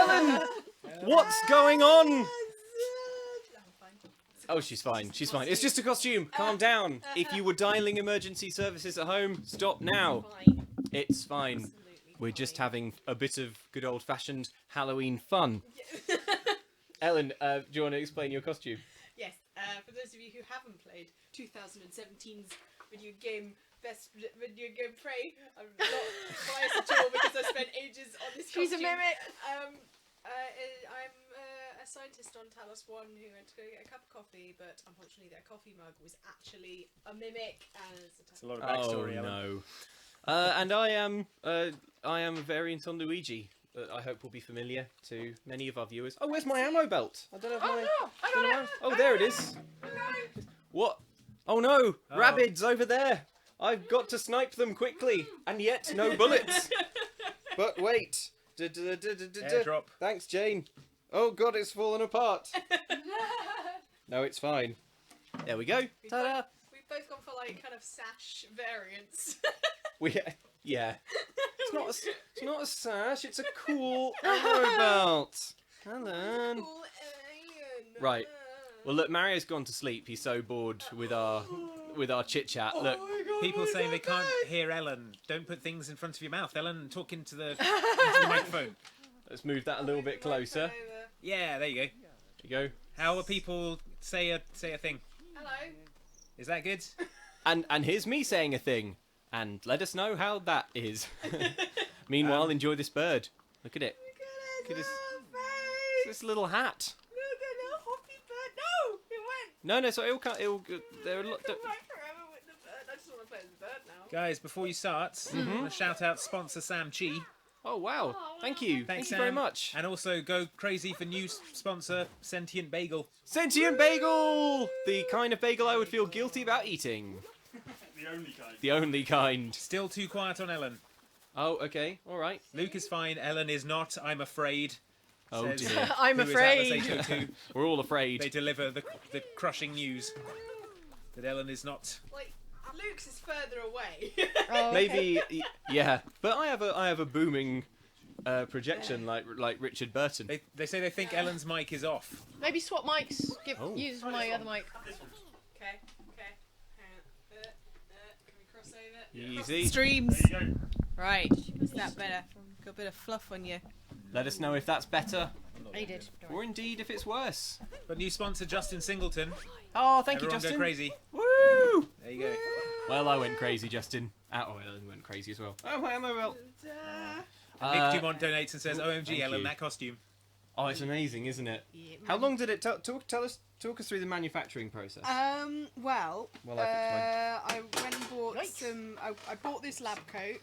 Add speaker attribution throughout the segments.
Speaker 1: Ellen! What's going on? Oh, she's fine. She's fine. It's just a costume. Calm down. If you were dialing emergency services at home, stop now. It's fine. We're just having a bit of good old-fashioned Halloween fun. Ellen, do you want to explain your costume?
Speaker 2: Yes. For those of you who haven't played 2017's video game Prey, I'm not biased at all because I spent ages on this costume.
Speaker 3: She's a mimic.
Speaker 2: I'm a scientist on Talos 1 who went to go get a cup of coffee, but unfortunately their coffee mug was actually a mimic. And
Speaker 4: it's a lot of backstory,
Speaker 1: Ellen. No. And I am a variant on Luigi that I hope will be familiar to many of our viewers. Oh, where's my ammo belt? I don't know if
Speaker 3: I got it.
Speaker 1: Oh, there it is. What? Oh no, Rabbids over there. I've got to snipe them quickly, and yet no bullets. But wait.
Speaker 4: Airdrop.
Speaker 1: Thanks, Jane. Oh god, it's fallen apart. No, it's fine. There we go. Ta-da.
Speaker 2: We've both gone for like kind of sash variants.
Speaker 1: Yeah. It's not a sash. It's a cool ammo belt. Helen.
Speaker 2: Cool alien.
Speaker 1: Right. Well, look, Mario's gone to sleep. He's so bored with our chit chat. Look,
Speaker 4: people saying they can't hear Ellen. Don't put things in front of your mouth, Ellen. Talk into the microphone.
Speaker 1: Let's move that a little bit closer.
Speaker 4: Yeah, there you go.
Speaker 1: There you go.
Speaker 4: How will people say a thing?
Speaker 2: Hello.
Speaker 4: Is that good?
Speaker 1: And here's me saying a thing, and let us know how that is. Meanwhile, enjoy this bird. Look at it. Look at this little hat.
Speaker 2: Look at the hoppy bird. No, it went.
Speaker 1: No, so it'll there are a lot.
Speaker 2: Forever with the bird. I just want to play with the bird now.
Speaker 4: Guys, before you start, I want to shout out sponsor Sam Chi.
Speaker 1: Oh wow! Thank you.
Speaker 4: Thanks,
Speaker 1: Thank you very
Speaker 4: Sam.
Speaker 1: much.
Speaker 4: And also go crazy for new sponsor Sentient Bagel.
Speaker 1: Sentient bagel, the kind of bagel I would feel guilty about eating.
Speaker 5: The only kind.
Speaker 1: The only kind.
Speaker 4: Still too quiet on Ellen.
Speaker 1: Oh, okay, all right.
Speaker 4: Luke is fine. Ellen is not. I'm afraid.
Speaker 1: Oh
Speaker 4: Says,
Speaker 1: dear.
Speaker 3: I'm
Speaker 4: who is
Speaker 3: afraid.
Speaker 4: Atlas 802.
Speaker 1: We're all afraid.
Speaker 4: They deliver the crushing news that Ellen is not.
Speaker 2: Like, Luke's is further away.
Speaker 3: Oh, okay.
Speaker 1: Maybe, yeah. But I have a booming projection like Richard Burton.
Speaker 4: They say they think Ellen's mic is off.
Speaker 3: Maybe swap mics.
Speaker 1: Oh.
Speaker 3: Use my other mic.
Speaker 2: Okay. Can we cross over?
Speaker 1: Easy.
Speaker 2: Streams.
Speaker 5: There you go.
Speaker 2: Right. Is that better? Got a bit of fluff on you.
Speaker 1: Let us know if that's better,
Speaker 3: I did.
Speaker 1: or indeed if it's worse.
Speaker 4: But new sponsor Justin Singleton.
Speaker 1: Oh, thank
Speaker 4: Everyone
Speaker 1: you, Justin.
Speaker 4: go crazy.
Speaker 1: Woo!
Speaker 4: There you go.
Speaker 1: Well, I went crazy, Justin. Oh, Ellen went crazy as well. Oh, my ammo belt.
Speaker 4: Nick Dumont donates and says, "OMG,
Speaker 1: thank
Speaker 4: Ellen,
Speaker 1: you.
Speaker 4: that costume."
Speaker 1: Oh, it's amazing, isn't it?
Speaker 2: Yeah,
Speaker 1: How long did it talk us through the manufacturing process?
Speaker 2: Well,
Speaker 1: Well, I fixed
Speaker 2: I went and bought
Speaker 3: Yikes.
Speaker 2: some. I bought this lab coat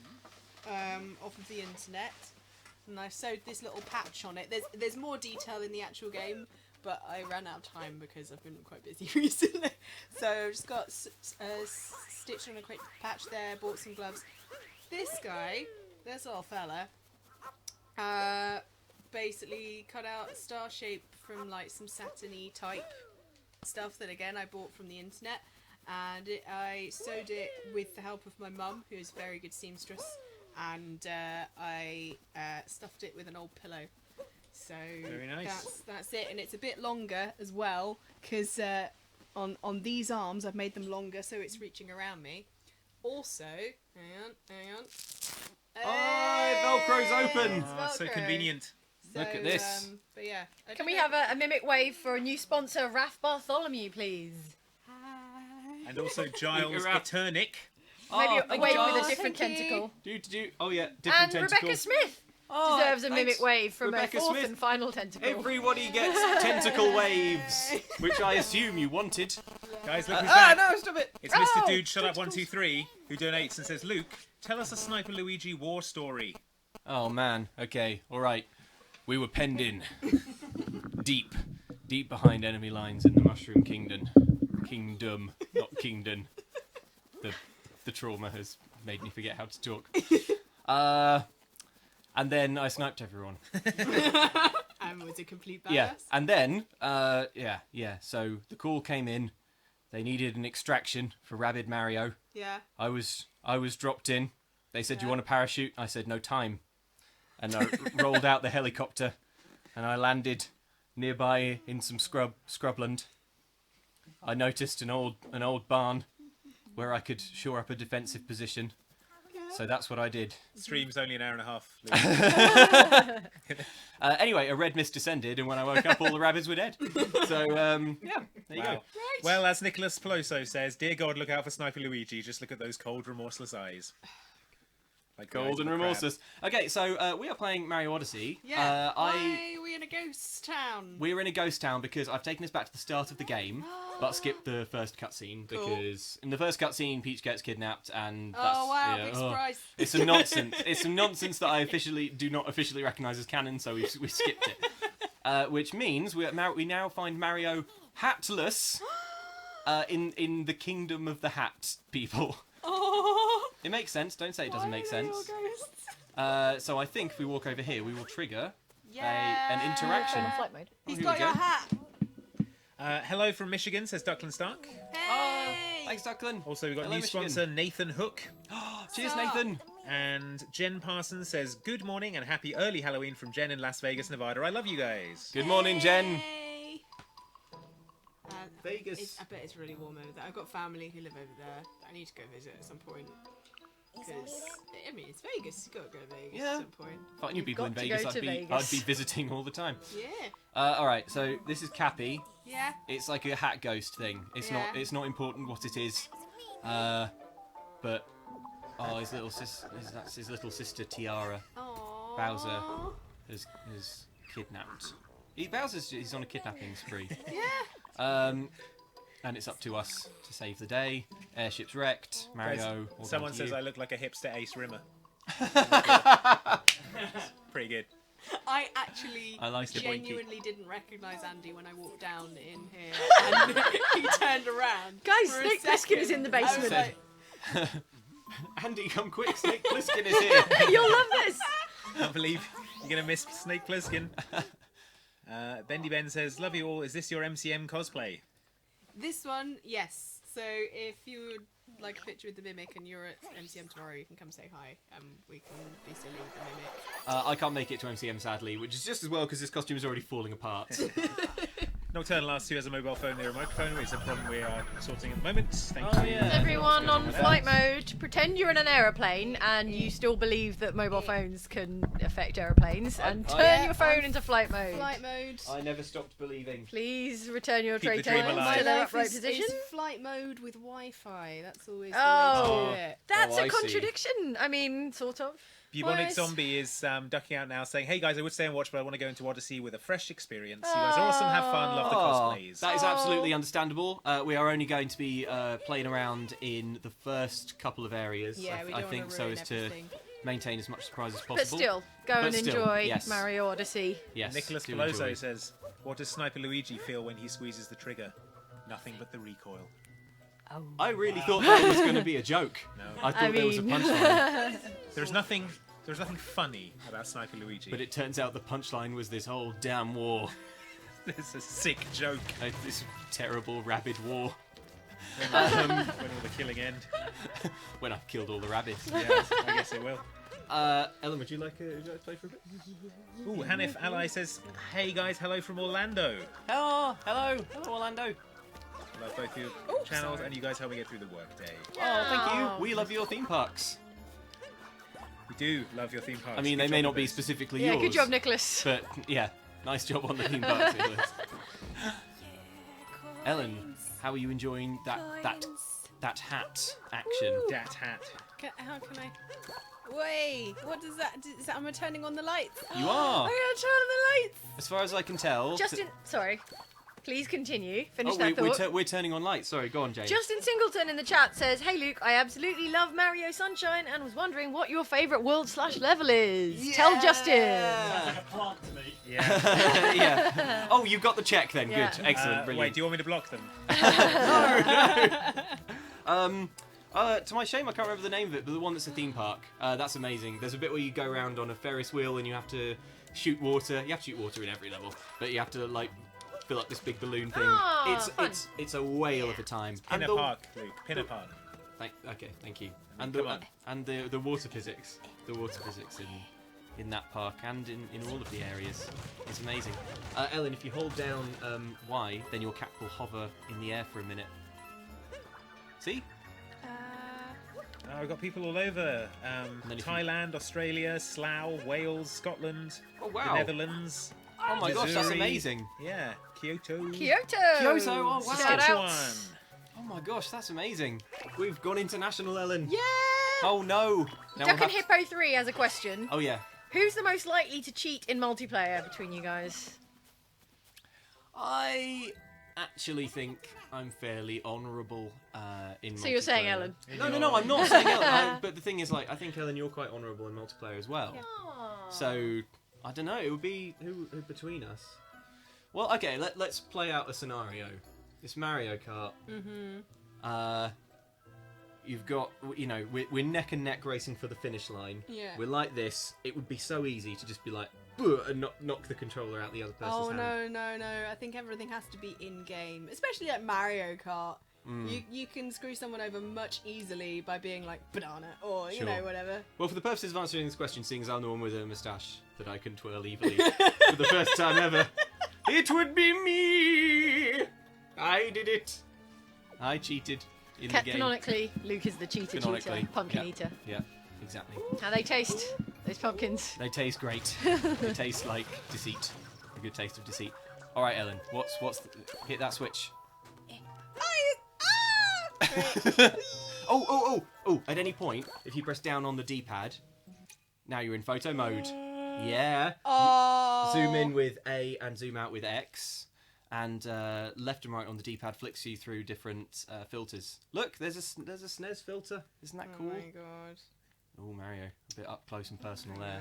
Speaker 2: off of the internet, and I sewed this little patch on it. There's more detail in the actual game, but I ran out of time because I've been quite busy recently. So I just got stitched on a quick patch there. Bought some gloves. This guy, this little fella, basically cut out a star shape from like some Saturn-y type stuff that again I bought from the internet, and I sewed it with the help of my mum, who is a very good seamstress, and I stuffed it with an old pillow. So
Speaker 4: Very nice.
Speaker 2: that's it, and it's a bit longer as well because on these arms I've made them longer so it's reaching around me. Also, hang on.
Speaker 1: Oh, Velcro's open.
Speaker 2: It's
Speaker 4: Oh, that's so
Speaker 2: Velcro.
Speaker 4: convenient.
Speaker 1: Look at this.
Speaker 2: But yeah,
Speaker 3: Can we have a mimic wave for a new sponsor, Raf Bartholomew, please?
Speaker 4: And also Giles
Speaker 1: Around.
Speaker 4: Eternic.
Speaker 3: Maybe a
Speaker 1: thank
Speaker 3: wave
Speaker 1: you.
Speaker 3: with a different
Speaker 2: Thank you.
Speaker 3: tentacle.
Speaker 1: Oh yeah, different
Speaker 3: And
Speaker 1: tentacle.
Speaker 3: Rebecca Smith
Speaker 1: Oh,
Speaker 3: deserves a
Speaker 1: thanks.
Speaker 3: mimic wave from
Speaker 1: Rebecca
Speaker 3: a fourth
Speaker 1: Smith.
Speaker 3: and final tentacle.
Speaker 1: Everybody gets tentacle waves, which I assume you wanted.
Speaker 4: Guys, look who's back.
Speaker 1: No, stop it.
Speaker 4: It's Mr.
Speaker 3: Oh,
Speaker 4: Dude Shut Up 123 who donates and says, "Luke, tell us a Sniper Luigi war story."
Speaker 1: Oh man, okay, alright. We were penned in. Deep behind enemy lines in the Mushroom Kingdom. Kingdom, not Kingdom. The trauma has made me forget how to talk. And then I sniped everyone.
Speaker 2: And was a complete badass.
Speaker 1: Yeah, and then, so the call came in. They needed an extraction for Rabid Mario.
Speaker 2: Yeah.
Speaker 1: I was dropped in. They said, "Do you
Speaker 2: Yeah.
Speaker 1: want a parachute?" I said, "No time." And I rolled out the helicopter and I landed nearby in some scrubland. I noticed an old barn where I could shore up a defensive position. So that's what I did.
Speaker 4: Stream's only an hour and a half.
Speaker 1: Anyway, a red mist descended, and when I woke up, all the rabbits were dead. So, yeah, there you go.
Speaker 4: Wow. Well, as Nicholas Peloso says, dear God, look out for Sniper Luigi. Just look at those cold, remorseless eyes. Like the eyes
Speaker 1: Cold
Speaker 4: of
Speaker 1: and
Speaker 4: a crab.
Speaker 1: remorseless. Okay, so we are playing Mario Odyssey.
Speaker 2: Yeah. Why are we in a ghost town?
Speaker 1: We're in a ghost town because I've taken us back to the start of the game, but skipped the first cutscene because in the first cutscene Peach gets kidnapped and that's,
Speaker 2: Oh wow! Big surprise.
Speaker 1: it's some nonsense. It's some nonsense that I do not officially recognise as canon, so we skipped it. Which means we now find Mario hatless in the kingdom of the hat people.
Speaker 2: Oh.
Speaker 1: It makes sense. Don't say it doesn't make
Speaker 2: Why are they all
Speaker 1: sense.
Speaker 2: ghosts?
Speaker 1: So I think if we walk over here, we will trigger
Speaker 2: Yeah.
Speaker 1: an interaction.
Speaker 3: On flight mode.
Speaker 2: He's
Speaker 1: Here
Speaker 2: got
Speaker 1: we
Speaker 2: your
Speaker 1: go.
Speaker 2: hat.
Speaker 4: Hello from Michigan, says Duckland Stark.
Speaker 2: Hey.
Speaker 1: Thanks, Duckland.
Speaker 4: Also, we've got
Speaker 1: Hello,
Speaker 4: new
Speaker 1: Michigan.
Speaker 4: sponsor Nathan Hook.
Speaker 1: Cheers,
Speaker 2: Stop.
Speaker 1: Nathan.
Speaker 4: And Jen Parsons says, good morning and happy early Halloween from Jen in Las Vegas, Nevada. I love you guys.
Speaker 1: Good morning, Jen.
Speaker 2: Hey.
Speaker 1: Vegas.
Speaker 2: I bet it's really warm over there. I've got family who live over there. I need to go visit at some point. Because, I mean, it's Vegas. You've got to go to Vegas
Speaker 1: Yeah.
Speaker 2: at some point.
Speaker 1: If I knew people in
Speaker 3: got to
Speaker 1: Vegas,
Speaker 3: go to
Speaker 1: I'd
Speaker 3: Vegas.
Speaker 1: be visiting all the time.
Speaker 2: Yeah.
Speaker 1: All right, so this is Cappy.
Speaker 2: Yeah.
Speaker 1: It's like a hat ghost thing. It's
Speaker 2: Yeah.
Speaker 1: not important what it is. But his that's his little sister Tiara
Speaker 2: Aww.
Speaker 1: Bowser has kidnapped. He's on a kidnapping spree.
Speaker 2: Yeah.
Speaker 1: And it's up to us to save the day. Airship's wrecked. Mario. all
Speaker 4: Someone
Speaker 1: down to
Speaker 4: says
Speaker 1: you.
Speaker 4: I look like a hipster Ace Rimmer. Pretty good.
Speaker 2: I actually
Speaker 1: I like it, Boinky.
Speaker 2: genuinely didn't recognise Andy when I walked down in here. And he turned around.
Speaker 3: Guys,
Speaker 2: for a
Speaker 3: Snake Plissken is
Speaker 2: second.
Speaker 3: in the
Speaker 2: I was
Speaker 3: basement.
Speaker 2: like,
Speaker 1: Andy, come quick! Snake Plissken is here.
Speaker 3: You'll love this.
Speaker 4: Can't believe you're going to miss Snake Plissken. Bendy Ben says, love you all. Is this your MCM cosplay?
Speaker 2: this one, yes. So if you would like a picture with the Mimic and you're at MCM tomorrow, you can come say hi and we can be silly with the Mimic.
Speaker 1: I can't make it to MCM sadly, which is just as well because this costume is already falling apart.
Speaker 4: Nocturnal Last 2 has a mobile phone near a microphone, which is a problem we are sorting at the moment. Thank
Speaker 1: Oh,
Speaker 4: you.
Speaker 1: yeah.
Speaker 3: Everyone on
Speaker 4: With
Speaker 3: flight
Speaker 4: that.
Speaker 3: mode, pretend you're in an aeroplane and you still believe that mobile phones can affect aeroplanes and turn
Speaker 2: Yeah,
Speaker 3: your phone
Speaker 2: I'm
Speaker 3: into flight mode.
Speaker 2: Flight mode.
Speaker 1: I never stopped believing.
Speaker 3: Please return your
Speaker 4: Keep
Speaker 3: tray
Speaker 4: the dream
Speaker 3: tables
Speaker 4: alive.
Speaker 3: to their
Speaker 2: life
Speaker 3: upright
Speaker 2: is
Speaker 3: position.
Speaker 2: flight mode with Wi-Fi. That's always the
Speaker 3: Oh.
Speaker 2: way to do it.
Speaker 3: That's
Speaker 1: Oh, I
Speaker 3: a
Speaker 1: see.
Speaker 3: contradiction. I mean, sort of.
Speaker 4: Bubonic
Speaker 2: Nice.
Speaker 4: Zombie is ducking out now saying, hey guys, I would stay and watch, but I want to go into Odyssey with a fresh experience. You guys are awesome, have fun, love the cosplays.
Speaker 1: That is absolutely understandable. We are only going to be playing around in the first couple of areas,
Speaker 2: Yeah, we
Speaker 1: I
Speaker 2: don't
Speaker 1: think,
Speaker 2: want to
Speaker 1: so
Speaker 2: ruin
Speaker 1: as to
Speaker 2: everything.
Speaker 1: maintain as much surprise as possible.
Speaker 3: But still, go
Speaker 1: But
Speaker 3: and
Speaker 1: still,
Speaker 3: enjoy
Speaker 1: yes.
Speaker 3: Mario Odyssey.
Speaker 1: Yes,
Speaker 4: Nicholas
Speaker 1: do
Speaker 4: Peloso
Speaker 1: enjoy.
Speaker 4: says, what does Sniper Luigi feel when he squeezes the trigger? Nothing but the recoil.
Speaker 1: I really thought that was going to be a joke.
Speaker 4: No.
Speaker 1: I thought there was a
Speaker 3: mean-
Speaker 1: punchline,
Speaker 4: There's nothing funny about Sniper Luigi.
Speaker 1: but it turns out the punchline was this whole damn war.
Speaker 4: It's a sick joke
Speaker 1: This terrible rabid war.
Speaker 4: when all the killing end.
Speaker 1: When I've killed all the rabbits.
Speaker 4: Yes, I guess it will.
Speaker 1: Ellen, would you like to play for a bit?
Speaker 4: Ooh, Hanif Ally says, hey guys, hello from Orlando.
Speaker 1: Hello, Orlando.
Speaker 4: Love both your channels, and you guys help me get through the workday.
Speaker 1: Oh, thank you.
Speaker 3: Oh.
Speaker 1: We love your theme parks.
Speaker 4: We do love your theme parks.
Speaker 1: I mean,
Speaker 4: Good
Speaker 1: they may
Speaker 4: job
Speaker 1: not
Speaker 4: with
Speaker 1: be
Speaker 4: those.
Speaker 1: specifically
Speaker 3: Yeah,
Speaker 1: yours.
Speaker 3: good job, Nicholas.
Speaker 1: But yeah, nice job on the theme parks, Nicholas. Ellen, how are you enjoying that hat action?
Speaker 4: Dat hat.
Speaker 2: How can I? Wait, what does that? Is that? Am I turning on the lights?
Speaker 1: You are,
Speaker 3: I'm gonna turn on the lights.
Speaker 1: as far as I can tell.
Speaker 3: Justin, sorry. Please continue. Finish
Speaker 1: Oh,
Speaker 3: that thought.
Speaker 1: we're turning on lights. Sorry, go on, James.
Speaker 3: Justin Singleton in the chat says, "Hey Luke, I absolutely love Mario Sunshine and was wondering what your favourite world/level is. Tell Justin."
Speaker 1: Yeah.
Speaker 4: Yeah.
Speaker 1: Yeah. Oh, you got the check then.
Speaker 3: Yeah.
Speaker 1: Good. Excellent. Brilliant.
Speaker 4: Wait, do you want me to block them?
Speaker 1: To my shame, I can't remember the name of it, but the one that's a theme park. That's amazing. There's a bit where you go around on a Ferris wheel and you have to shoot water. You have to shoot water in every level, but you have to like fill up this big balloon thing.
Speaker 3: Oh, fun.
Speaker 1: It's a whale of a time.
Speaker 4: Pinner
Speaker 1: the-
Speaker 4: Park, Luke. Pinner Park.
Speaker 1: Thank you. And
Speaker 4: Come on.
Speaker 1: the water physics. The water physics in in that park and in all of the areas. It's amazing. Ellen, if you hold down Y, then your cat will hover in the air for a minute. See?
Speaker 4: Oh, we've got people all over.
Speaker 1: then if
Speaker 4: Thailand, Australia, Slough, Wales, Scotland,
Speaker 1: Oh,
Speaker 4: the
Speaker 1: wow.
Speaker 4: Netherlands.
Speaker 1: Oh my gosh, that's
Speaker 4: Missouri.
Speaker 1: amazing.
Speaker 4: Yeah, Kyoto.
Speaker 3: Kyoto.
Speaker 1: Kyoto, oh, wow.
Speaker 3: Shout out.
Speaker 4: Sichuan.
Speaker 1: Oh my gosh, that's amazing. We've gone international, Ellen.
Speaker 2: Yeah.
Speaker 1: Oh no. Now
Speaker 3: Duck
Speaker 1: we'll
Speaker 3: and Hippo 3 has a question.
Speaker 1: Oh yeah.
Speaker 3: Who's the most likely to cheat in multiplayer between you guys?
Speaker 1: I actually think I'm fairly honourable in multiplayer.
Speaker 3: So you're saying Ellen?
Speaker 1: No, I'm not saying Ellen. But the thing is, like, I think, Ellen, you're quite honourable in multiplayer as well. So, I don't know, it would be who between us? Well, okay, let's play out a scenario. It's Mario Kart. Mm-hmm. You've got, you know, we're neck and neck racing for the finish line.
Speaker 2: Yeah.
Speaker 1: We're like this. It would be so easy to just be like, "Boo," and knock the controller out the other person's
Speaker 2: Oh
Speaker 1: hand.
Speaker 2: no! I think everything has to be in game, especially like Mario Kart. You can screw someone over much easily by being like banana or you
Speaker 1: Sure.
Speaker 2: know whatever.
Speaker 1: Well, for the purposes of answering this question, seeing as I'm the one with a moustache that I can twirl evilly for the first time ever, it would be me. I did it. I cheated in the game.
Speaker 3: Canonically, Luke is the cheater, pumpkin
Speaker 1: yeah.
Speaker 3: eater.
Speaker 1: Yeah, exactly.
Speaker 3: How they taste, those pumpkins.
Speaker 1: They taste great. They taste like deceit. A good taste of deceit. All right, Ellen. Hit that switch. Oh! At any point, if you press down on the D-pad, now you're in photo mode. Yeah.
Speaker 2: Oh.
Speaker 1: Zoom in with A and zoom out with X. And left and right on the D-pad flicks you through different filters. Look, there's a SNES filter. Isn't that cool?
Speaker 2: Oh my god.
Speaker 1: Oh, Mario. A bit up close and personal there.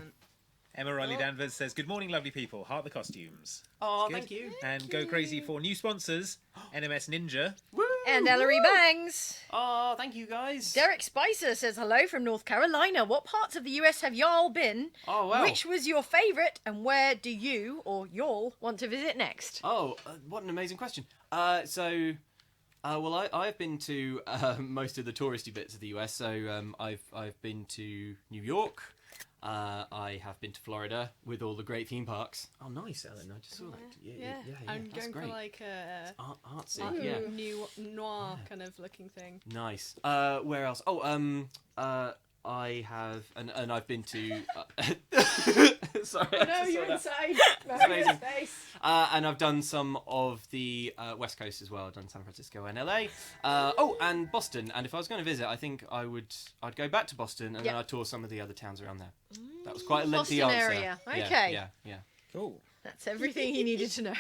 Speaker 4: Emma Riley Danvers says, "Good morning, lovely people. Heart the costumes."
Speaker 1: Oh,
Speaker 4: Good.
Speaker 1: thank you.
Speaker 4: And go crazy for new sponsors, NMS Ninja.
Speaker 1: Woo!
Speaker 3: And Ellery Bangs.
Speaker 1: Oh, thank you, guys.
Speaker 3: Derek Spicer says hello from North Carolina. What parts of the US have y'all been?
Speaker 1: Oh, wow.
Speaker 3: Which was your favourite, and where do you or y'all want to visit next?
Speaker 1: Oh, what an amazing question. Well, I've been to most of the touristy bits of the US. So I've been to New York. I have been to Florida with all the great theme parks. Oh, nice, Ellen. I just saw that. Yeah,
Speaker 2: I'm
Speaker 1: that's
Speaker 2: going
Speaker 1: great.
Speaker 2: for like a
Speaker 1: Artsy, yeah.
Speaker 2: new noir kind of looking thing.
Speaker 1: Nice. Where else? Oh, I have, and I've been to. Sorry. I just saw that.
Speaker 2: inside.
Speaker 1: amazing. And I've done some of the West Coast as well. I've done San Francisco and LA. And Boston. And if I was going to visit, I think I'd go back to Boston and then I'd tour some of the other towns around there. That was quite a lengthy
Speaker 3: Boston
Speaker 1: answer.
Speaker 3: area.
Speaker 1: Yeah,
Speaker 3: Okay.
Speaker 1: Yeah.
Speaker 4: Cool.
Speaker 3: That's everything he needed to know.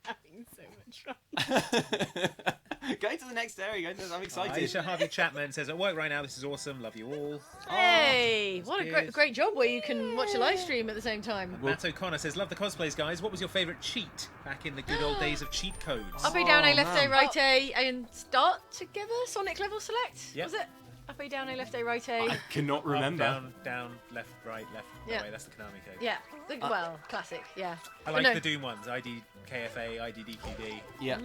Speaker 2: Having so much fun.
Speaker 1: Go to the next area. I'm excited.
Speaker 4: Aisha Harvey Chapman says, "At work right now. This is awesome. Love you all."
Speaker 3: Hey, what a
Speaker 4: good.
Speaker 3: great job where you can watch a live stream at the same time.
Speaker 4: Matt O'Connor says, "Love the cosplays, guys. What was your favourite cheat back in the good old days of cheat codes?"
Speaker 3: Up A, down A, left A,
Speaker 1: man.
Speaker 3: right A, and start together. Sonic level select.
Speaker 4: Yep.
Speaker 3: Was it? Up A, down A, left A, right A.
Speaker 1: I cannot remember.
Speaker 4: Up, down, left, right, left.
Speaker 3: Yeah.
Speaker 4: Right, that's the Konami code.
Speaker 3: Yeah. Well, classic. Yeah.
Speaker 4: I
Speaker 3: But
Speaker 4: like
Speaker 3: no.
Speaker 4: the Doom ones. ID KFA, IDDQD.
Speaker 1: Yeah.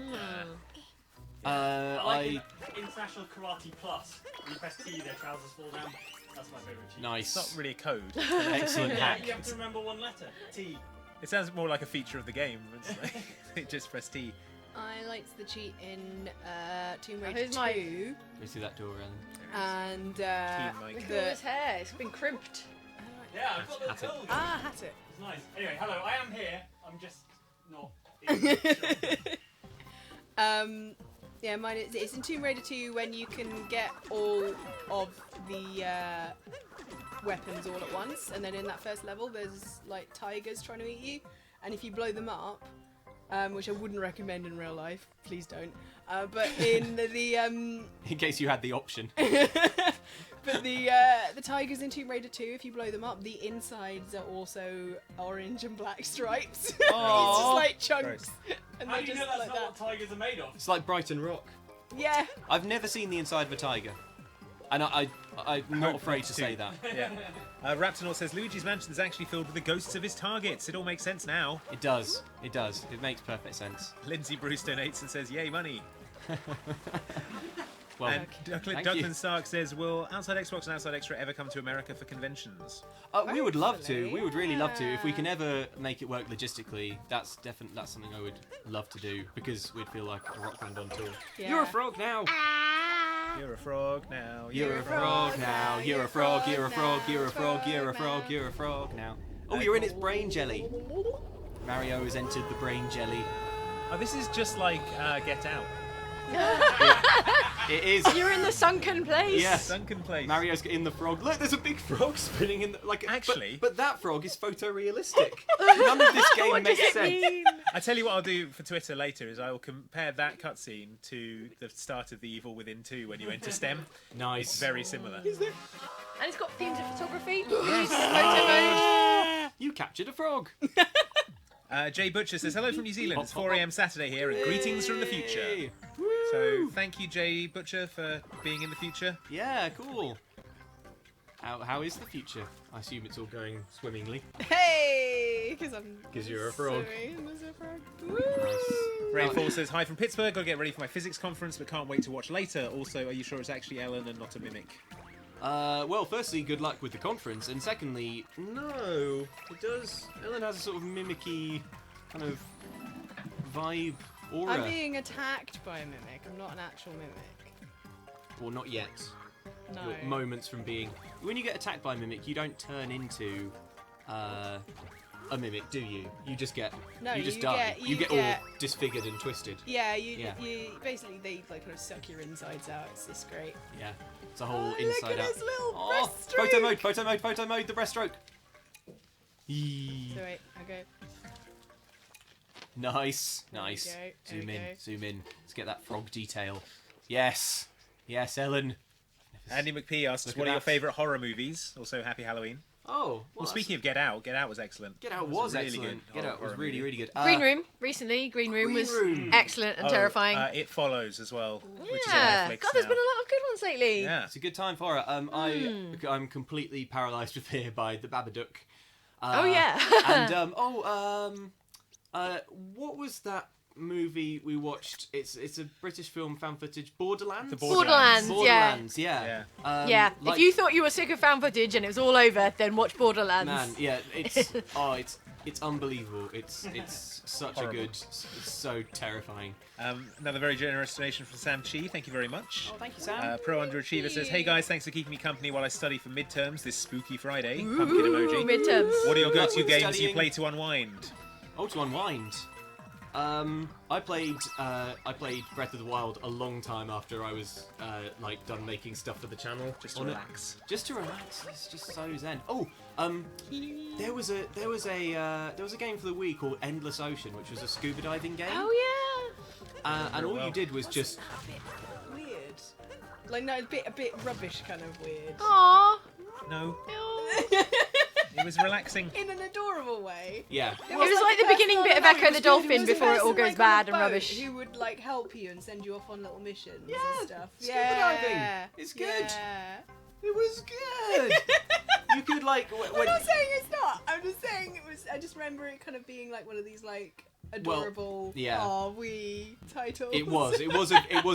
Speaker 5: I like International Karate Plus. When you press T, their trousers fall down. That's my favourite cheat.
Speaker 1: Nice.
Speaker 4: It's not really a code.
Speaker 1: Excellent
Speaker 5: Yeah,
Speaker 1: hack.
Speaker 5: you have to remember one letter. T.
Speaker 4: It sounds more like a feature of the game. It's like, it just press T.
Speaker 2: I liked the cheat in Tomb Raider
Speaker 3: who's
Speaker 2: 2
Speaker 3: my-
Speaker 1: Go through that door, Ellen.
Speaker 2: and
Speaker 4: Team Mike.
Speaker 3: Look at his hair. It's been crimped.
Speaker 5: Yeah, I've got the
Speaker 1: Hat it.
Speaker 5: code.
Speaker 2: had it.
Speaker 5: It's nice. Anyway, hello, I am here. I'm just not in the shop.
Speaker 2: Yeah, mine is, it's in Tomb Raider 2 when you can get all of the weapons all at once, and then in that first level there's like tigers trying to eat you, and if you blow them up, which I wouldn't recommend in real life, please don't. But in the
Speaker 1: In case you had the option.
Speaker 2: but the tigers in Tomb Raider 2, if you blow them up, the insides are also orange and black stripes. It's just
Speaker 1: Aw.
Speaker 2: like chunks, and
Speaker 5: How
Speaker 2: they're
Speaker 5: do you
Speaker 2: just
Speaker 5: know that's
Speaker 2: like
Speaker 5: not
Speaker 2: that.
Speaker 5: what tigers are made of?
Speaker 1: It's like Brighton Rock.
Speaker 2: Yeah.
Speaker 1: I've never seen the inside of a tiger. And I'm not afraid to say that.
Speaker 4: Yeah. Raptonaut says, "Luigi's Mansion is actually filled with the ghosts of his targets. It all makes sense now."
Speaker 1: It does. It does. It makes perfect sense.
Speaker 4: Lindsay Bruce donates and says, "Yay, money."
Speaker 1: Well,
Speaker 4: And
Speaker 1: thank
Speaker 4: Duckman
Speaker 1: you.
Speaker 4: Stark says, will Outside Xbox and Outside Extra ever come to America for conventions?
Speaker 1: We would love to.
Speaker 2: Hopefully,
Speaker 1: We would really love to. If we
Speaker 2: yeah.
Speaker 1: can ever make it work logistically, that's something I would love to do because we'd feel like a rock band on tour.
Speaker 2: Yeah.
Speaker 1: You're a frog now.
Speaker 4: You're a frog now.
Speaker 1: You're a frog now. You're a frog. You're a frog. You're a frog. You're a frog. You're a frog now. Oh, you're in its brain jelly. Mario has entered the brain jelly.
Speaker 4: Oh, this is just like Get Out.
Speaker 1: It is.
Speaker 3: You're in the sunken place.
Speaker 1: Yes.
Speaker 4: Sunken place.
Speaker 1: Mario's in the frog. Look, there's a big frog spinning in the like.
Speaker 4: Actually-
Speaker 1: but that frog is photorealistic. None of this game
Speaker 3: What does
Speaker 1: makes
Speaker 3: it
Speaker 1: sense.
Speaker 3: mean?
Speaker 4: I tell you what I'll do for Twitter later is I will compare that cutscene to the start of The Evil Within 2 when you enter STEM.
Speaker 1: Nice.
Speaker 4: It's very similar.
Speaker 3: And it's got themes of photography. Yes. Photo mode.
Speaker 1: You captured a frog.
Speaker 4: Jay Butcher says, hello from New Zealand.
Speaker 1: Hop,
Speaker 4: It's
Speaker 1: hop,
Speaker 4: 4 a.m. Saturday here and greetings from the
Speaker 1: Yay.
Speaker 4: future.
Speaker 1: Woo.
Speaker 4: So thank you, Jay Butcher, for being in the future.
Speaker 1: Yeah, cool. How is the future? I assume it's all going swimmingly.
Speaker 2: Hey, because I'm.
Speaker 1: 'Cause you're a frog.
Speaker 2: Sorry, I'm a frog.
Speaker 1: Nice.
Speaker 4: Rainfall says, hi from Pittsburgh. Gotta get ready for my physics conference, but can't wait to watch later. Also, are you sure it's actually Ellen and not a mimic?
Speaker 1: Well, firstly, good luck with the conference, and secondly, no, it does. Ellen has a sort of mimicky kind of vibe aura.
Speaker 2: I'm being attacked by a mimic. I'm not an actual mimic.
Speaker 1: Well, not yet.
Speaker 2: No.
Speaker 1: You're moments from being. When you get attacked by a mimic, you don't turn into a mimic, do you? You just get.
Speaker 2: No,
Speaker 1: you just
Speaker 2: you
Speaker 1: die.
Speaker 2: get-
Speaker 1: you
Speaker 2: you
Speaker 1: get
Speaker 2: get-
Speaker 1: all disfigured and twisted.
Speaker 2: Yeah, you
Speaker 1: Yeah.
Speaker 2: basically they like kind of suck your insides out. It's this great.
Speaker 1: Yeah, it's a whole
Speaker 2: Look
Speaker 1: inside
Speaker 2: at
Speaker 1: out.
Speaker 2: his little
Speaker 1: Oh,
Speaker 2: breaststroke.
Speaker 1: photo mode, photo mode, photo mode. The breaststroke. Yee.
Speaker 2: So wait, okay.
Speaker 1: Nice, nice.
Speaker 2: There we go,
Speaker 1: Zoom
Speaker 2: there
Speaker 1: in,
Speaker 2: we go.
Speaker 1: zoom in. Let's get that frog detail. Yes, yes, Ellen.
Speaker 4: Andy McPhee asks,
Speaker 1: Look
Speaker 4: what
Speaker 1: at
Speaker 4: are your
Speaker 1: that.
Speaker 4: favourite horror movies? Also, happy Halloween.
Speaker 1: Oh,
Speaker 4: Well, speaking of Get Out was excellent.
Speaker 1: Get Out
Speaker 4: It
Speaker 1: was
Speaker 4: a really
Speaker 1: excellent.
Speaker 4: good
Speaker 1: Get Out was
Speaker 4: horror
Speaker 1: really,
Speaker 4: movie.
Speaker 1: really good.
Speaker 3: Green Room, recently. Green Room
Speaker 1: Green
Speaker 3: was
Speaker 1: Room.
Speaker 3: excellent and terrifying.
Speaker 4: It Follows as well, which
Speaker 3: Yeah.
Speaker 4: is on Netflix
Speaker 3: God, there's
Speaker 4: now.
Speaker 3: been a lot of good ones lately.
Speaker 4: Yeah.
Speaker 1: It's a good time for it. I'm completely paralysed with fear by the Babadook.
Speaker 3: Oh, yeah.
Speaker 1: And what was that movie we watched? It's a British film, found footage. Borderlands.
Speaker 4: The
Speaker 3: Borderlands,
Speaker 1: Borderlands, yeah.
Speaker 4: Yeah.
Speaker 3: Yeah,
Speaker 1: Like-
Speaker 3: if you thought you were sick of found footage and it was all over, then watch Borderlands.
Speaker 1: Man, yeah, it's unbelievable. It's such
Speaker 4: Horrible.
Speaker 1: a good. It's so terrifying.
Speaker 4: Another very generous donation from Sam Chi. Thank you very much.
Speaker 1: Oh, thank you, Sam.
Speaker 4: Pro Underachiever says, hey guys, thanks for keeping me company while I study for midterms this spooky Friday. Pumpkin
Speaker 3: Ooh,
Speaker 4: emoji.
Speaker 3: midterms.
Speaker 4: What are your
Speaker 1: Good luck
Speaker 4: go-to
Speaker 1: with
Speaker 4: games you
Speaker 1: studying.
Speaker 4: play to unwind?
Speaker 1: Oh, to unwind. I played Breath of the Wild a long time after I was like done making stuff for the channel.
Speaker 4: Just to
Speaker 1: on it.
Speaker 4: relax.
Speaker 1: Just to relax. It's just so zen. Oh, there was a game for the Wii called Endless Ocean, which was a scuba diving game.
Speaker 3: Oh,
Speaker 1: And all
Speaker 4: well.
Speaker 1: you did was just
Speaker 2: A bit weird. Like no, a bit rubbish kind of weird.
Speaker 3: yeah. Aww.
Speaker 4: No,
Speaker 3: Aw.
Speaker 4: it was relaxing.
Speaker 2: In an adorable way.
Speaker 1: yeah.
Speaker 3: It was like the beginning bit of Echo the Dolphin before it all goes bad and rubbish.
Speaker 2: Who would like help you and send you off on little missions
Speaker 1: Yeah,
Speaker 2: and stuff.
Speaker 1: scuba diving. It's good.
Speaker 2: Yeah.
Speaker 1: It was good. You could like
Speaker 2: I'm not saying it's not. I'm just saying it was. I just remember it kind of being like one of these like adorable.
Speaker 1: yeah.
Speaker 2: Aw, wee titles.
Speaker 1: It was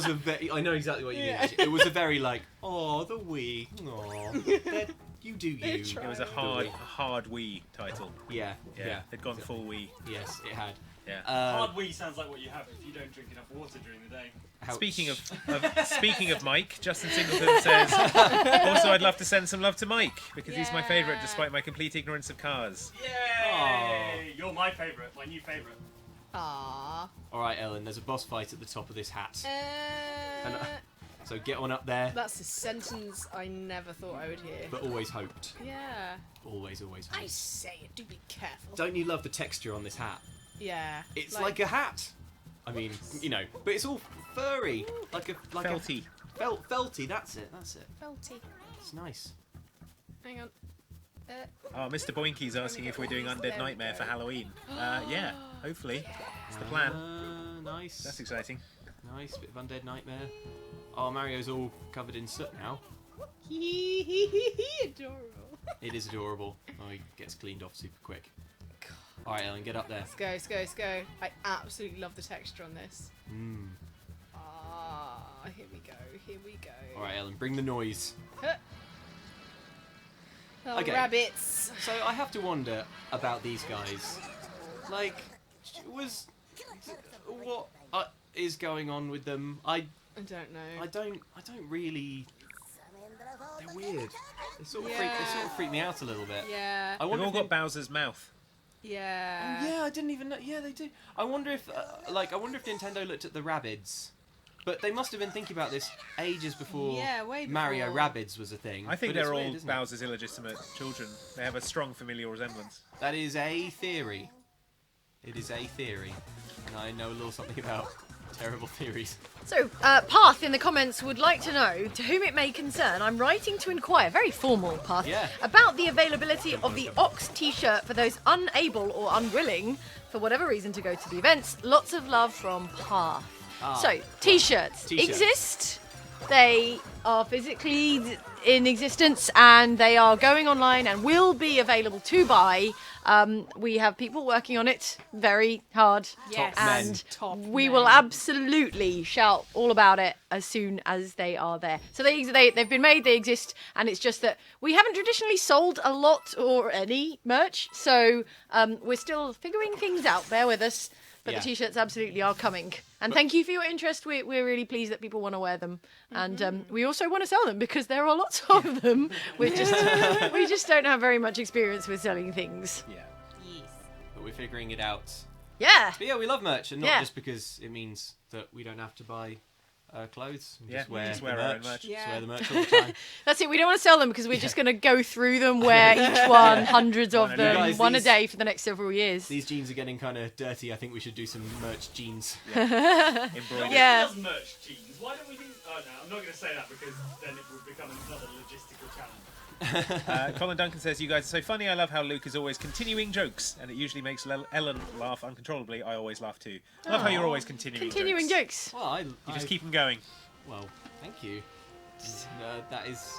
Speaker 1: a very. I know exactly what you mean.
Speaker 2: Yeah.
Speaker 1: Actually. It was a very like, oh, the Wii. Aw. You do you.
Speaker 2: They tried.
Speaker 4: It was a hard Wii title.
Speaker 1: Yeah.
Speaker 4: Yeah, they'd gone full Wii.
Speaker 1: Yes, it had.
Speaker 4: Yeah.
Speaker 5: Hard Wii sounds like what you have if you don't drink enough water during the day.
Speaker 4: Speaking of Mike, Justin Singleton says, also I'd love to send some love to Mike because he's my favourite
Speaker 2: Yeah.
Speaker 4: despite my complete ignorance of cars.
Speaker 5: Yay! You're my favourite, my new favourite.
Speaker 2: Aww.
Speaker 1: All right, Ellen. There's a boss fight at the top of this hat.
Speaker 2: Uh,
Speaker 1: So get on up there.
Speaker 2: That's a sentence I never thought I would hear.
Speaker 1: But always hoped.
Speaker 2: Yeah.
Speaker 1: Always
Speaker 2: I
Speaker 1: hoped.
Speaker 2: say it. Do be careful.
Speaker 1: Don't you love the texture on this hat?
Speaker 2: Yeah.
Speaker 1: It's like a hat. I mean, you know, but it's all furry, like
Speaker 4: Felty.
Speaker 1: felty. That's it.
Speaker 2: felty.
Speaker 1: It's nice.
Speaker 2: Hang on.
Speaker 4: Oh, Mr. Boinky's asking if we're doing
Speaker 2: There
Speaker 4: Undead
Speaker 2: we
Speaker 4: Nightmare
Speaker 2: go.
Speaker 4: for Halloween. Yeah, hopefully. It's the plan.
Speaker 1: Nice.
Speaker 4: That's exciting.
Speaker 1: Nice bit of Undead Nightmare. Oh, Mario's all covered in soot now.
Speaker 2: Adorable.
Speaker 1: It is adorable. Oh, he gets cleaned off super quick. All right, Ellen, get up there.
Speaker 2: Let's go. I absolutely love the texture on this.
Speaker 1: Mm.
Speaker 2: Ah, here we go. Here we go.
Speaker 1: All right, Ellen, bring the noise.
Speaker 2: Oh,
Speaker 1: Okay.
Speaker 2: rabbits.
Speaker 1: So I have to wonder about these guys. Like, what is going on with them?
Speaker 2: I don't know.
Speaker 1: I don't really. They're weird. They sort of
Speaker 2: Yeah.
Speaker 1: freak me out a little bit.
Speaker 2: Yeah.
Speaker 1: I
Speaker 4: They've
Speaker 1: wonder
Speaker 4: all
Speaker 1: if
Speaker 4: got Bowser's mouth.
Speaker 2: Yeah.
Speaker 1: Yeah, I didn't even know. Yeah, they do. I wonder if Nintendo looked at the Rabbids, but they must have been thinking about this ages before.
Speaker 2: Yeah, way
Speaker 1: Mario
Speaker 2: before.
Speaker 1: Rabbids was a thing.
Speaker 4: I think
Speaker 1: but it's
Speaker 4: they're all
Speaker 1: weird, isn't it?
Speaker 4: Bowser's illegitimate children. They have a strong familial resemblance.
Speaker 1: That is a theory. It is a theory, and I know a little something about terrible theories.
Speaker 3: So, Path in the comments would like to know, to whom it may concern, I'm writing to inquire, very formal, Path,
Speaker 1: Yeah.
Speaker 3: about the availability of the Ox t-shirt for those unable or unwilling, for whatever reason, to go to the events. Lots of love from Path. So, t-shirts
Speaker 1: T-shirt.
Speaker 3: exist. They are physically in existence and they are going online and will be available to buy. We have people working on it very hard.
Speaker 2: Yes.
Speaker 3: And
Speaker 2: Top
Speaker 3: we
Speaker 2: men.
Speaker 3: will absolutely shout all about it as soon as they are there. So they've been made, they exist, and it's just that we haven't traditionally sold a lot or any merch. So we're still figuring things out. Bear with us. But
Speaker 1: Yeah.
Speaker 3: the t-shirts absolutely are coming. And thank you for your interest. We're really pleased that people want to wear them. And we also want to sell them because there are lots of them. We just don't have very much experience with selling things.
Speaker 4: Yeah.
Speaker 2: Yes.
Speaker 1: But we're figuring it out.
Speaker 3: Yeah.
Speaker 1: But yeah, we love merch, and not
Speaker 3: Yeah.
Speaker 1: just because it means that we don't have to buy clothes. And
Speaker 4: Yeah,
Speaker 1: just wear,
Speaker 4: just
Speaker 1: the
Speaker 4: wear our own
Speaker 1: merch.
Speaker 4: merch.
Speaker 1: Just
Speaker 2: Yeah.
Speaker 1: wear the merch all the time.
Speaker 3: That's it. We don't want to sell them because we're just going to go through them, wear each one, hundreds of
Speaker 4: One a
Speaker 3: them,
Speaker 4: day.
Speaker 1: Guys,
Speaker 3: one a
Speaker 1: these-
Speaker 3: day for the next several years.
Speaker 1: These jeans are getting kind of dirty. I think we should do some merch jeans.
Speaker 4: Embroidered.
Speaker 3: Yeah.
Speaker 5: Does merch jeans? Why don't we do? Oh no, I'm not going to say that because then it would become another logistical challenge.
Speaker 4: Colin Duncan says, you guys are so funny. I love how Luke is always continuing jokes, and it usually makes Ellen laugh uncontrollably. I always laugh too. I love how you're always continuing
Speaker 3: jokes.
Speaker 1: Well,
Speaker 4: You just keep them going.
Speaker 1: Well, thank you. That is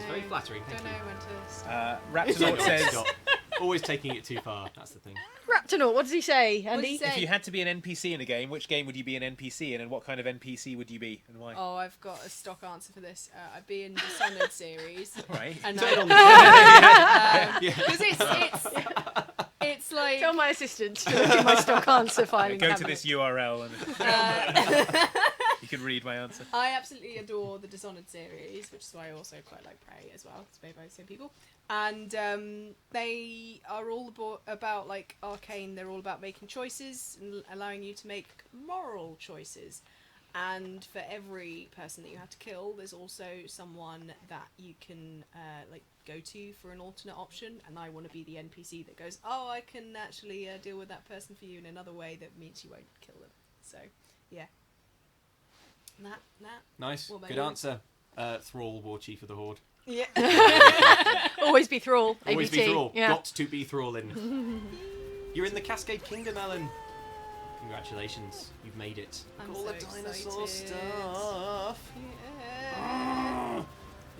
Speaker 1: very flattering. Thank
Speaker 2: Don't
Speaker 1: you.
Speaker 2: know when to stop.
Speaker 4: Raptonaut says,
Speaker 1: Stop. Always taking it too far. That's the thing.
Speaker 3: Raptonaut, what does he say, Andy?
Speaker 2: What does he say?
Speaker 4: if you had to be an NPC in a game, which game would you be an NPC in, and what kind of NPC would you be, and why?
Speaker 2: Oh, I've got a stock answer for this. I'd be in Dishonored series.
Speaker 4: Right.
Speaker 2: And
Speaker 1: Turn on
Speaker 2: I,
Speaker 1: the
Speaker 2: because it's like
Speaker 3: Tell my assistant to look at my stock answer filing
Speaker 4: Go to
Speaker 3: cabinet.
Speaker 4: this URL and you can read my answer.
Speaker 2: I absolutely adore the Dishonored series, which is why I also quite like Prey as well. It's made by the same people, and they are all about like Arcane. They're all about making choices and allowing you to make moral choices. And for every person that you have to kill, there's also someone that you can like go to for an alternate option. And I want to be the NPC that goes, oh, I can actually deal with that person for you in another way that means you won't kill them. So, yeah. That.
Speaker 1: Nice.
Speaker 2: What about
Speaker 1: Good
Speaker 2: you?
Speaker 1: answer. Thrall, War Chief of the Horde.
Speaker 2: Yeah.
Speaker 3: Always be Thrall.
Speaker 1: Always
Speaker 3: ABT.
Speaker 1: be Thrall.
Speaker 3: Yeah.
Speaker 1: Got to be Thrallin. You're in the Cascade Kingdom, Ellen. Congratulations. You've made it.
Speaker 2: I'm
Speaker 1: All
Speaker 2: so
Speaker 1: the dinosaur
Speaker 2: excited.
Speaker 1: stuff.
Speaker 2: Yeah.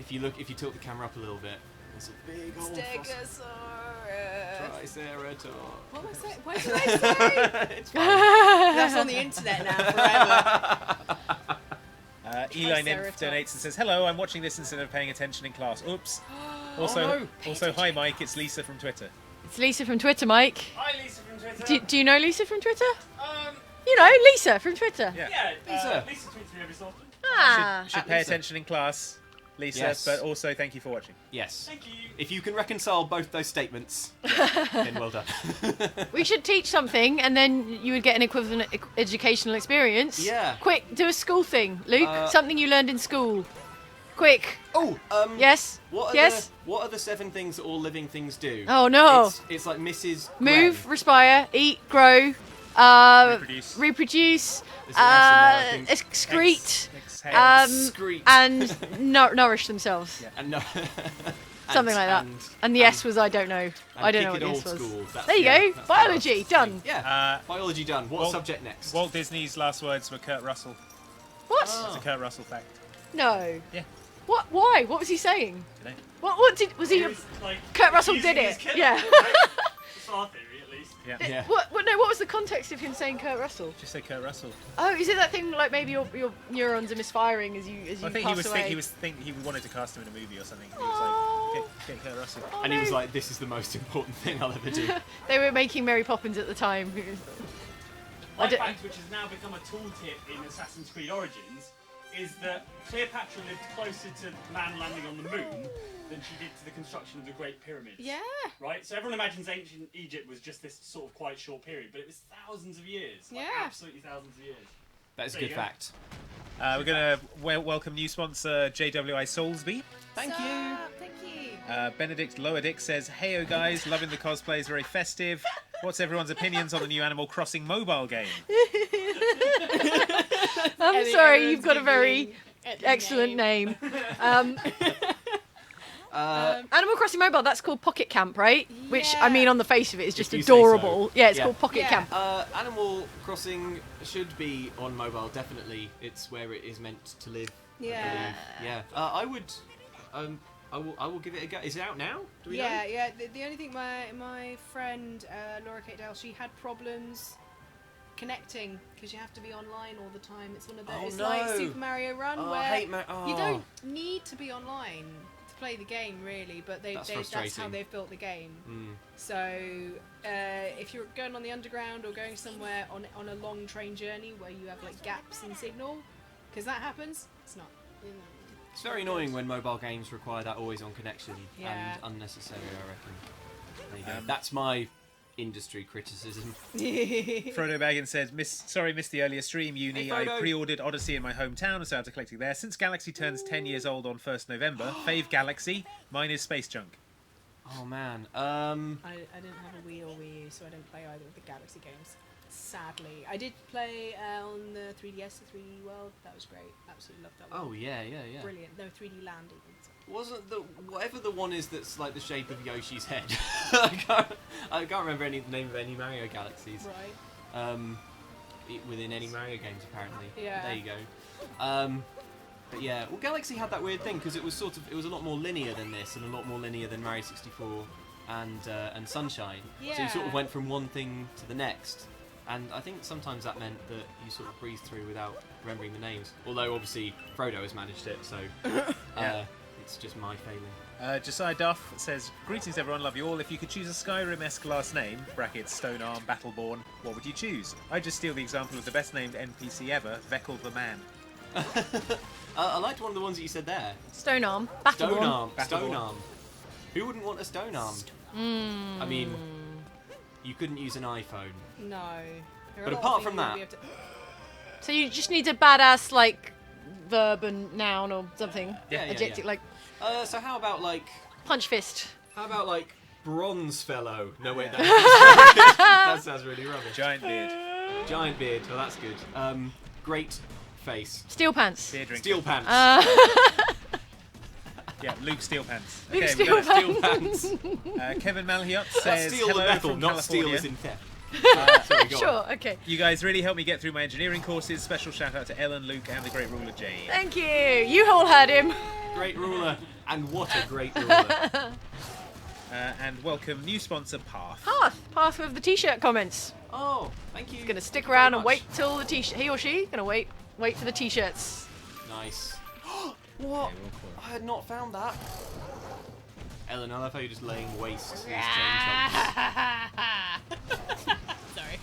Speaker 1: If you tilt the camera up a little bit, there's a big old
Speaker 2: Stegosaurus.
Speaker 1: Triceratops.
Speaker 2: What was I saying? What did I say?
Speaker 1: It's fine.
Speaker 2: That's on the internet now forever.
Speaker 4: Eli Nymph
Speaker 2: Triceratops.
Speaker 4: donates and says, hello, I'm watching this instead of paying attention in class. Oops. Also,
Speaker 1: no.
Speaker 4: hi Mike, it's Lisa from Twitter.
Speaker 3: It's Lisa from Twitter, Mike.
Speaker 5: Hi, Lisa from Twitter.
Speaker 3: Do you know Lisa from Twitter?
Speaker 5: Um,
Speaker 3: You know, Lisa from Twitter.
Speaker 4: Yeah.
Speaker 5: yeah,
Speaker 1: Lisa.
Speaker 5: Lisa tweets me every so often.
Speaker 3: Ah.
Speaker 4: Should pay attention in class, Lisa,
Speaker 1: Yes.
Speaker 4: but also thank you for watching.
Speaker 1: Yes.
Speaker 5: Thank you.
Speaker 1: If you can reconcile both those statements, then well done.
Speaker 3: We should teach something and then you would get an equivalent educational experience.
Speaker 1: Yeah.
Speaker 3: Quick, do a school thing. Luke, something you learned in school. Quick.
Speaker 1: Oh,
Speaker 3: Yes?
Speaker 1: What are
Speaker 3: Yes?
Speaker 1: what are the 7 things that all living things do?
Speaker 3: Oh, no.
Speaker 1: It's like Mrs.
Speaker 3: Move,
Speaker 1: Gwen.
Speaker 3: respire, eat, grow, reproduce,
Speaker 1: There's an S in there, I think.
Speaker 3: excrete,
Speaker 4: Exhale.
Speaker 1: Excrete.
Speaker 3: and nourish themselves.
Speaker 4: Yeah.
Speaker 1: And no.
Speaker 3: Something like that. And the S was I don't know. I don't know what
Speaker 1: kick
Speaker 3: the
Speaker 1: it
Speaker 3: S
Speaker 1: old
Speaker 3: was.
Speaker 1: school. That's-
Speaker 3: There you
Speaker 1: yeah,
Speaker 3: go.
Speaker 1: that's
Speaker 3: Biology,
Speaker 1: the last
Speaker 3: done.
Speaker 1: thing. Yeah.
Speaker 4: Uh,
Speaker 1: Biology done. What
Speaker 4: Walt-
Speaker 1: subject next?
Speaker 4: Walt Disney's last words were Kurt Russell.
Speaker 3: What?
Speaker 4: It's a Kurt Russell fact.
Speaker 3: No.
Speaker 4: Yeah.
Speaker 3: What? Why? What was he saying?
Speaker 4: Dunno.
Speaker 3: What did? Was he?
Speaker 5: It was, like,
Speaker 3: Kurt Russell
Speaker 5: accusing
Speaker 3: did
Speaker 5: his
Speaker 3: it.
Speaker 5: killer,
Speaker 3: Yeah.
Speaker 5: right? It's our theory, at least.
Speaker 4: Yeah.
Speaker 1: Yeah.
Speaker 3: What was the context of him saying Kurt Russell?
Speaker 4: Just say Kurt Russell.
Speaker 3: Oh, is it that thing like maybe your neurons are misfiring as you
Speaker 4: I think
Speaker 3: pass away?
Speaker 4: he wanted to cast him in a movie or something. He
Speaker 3: Oh.
Speaker 4: was like, get Kurt Russell.
Speaker 3: Oh,
Speaker 1: And he was
Speaker 3: no.
Speaker 1: like, "This is the most important thing I'll ever do."
Speaker 3: They were making Mary Poppins at the time.
Speaker 5: One fact which has now become a tooltip in Assassin's Creed Origins is that Cleopatra lived closer to man landing on the moon than she did to the construction of the Great Pyramids.
Speaker 2: Yeah.
Speaker 5: Right? So everyone imagines ancient Egypt was just this sort of quite short period, but it was thousands of years. Like,
Speaker 2: Yeah.
Speaker 5: absolutely thousands of years.
Speaker 1: That is a
Speaker 5: There you
Speaker 1: good
Speaker 5: go.
Speaker 1: fact.
Speaker 4: We're going to welcome new sponsor JWI Soulsby.
Speaker 1: Thank
Speaker 2: Sup?
Speaker 1: you.
Speaker 2: Thank you.
Speaker 4: Benedict Lowerdick says, "Heyo guys, loving the cosplays, very festive. What's everyone's opinions on the new Animal Crossing mobile game?"
Speaker 3: I'm
Speaker 2: And
Speaker 3: sorry,
Speaker 2: everyone's
Speaker 3: you've got a very
Speaker 2: giggling at the
Speaker 3: excellent name. Animal Crossing Mobile, that's called Pocket Camp, right? Which, I mean,
Speaker 2: Yeah.
Speaker 3: on the face of it, is just
Speaker 1: If you say so.
Speaker 3: adorable. Yeah, it's
Speaker 1: Yeah.
Speaker 3: called Pocket
Speaker 2: Yeah.
Speaker 3: Camp.
Speaker 1: Animal Crossing should be on mobile. Definitely, it's where it is meant to live. I
Speaker 2: Yeah.
Speaker 1: believe. Yeah. I would. I will give it a go. Is it out now? Do we know?
Speaker 2: Yeah. The only thing, my friend Laura Kate Dale, she had problems connecting because you have to be online all the time. It's one of those.
Speaker 1: Oh,
Speaker 2: It's
Speaker 1: no.
Speaker 2: like Super Mario Run
Speaker 1: Oh,
Speaker 2: where
Speaker 1: I hate
Speaker 2: you don't need to be online to play the game, really. But
Speaker 1: That's
Speaker 2: that's how
Speaker 1: frustrating.
Speaker 2: they've built the game.
Speaker 1: Mm.
Speaker 2: So if you're going on the underground or going somewhere on a long train journey where you have like gaps in signal, because that happens, it's not.
Speaker 1: It's very annoying when mobile games require that always-on connection
Speaker 2: Yeah.
Speaker 1: and unnecessary. I reckon. There you go. That's my industry criticism.
Speaker 4: Frodo Baggins said, missed the earlier stream, Uni.
Speaker 1: Hey,
Speaker 4: I
Speaker 1: Frodo.
Speaker 4: pre-ordered Odyssey in my hometown, so I have to collect it there. Since Galaxy turns 10 years old on 1st November, fave Galaxy, mine is Space Junk.
Speaker 1: Oh man.
Speaker 2: I didn't have a Wii or Wii U, so I didn't play either of the Galaxy games. Sadly, I did play on the 3DS, the 3D World. That was great. Absolutely loved that one.
Speaker 1: Oh yeah.
Speaker 2: Brilliant. No 3D Land even. So.
Speaker 1: Wasn't the whatever the one is that's like the shape of Yoshi's head? I can't remember the name of any Mario Galaxies.
Speaker 2: Right.
Speaker 1: Within any Mario games apparently.
Speaker 2: Yeah.
Speaker 1: There you go. But yeah, well, Galaxy had that weird thing because it was a lot more linear than this, and a lot more linear than Mario 64 and Sunshine. So you sort of
Speaker 2: Yeah.
Speaker 1: went from one thing to the next. And I think sometimes that meant that you sort of breezed through without remembering the names. Although obviously Frodo has managed it, so
Speaker 4: Yeah.
Speaker 1: it's just my failing.
Speaker 4: Josiah Duff says, "Greetings everyone, love you all. If you could choose a Skyrim-esque last name, brackets Stonearm, Battleborn, what would you choose? I'd just steal the example of the best named NPC ever, Vekal the Man."
Speaker 1: I liked one of the ones that you said there.
Speaker 3: Stonearm. Battleborn.
Speaker 1: Stonearm.
Speaker 4: Battleborn.
Speaker 1: Stonearm. Who wouldn't want a Stonearm? I mean, you couldn't use an iPhone.
Speaker 2: No. There are
Speaker 1: But
Speaker 2: a lot
Speaker 1: apart
Speaker 2: of
Speaker 1: from
Speaker 2: things
Speaker 1: that-
Speaker 2: you'll be able
Speaker 3: So you just need a badass, like, verb and noun or something.
Speaker 1: Yeah, yeah,
Speaker 3: Adjective,
Speaker 1: yeah.
Speaker 3: like,
Speaker 1: So how about like
Speaker 3: punch
Speaker 1: Bronze Fellow? No wait, that sounds really rubbish.
Speaker 4: Giant beard.
Speaker 1: Giant beard. Oh, that's good. Great face.
Speaker 3: Steel pants.
Speaker 4: Beer drinker.
Speaker 1: Steel pants.
Speaker 4: Yeah, Luke Steel Pants.
Speaker 3: Luke
Speaker 4: Okay,
Speaker 3: Steel
Speaker 4: we've got
Speaker 1: Steel pants.
Speaker 4: Kevin Malhiot
Speaker 1: That's
Speaker 4: says,
Speaker 1: steel
Speaker 4: "Hello
Speaker 1: and metal,
Speaker 4: from
Speaker 1: not steel
Speaker 4: California.
Speaker 1: as in theft. Sorry, go on.
Speaker 3: Sure, okay.
Speaker 4: You guys really helped me get through my engineering courses. Special shout out to Ellen, Luke, and the great ruler Jane."
Speaker 3: Thank you. You all heard him.
Speaker 1: Great ruler, and what a great ruler.
Speaker 4: And welcome new sponsor Path.
Speaker 3: Path with the t-shirt comments.
Speaker 1: Oh, thank you.
Speaker 3: Gonna stick
Speaker 1: Thank you very
Speaker 3: around and
Speaker 1: much.
Speaker 3: wait till the t-shirt. He or she gonna wait for the t-shirts.
Speaker 1: Nice. What? I had not found that. Ellen, I love how you're just laying waste to these chain chunks.
Speaker 2: Sorry.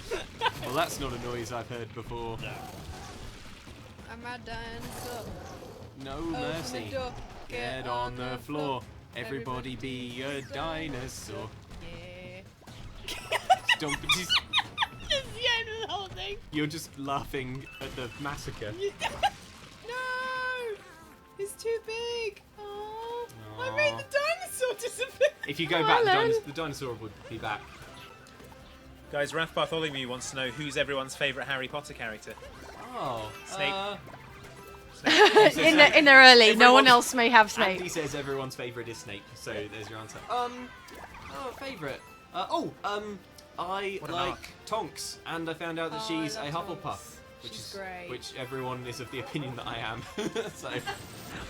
Speaker 1: Well, that's not a noise I've heard before.
Speaker 2: I'm a dinosaur.
Speaker 1: No
Speaker 2: Open the
Speaker 1: mercy.
Speaker 2: door.
Speaker 1: Get on the floor. Everybody be a dinosaur.
Speaker 2: Yeah.
Speaker 1: Don't.
Speaker 2: That's the end of the whole thing.
Speaker 1: You're just laughing at the massacre.
Speaker 2: No! It's too big. Oh, I
Speaker 1: Aw.
Speaker 2: made the dinosaur disappear.
Speaker 1: If you go back,
Speaker 3: Alan.
Speaker 1: the dinosaur would be back.
Speaker 4: Guys, Ralph Bartholomew wants to know who's everyone's favourite Harry Potter character.
Speaker 1: Oh.
Speaker 4: Snape.
Speaker 3: in there early. No one
Speaker 1: Everyone-
Speaker 3: else may have Snape.
Speaker 1: Andy says everyone's favourite is Snape, so there's your answer. Favourite. I
Speaker 4: What an
Speaker 1: like
Speaker 4: arc.
Speaker 1: Tonks, and I found out that
Speaker 2: Oh,
Speaker 1: she's
Speaker 2: I
Speaker 1: a
Speaker 2: love
Speaker 1: Hufflepuff,
Speaker 2: Tonks.
Speaker 1: which
Speaker 2: She's
Speaker 1: is
Speaker 2: great.
Speaker 1: which everyone is of the opinion that I am. So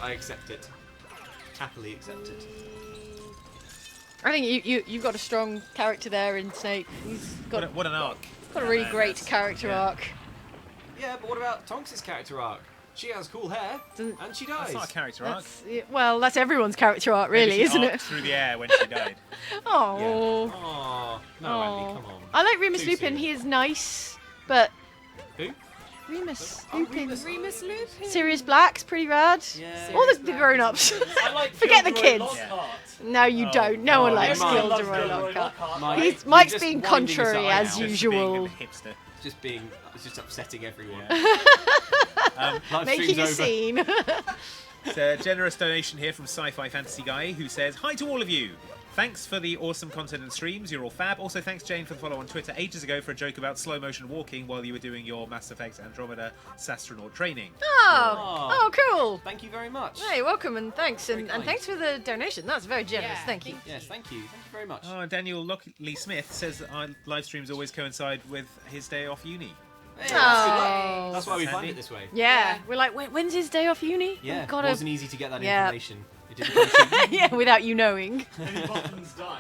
Speaker 1: I accept it. Happily accept it.
Speaker 3: I think you've got a strong character there in Snake. He's got
Speaker 4: What an arc.
Speaker 3: got a really
Speaker 4: man,
Speaker 3: great
Speaker 4: that's-
Speaker 3: character
Speaker 4: yeah.
Speaker 3: arc.
Speaker 1: Yeah, but what about Tonks' character arc? She has cool hair,
Speaker 3: Doesn't-
Speaker 1: and she dies.
Speaker 4: That's not a character arc.
Speaker 3: Well, that's everyone's character arc,
Speaker 4: Maybe
Speaker 3: really,
Speaker 4: she
Speaker 3: isn't
Speaker 4: arced
Speaker 3: it?
Speaker 4: through the air when she died.
Speaker 3: Oh.
Speaker 1: Aw, no, Andy, come on.
Speaker 3: I like Remus
Speaker 1: Too
Speaker 3: Lupin.
Speaker 1: soon.
Speaker 3: He is nice, but
Speaker 1: Who?
Speaker 3: Remus
Speaker 1: Oh,
Speaker 3: Lupin.
Speaker 2: Remus Lupin.
Speaker 3: Sirius Black's pretty rad.
Speaker 1: Yeah.
Speaker 3: All the
Speaker 2: Sirius Black
Speaker 3: grown-ups.
Speaker 5: I like
Speaker 3: Forget the
Speaker 5: Gilderoy
Speaker 3: kids.
Speaker 5: Lockhart.
Speaker 3: No, you
Speaker 4: Oh,
Speaker 3: don't. No one
Speaker 4: oh,
Speaker 3: likes
Speaker 1: Mike
Speaker 5: loves
Speaker 3: Gilderoy
Speaker 5: Gilderoy
Speaker 3: Lockhart.
Speaker 5: Lockhart.
Speaker 1: Mike,
Speaker 3: Mike's
Speaker 1: you're
Speaker 3: being
Speaker 1: just winding us
Speaker 3: contrary
Speaker 1: up
Speaker 3: as
Speaker 1: now.
Speaker 3: usual.
Speaker 4: Just being a hipster.
Speaker 1: It's just upsetting everyone.
Speaker 4: Um,
Speaker 3: Making a
Speaker 1: Livestream's over.
Speaker 3: scene.
Speaker 4: It's a generous donation here from Sci-Fi Fantasy Guy who says, "Hi to all of you. Thanks for the awesome content and streams. You're all fab. Also, thanks Jane for the follow on Twitter ages ago for a joke about slow motion walking while you were doing your Mass Effect Andromeda Sastronaut training."
Speaker 3: Oh, cool.
Speaker 1: Thank you very much.
Speaker 3: Hey, welcome and thanks, and
Speaker 1: kind.
Speaker 3: thanks for the donation. That's very generous.
Speaker 2: Yeah,
Speaker 3: thank you.
Speaker 1: Yes, thank you. Thank you very much.
Speaker 4: Oh, and Daniel Lockley Smith says that our live streams always coincide with his day off uni.
Speaker 1: Hey, that's good luck.
Speaker 3: Oh.
Speaker 1: That's why we
Speaker 4: That's
Speaker 1: find
Speaker 4: handy.
Speaker 1: it this way.
Speaker 3: Yeah,
Speaker 2: Yeah.
Speaker 3: we're like, when's his day off uni?
Speaker 1: Yeah,
Speaker 3: We've gotta-
Speaker 1: it wasn't easy to get that
Speaker 3: Yeah.
Speaker 1: information. It didn't come to
Speaker 3: yeah, without you knowing.
Speaker 5: Any buttons died.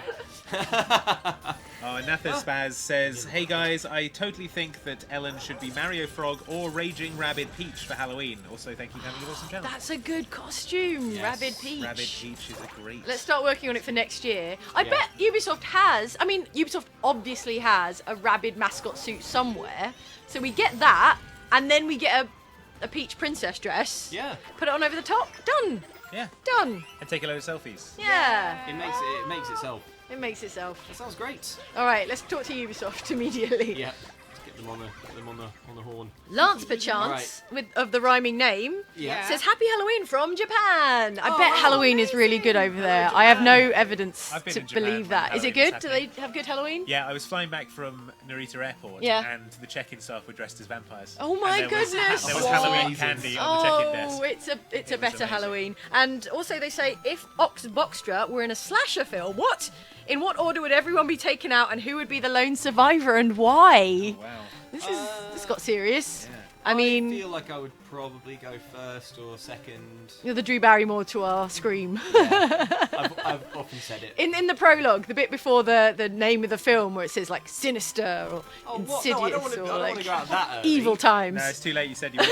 Speaker 4: Oh, and Natha Spaz says, "Hey guys, I totally think that Ellen should be Mario Frog or Raging Rabid Peach for Halloween. Also, thank you for having an awesome channel."
Speaker 3: That's a good costume,
Speaker 1: Yes.
Speaker 3: Rabid Peach.
Speaker 4: Rabid Peach is a great.
Speaker 3: Let's start working on it for next year. I
Speaker 1: Yeah.
Speaker 3: bet Ubisoft has. I mean, Ubisoft obviously has a Rabid mascot suit somewhere. So we get that, and then we get a Peach princess dress.
Speaker 1: Yeah,
Speaker 3: Put it on over the top. Done.
Speaker 4: Yeah,
Speaker 3: Done.
Speaker 4: and take a load of selfies.
Speaker 3: Yeah.
Speaker 1: it makes itself.
Speaker 3: It makes itself.
Speaker 1: That sounds great.
Speaker 3: All right, let's talk to Ubisoft immediately.
Speaker 1: Yeah, let's get them on the horn.
Speaker 3: Lance, perchance, of the rhyming name,
Speaker 1: Yeah.
Speaker 3: says Happy Halloween from Japan. I
Speaker 2: Oh,
Speaker 3: bet Halloween is really good over there. I have no evidence
Speaker 4: I've been
Speaker 3: to
Speaker 4: in Japan
Speaker 3: believe
Speaker 4: when
Speaker 3: that. Is it
Speaker 4: Halloween
Speaker 3: good?
Speaker 4: was
Speaker 3: Do they have good Halloween?
Speaker 4: Yeah, I was flying back from Narita Airport,
Speaker 3: Yeah.
Speaker 4: and the check-in staff were dressed as vampires.
Speaker 3: Oh my
Speaker 4: And there was-
Speaker 3: goodness.
Speaker 4: There was
Speaker 3: What?
Speaker 4: Halloween candy on the check-in desk.
Speaker 3: Oh, it's a
Speaker 4: It was
Speaker 3: better
Speaker 4: amazing.
Speaker 3: Halloween. And also they say if Ox Boxtra were in a slasher film, what? In what order would everyone be taken out, and who would be the lone survivor, and why?
Speaker 4: Wow.
Speaker 3: This got serious.
Speaker 4: Yeah.
Speaker 3: I mean,
Speaker 1: feel like I would probably go first or second.
Speaker 3: you're the Drew Barrymore to our Scream.
Speaker 1: I've often said it.
Speaker 3: In the prologue, the bit before the name of the film, where it says like sinister or
Speaker 1: Oh, what?
Speaker 3: insidious
Speaker 1: No, I don't want to
Speaker 3: or
Speaker 1: go
Speaker 3: like
Speaker 1: out that early.
Speaker 3: evil times.
Speaker 4: No, it's too late. You said you would.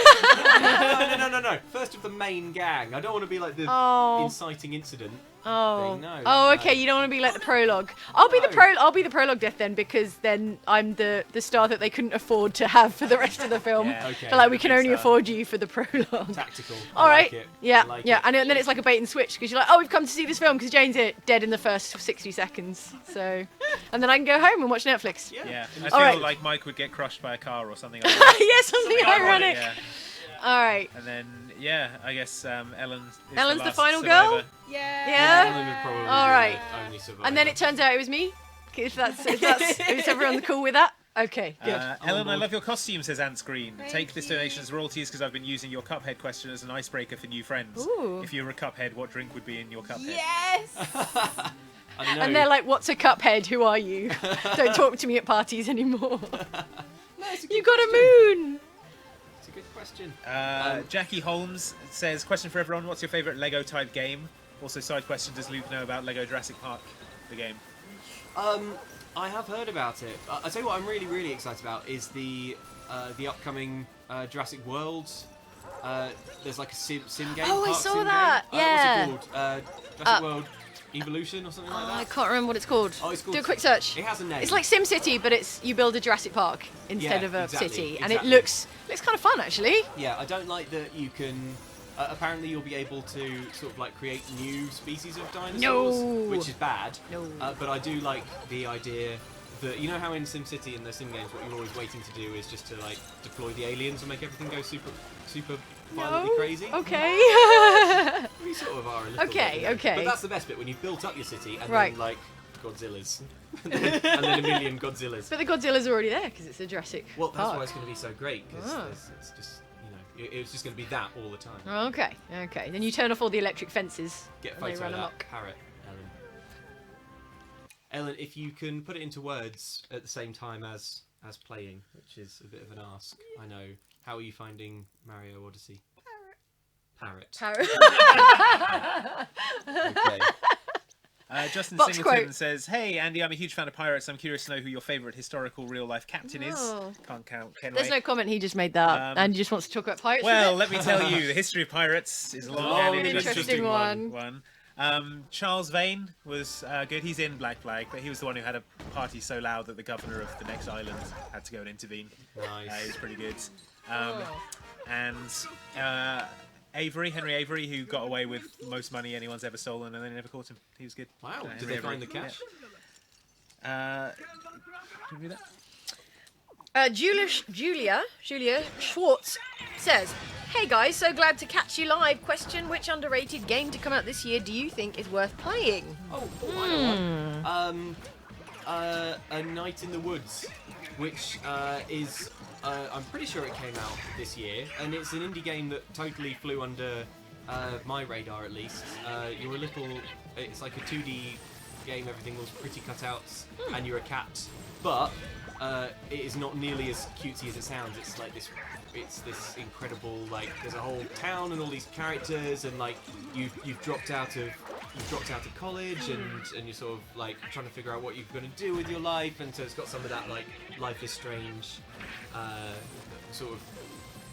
Speaker 1: No. First of the main gang. I don't want to be like the
Speaker 3: Oh.
Speaker 1: inciting incident.
Speaker 3: Oh,
Speaker 1: thing, no,
Speaker 3: oh,
Speaker 1: no.
Speaker 3: okay. You don't want to be like the prologue. I'll be the
Speaker 1: No.
Speaker 3: I'll be the prologue death then, because then I'm the star that they couldn't afford to have for the rest of the film.
Speaker 4: Yeah.
Speaker 1: Okay.
Speaker 3: But like we can
Speaker 4: Big
Speaker 3: only
Speaker 4: star.
Speaker 3: afford you for the prologue.
Speaker 1: Tactical.
Speaker 3: All
Speaker 1: I
Speaker 3: right.
Speaker 1: Like it.
Speaker 3: Yeah,
Speaker 1: I like
Speaker 3: yeah.
Speaker 1: it.
Speaker 3: And then it's like a bait and switch, because you're like, oh, we've come to see this film because Jane's dead in the first 60 seconds. So, and then I can go home and watch Netflix.
Speaker 1: Yeah.
Speaker 4: Yeah, I
Speaker 1: All
Speaker 4: feel
Speaker 3: right.
Speaker 4: like Mike would get crushed by a car or something like that.
Speaker 3: Yeah, something ironic.
Speaker 4: Yeah.
Speaker 3: All right.
Speaker 4: And then, yeah, I guess Ellen is
Speaker 3: Ellen's the
Speaker 4: last
Speaker 3: final
Speaker 4: survivor.
Speaker 3: girl?
Speaker 2: Yeah.
Speaker 3: Yeah?
Speaker 1: Ellen would probably
Speaker 3: All
Speaker 1: be
Speaker 3: right.
Speaker 1: the only survivor.
Speaker 3: And then it turns out it was me. If everyone's cool with that. Okay, good.
Speaker 4: Ellen, I
Speaker 1: board.
Speaker 4: love your costume, says Ant Screen.
Speaker 2: Thank
Speaker 4: Take this
Speaker 2: you.
Speaker 4: donation as royalties because I've been using your Cuphead question as an icebreaker for new friends.
Speaker 3: Ooh.
Speaker 4: If you were a Cuphead, what drink would be in your Cuphead?
Speaker 2: Yes.
Speaker 1: I don't know.
Speaker 3: And they're like, "What's a cuphead? Who are you? Don't talk to me at parties anymore."
Speaker 1: no, it's a good
Speaker 3: You got a
Speaker 1: question.
Speaker 3: moon.
Speaker 1: It's a good question.
Speaker 4: Jackie Holmes says, question for everyone, what's your favourite Lego type game? Also, side question, does Luke know about Lego Jurassic Park, the game?
Speaker 1: I have heard about it. I tell you what, I'm really, really excited about is the upcoming Jurassic World. There's like a sim game.
Speaker 3: Oh, I
Speaker 1: park
Speaker 3: saw
Speaker 1: sim
Speaker 3: that,
Speaker 1: Game.
Speaker 3: yeah.
Speaker 1: What's it called? Jurassic World Evolution or something like
Speaker 3: Oh, I
Speaker 1: that.
Speaker 3: can't remember what it's called.
Speaker 1: Oh, it's called-
Speaker 3: Do a quick search.
Speaker 1: It has a name.
Speaker 3: It's like SimCity, but it's you build a Jurassic Park instead
Speaker 1: Yeah,
Speaker 3: of a
Speaker 1: exactly,
Speaker 3: city, and it
Speaker 1: exactly.
Speaker 3: looks kind of fun actually.
Speaker 1: Yeah, I don't like that you can. Apparently, you'll be able to sort of like create new species of dinosaurs,
Speaker 3: No.
Speaker 1: which is bad.
Speaker 3: No.
Speaker 1: But I do like the idea that you know how in SimCity and the sim games, what you're always waiting to do is just to like deploy the aliens and make everything go super violently
Speaker 3: No.
Speaker 1: crazy.
Speaker 3: Okay.
Speaker 1: We sort of are a little
Speaker 3: Okay,
Speaker 1: bit, you know.
Speaker 3: okay.
Speaker 1: But that's the best bit when you've built up your city and
Speaker 3: Right.
Speaker 1: then like Godzillas, and then a million Godzillas.
Speaker 3: But the Godzilla's already there because it's a Jurassic
Speaker 1: Well, that's
Speaker 3: Park.
Speaker 1: why it's going to be so great because
Speaker 3: Oh.
Speaker 1: it's just it's just going to be that all the time.
Speaker 3: Okay. Then you turn off all the electric fences.
Speaker 1: Get a
Speaker 3: and they
Speaker 1: photo
Speaker 3: run
Speaker 1: of that
Speaker 3: amok.
Speaker 1: parrot, Ellen. Ellen, if you can put it into words at the same time as playing, which is a bit of an ask, I know. How are you finding Mario Odyssey? Parrot.
Speaker 3: Parrot.
Speaker 1: Okay.
Speaker 4: Justin
Speaker 3: Box
Speaker 4: Singleton
Speaker 3: quote.
Speaker 4: says, "Hey Andy, I'm a huge fan of pirates. I'm curious to know who your favourite historical real-life captain is."
Speaker 3: Oh.
Speaker 4: Can't count. Kenway.
Speaker 3: There's no comment. He just made that up, and he just wants to talk about pirates.
Speaker 4: Well,
Speaker 3: a
Speaker 4: let me tell you, the history of pirates is a long
Speaker 1: Long
Speaker 4: and
Speaker 1: and
Speaker 3: interesting one.
Speaker 4: Charles Vane was good. He's in Black Flag, but he was the one who had a party so loud that the governor of the next island had to go and intervene.
Speaker 1: Nice.
Speaker 4: He was pretty good. And Henry Avery, who got away with most money anyone's ever stolen, and they never caught him. He was good.
Speaker 1: Wow. Did
Speaker 4: Henry
Speaker 1: they find the
Speaker 4: Avery.
Speaker 1: cash?
Speaker 4: Yeah. Can we do that?
Speaker 3: Julia Schwartz says, "Hey guys, so glad to catch you live. Question: which underrated game to come out this year do you think is worth playing?"
Speaker 1: Oh, I know one. A Night in the Woods, which is I'm pretty sure it came out this year, and it's an indie game that totally flew under my radar at least. You're a little, it's like a 2D game. Everything was pretty cutouts, and you're a cat, but it is not nearly as cutesy as it sounds. It's like this. It's this incredible, like, there's a whole town and all these characters, and like you've dropped out of college, and you're sort of like trying to figure out what you're going to do with your life, and so it's got some of that like Life is Strange sort of